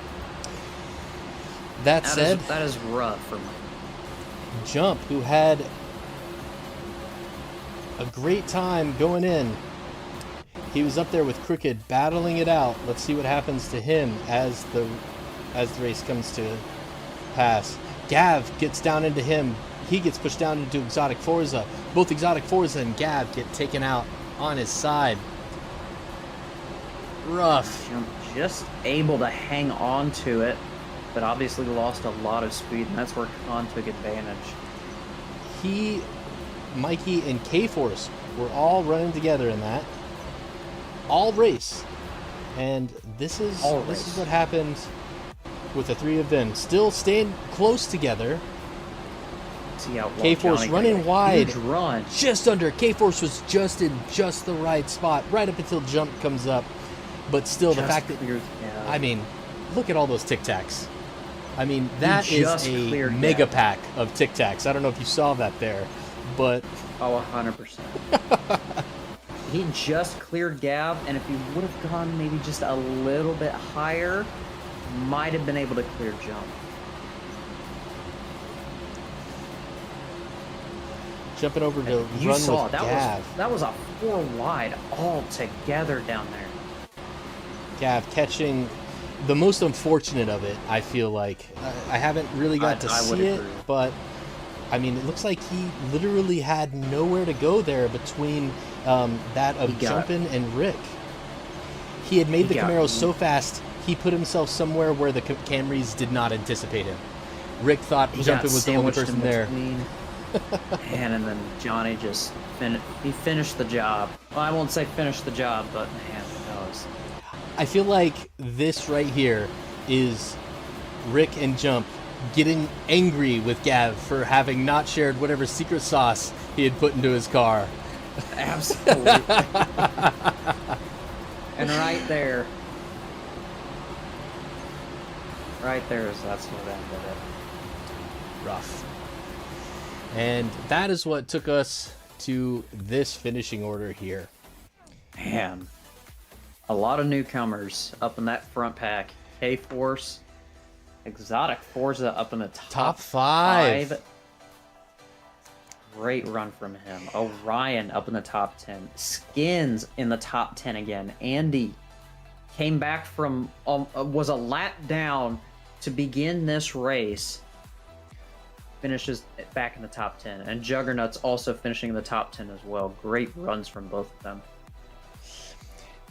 That said, that is rough for me. Jump, who had a great time going in. He was up there with Crooked, battling it out. Let's see what happens to him as the race comes to pass. Gav gets down into him. He gets pushed down into Exotic Forza. Both Exotic Forza and Gav get taken out on his side. Rough. Jump just able to hang on to it, but obviously lost a lot of speed, and that's where Khan took advantage. He, Mikey, and K-Force were all running together in that. All race. And this is what happened with the three of them. Still staying close together. See how K-Force running wide. Huge run. Just under. K-Force was just in just the right spot, right up until Jump comes up. But still, the fact that, I mean, look at all those Tic Tacs. I mean, that is a mega pack of Tic Tacs. I don't know if you saw that there, but... Oh, 100%. He just cleared Gav, and if he would have gone maybe just a little bit higher, might have been able to clear Jump. Jumping over to You run saw, with that Gav. that was a 4 wide all together down there. Gav catching the most unfortunate of it, I feel like. I haven't really got to see it, but I mean, it looks like he literally had nowhere to go there between that of Jumpin' and Rick. He had made the Camaro so fast, he put himself somewhere where the Camrys did not anticipate him. Rick thought Jumpin' was the only person there. And then Johnny just finished the job. Well, I won't say finished the job, but man, that was... I feel like this right here is Rick and Jump getting angry with Gav for having not shared whatever secret sauce he had put into his car. Absolutely. And right there is that's what ended it. Rough. And that is what took us to this finishing order here. Man, a lot of newcomers up in that front pack. K-Force, Exotic Forza up in the top 5. Great run from him. Orion up in the top 10. Skins in the top 10 again. Andy came back from, was a lap down to begin this race. Finishes back in the top 10. And Juggernaut's also finishing in the top 10 as well. Great runs from both of them.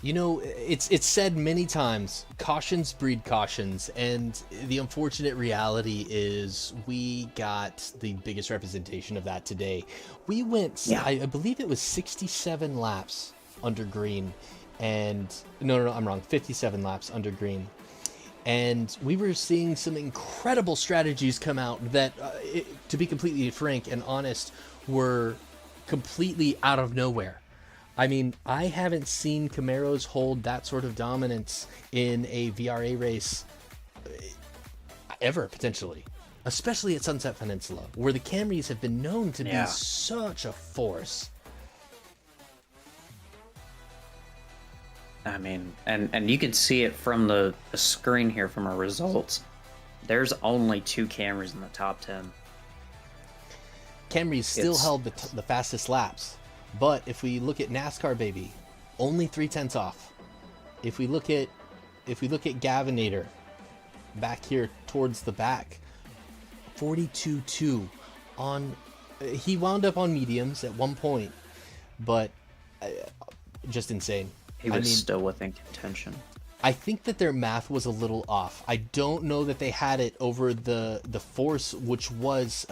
You know, it's said many times, cautions breed cautions, and the unfortunate reality is we got the biggest representation of that today. We went, I believe it was 67 laps under green, and no, I'm wrong, 57 laps under green. And we were seeing some incredible strategies come out that, to be completely frank and honest, were completely out of nowhere. I mean, I haven't seen Camaros hold that sort of dominance in a VRA race ever, potentially. Especially at Sunset Peninsula, where the Camrys have been known to be such a force. I mean, and you can see it from the screen here from our results. there's only 2 Camrys in the top 10. Camrys still held the fastest laps, but if we look at NASCAR, baby, only 3/10 off. If we look at Gavinator, back here towards the back, 42.2 on. He wound up on mediums at one point, but just insane. He was still within contention. I think that their math was a little off. I don't know that they had it over the force, which was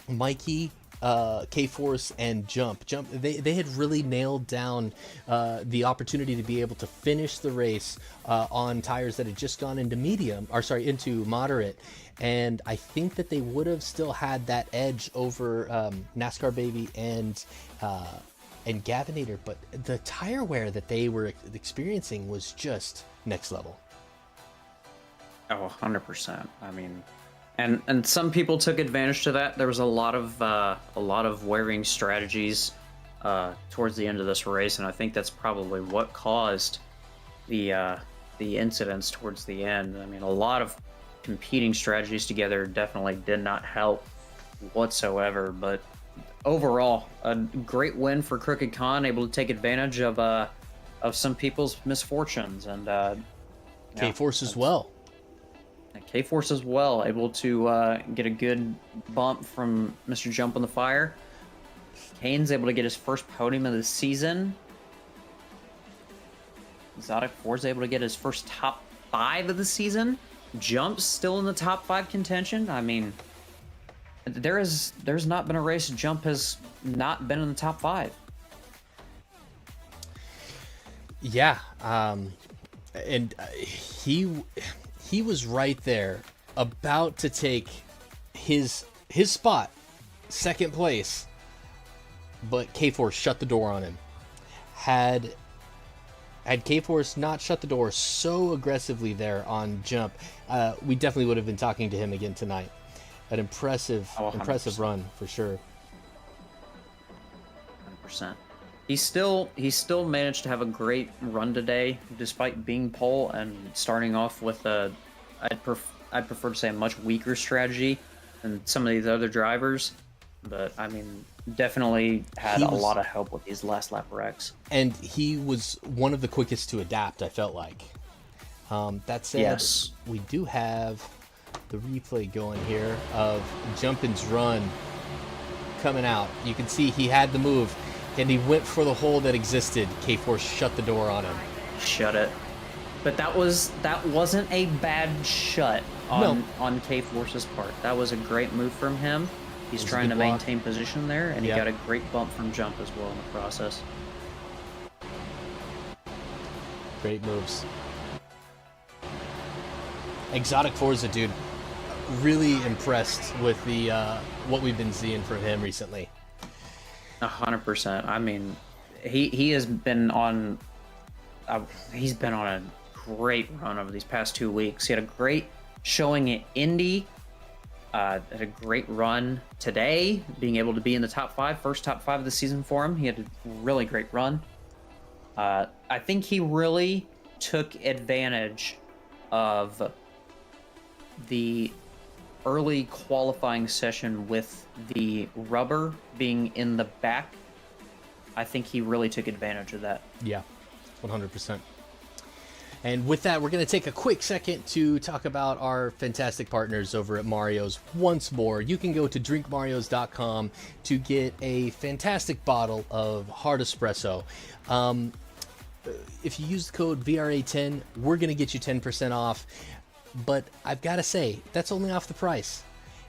Mikey, K-Force, and Jump. They had really nailed down the opportunity to be able to finish the race on tires that had just gone into into moderate. And I think that they would have still had that edge over NASCAR Baby and Gavinator, but the tire wear that they were experiencing was just next level. Oh, 100%. I mean, and some people took advantage to that. There was a lot of wearing strategies towards the end of this race, and I think that's probably what caused the incidents towards the end. I mean, a lot of competing strategies together definitely did not help whatsoever, but overall, a great win for Crooked Khan, able to take advantage of some people's misfortunes, and K-Force as well. K-Force as well, able to get a good bump from Mr. Jump on the Fire. Kane's able to get his first podium of the season. Exotic 4's able to get his first top 5 of the season. Jump's still in the top 5 contention. I mean, there's not been a race Jump has not been in the top 5. Yeah, and he was right there, about to take his spot, second place, but K-Force shut the door on him. Had K-Force not shut the door so aggressively there on Jump, we definitely would have been talking to him again tonight. An impressive run for sure. 100%. He still managed to have a great run today, despite being pole and starting off with I'd prefer to say a much weaker strategy than some of these other drivers. But I mean, definitely had a lot of help with these last lap wrecks. And he was one of the quickest to adapt, I felt like. That said, yes, we do have the replay going here of Jumpin's run coming out. You can see he had the move, and he went for the hole that existed. K-Force shut the door on him. Shut it. But that wasn't a bad shut on K-Force's part. That was a great move from him. He's trying to maintain position there, and he got a great bump from Jump as well in the process. Great moves. Exotic Forza, dude. Really impressed with the what we've been seeing from him recently. 100%. I mean, he has been on. He's been on a great run over these past 2 weeks. He had a great showing at Indy. Had a great run today, being able to be in the top 5, first top 5 of the season for him. He had a really great run. I think he really took advantage of the early qualifying session with the rubber being in the back. I think he really took advantage of that. Yeah, 100%. And with that, we're going to take a quick second to talk about our fantastic partners over at Mario's once more. You can go to drinkmarios.com to get a fantastic bottle of hard espresso. If you use the code VRA10, we're going to get you 10% off. But I've got to say, that's only off the price.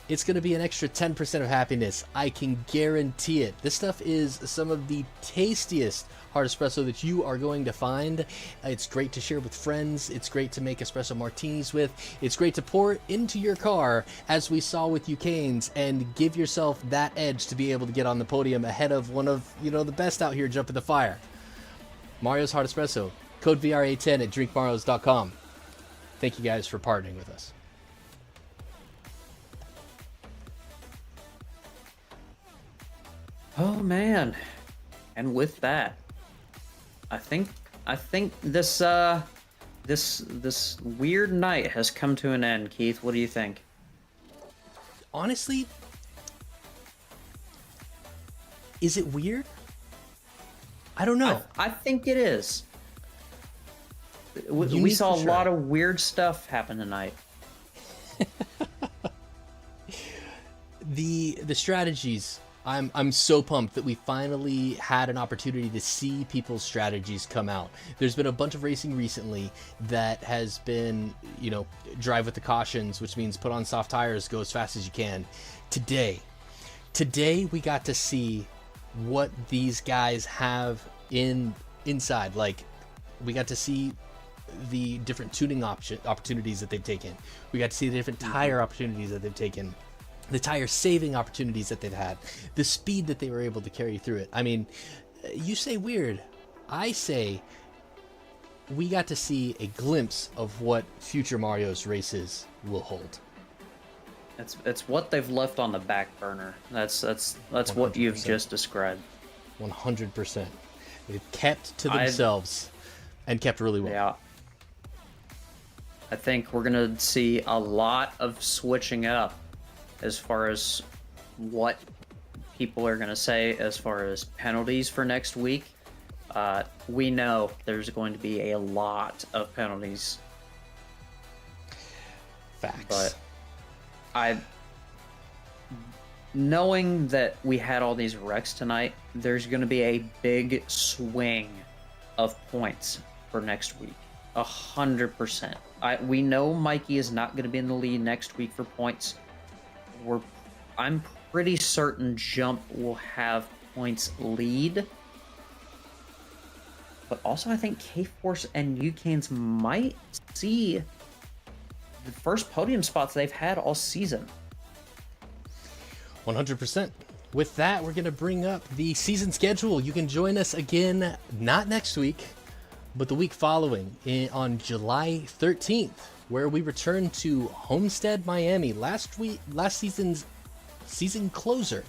It's going to be an extra 10% of happiness. I can guarantee it. This stuff is some of the tastiest hard espresso that you are going to find. It's great to share with friends. It's great to make espresso martinis with. It's great to pour into your car, as we saw with Canes, and give yourself that edge to be able to get on the podium ahead of one of, the best out here jumping the fire. Mario's Hard Espresso. Code VRA10 at drinkmarios.com. Thank you guys for partnering with us. Oh man. And with that, I think this this weird night has come to an end. Keith, what do you think? Honestly, is it weird? I don't know. I think it is. We Unique saw for a sure. lot of weird stuff happen tonight. The strategies, I'm so pumped that we finally had an opportunity to see people's strategies come out. There's been a bunch of racing recently that has been, you know, drive with the cautions, which means put on soft tires, go as fast as you can. Today we got to see what these guys have inside. Like, we got to see the different tuning opportunities that they've taken. We got to see the different tire opportunities that they've taken, the tire saving opportunities that they've had, the speed that they were able to carry through it. I mean, you say weird, I say we got to see a glimpse of what future Mario's races will hold. It's what they've left on the back burner. That's what you've 100%. just described. 100%. They've kept to themselves and kept really well. Yeah. I think we're gonna see a lot of switching up as far as what people are gonna say as far as penalties for next week. We know there's going to be a lot of penalties. Facts. But knowing that we had all these wrecks tonight, there's going to be a big swing of points for next week. 100%. We know Mikey is not going to be in the lead next week for points. I'm pretty certain Jump will have points lead. But also I think K-Force and UCANs might see the first podium spots they've had all season. 100%. With that, we're going to bring up the season schedule. You can join us again, not next week, but the week following on July 13th, where we return to Homestead, Miami, last season's season closer.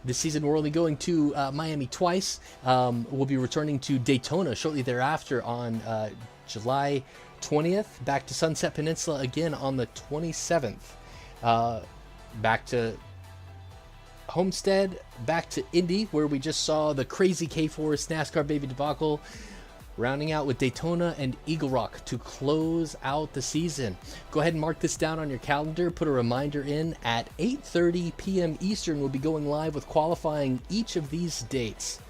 This season, we're only going to Miami twice. We'll be returning to Daytona shortly thereafter on July 20th. Back to Sunset Peninsula again on the 27th. Back to Homestead, back to Indy, where we just saw the crazy K-Force NASCAR Baby debacle. Rounding out with Daytona and Eagle Rock to close out the season. Go ahead and mark this down on your calendar. Put a reminder in at 8:30 p.m. Eastern. We'll be going live with qualifying each of these dates.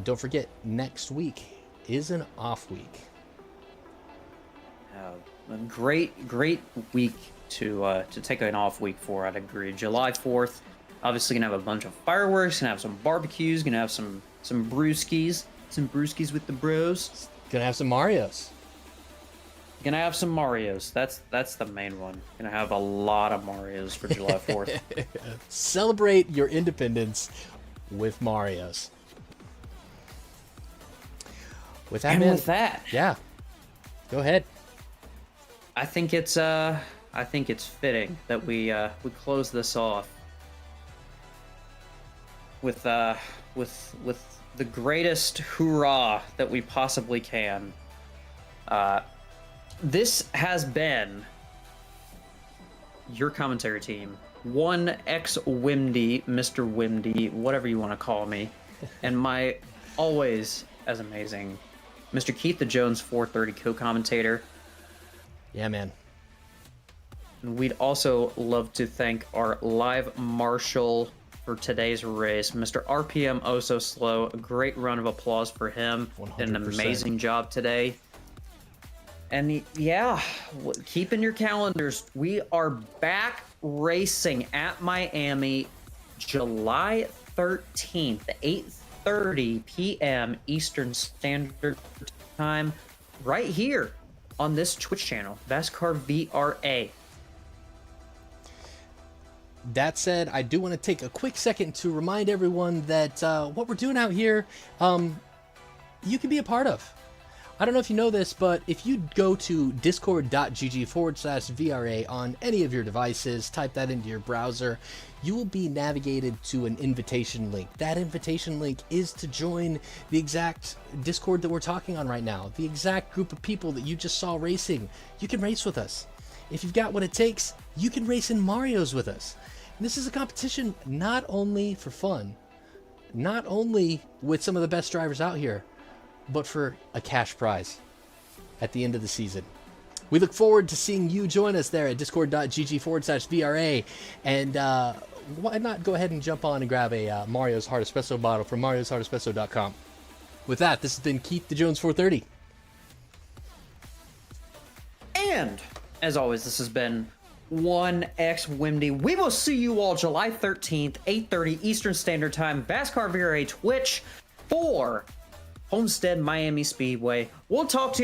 Don't forget, next week is an off week. A great week to take an off week for. I'd agree. July 4th, obviously gonna have a bunch of fireworks. Gonna have some barbecues. Gonna have some brewskis. Some brewskis with the bros. Gonna have some Marios. Gonna have some Marios. That's the main one. Gonna have a lot of Marios for July 4th. Celebrate your independence with Marios. With that, man, with that, yeah, go ahead. I think it's fitting that we close this off with the greatest hoorah that we possibly can. This has been your commentary team. One ex-Wimdy, Mr. Wimdy, whatever you want to call me, and my always as amazing Mr. Keith the Jones 430 co-commentator. Yeah, man. And we'd also love to thank our live marshal for today's race, Mr. RPM Oh So Slow. A great round of applause for him. Did an 100%. amazing job today. And yeah, keep in your calendars. We are back racing at Miami July 13th, 8:30 p.m. Eastern Standard Time, right here on this Twitch channel, VASCAR VRA. That said, I do want to take a quick second to remind everyone that what we're doing out here, you can be a part of. I don't know if you know this, but if you go to discord.gg/VRA on any of your devices, type that into your browser, you will be navigated to an invitation link. That invitation link is to join the exact Discord that we're talking on right now, the exact group of people that you just saw racing. You can race with us. If you've got what it takes, you can race in Mario's with us. And this is a competition not only for fun, not only with some of the best drivers out here, but for a cash prize at the end of the season. We look forward to seeing you join us there at discord.gg/VRA. And why not go ahead and jump on and grab a Mario's Hard Espresso bottle from marioshardspresso.com. With that, this has been Keith the Jones 430. And as always, this has been 1X Wimdy. We will see you all July 13th, 8:30 Eastern Standard Time, VASCAR VRA Twitch for Homestead Miami Speedway. We'll talk to you.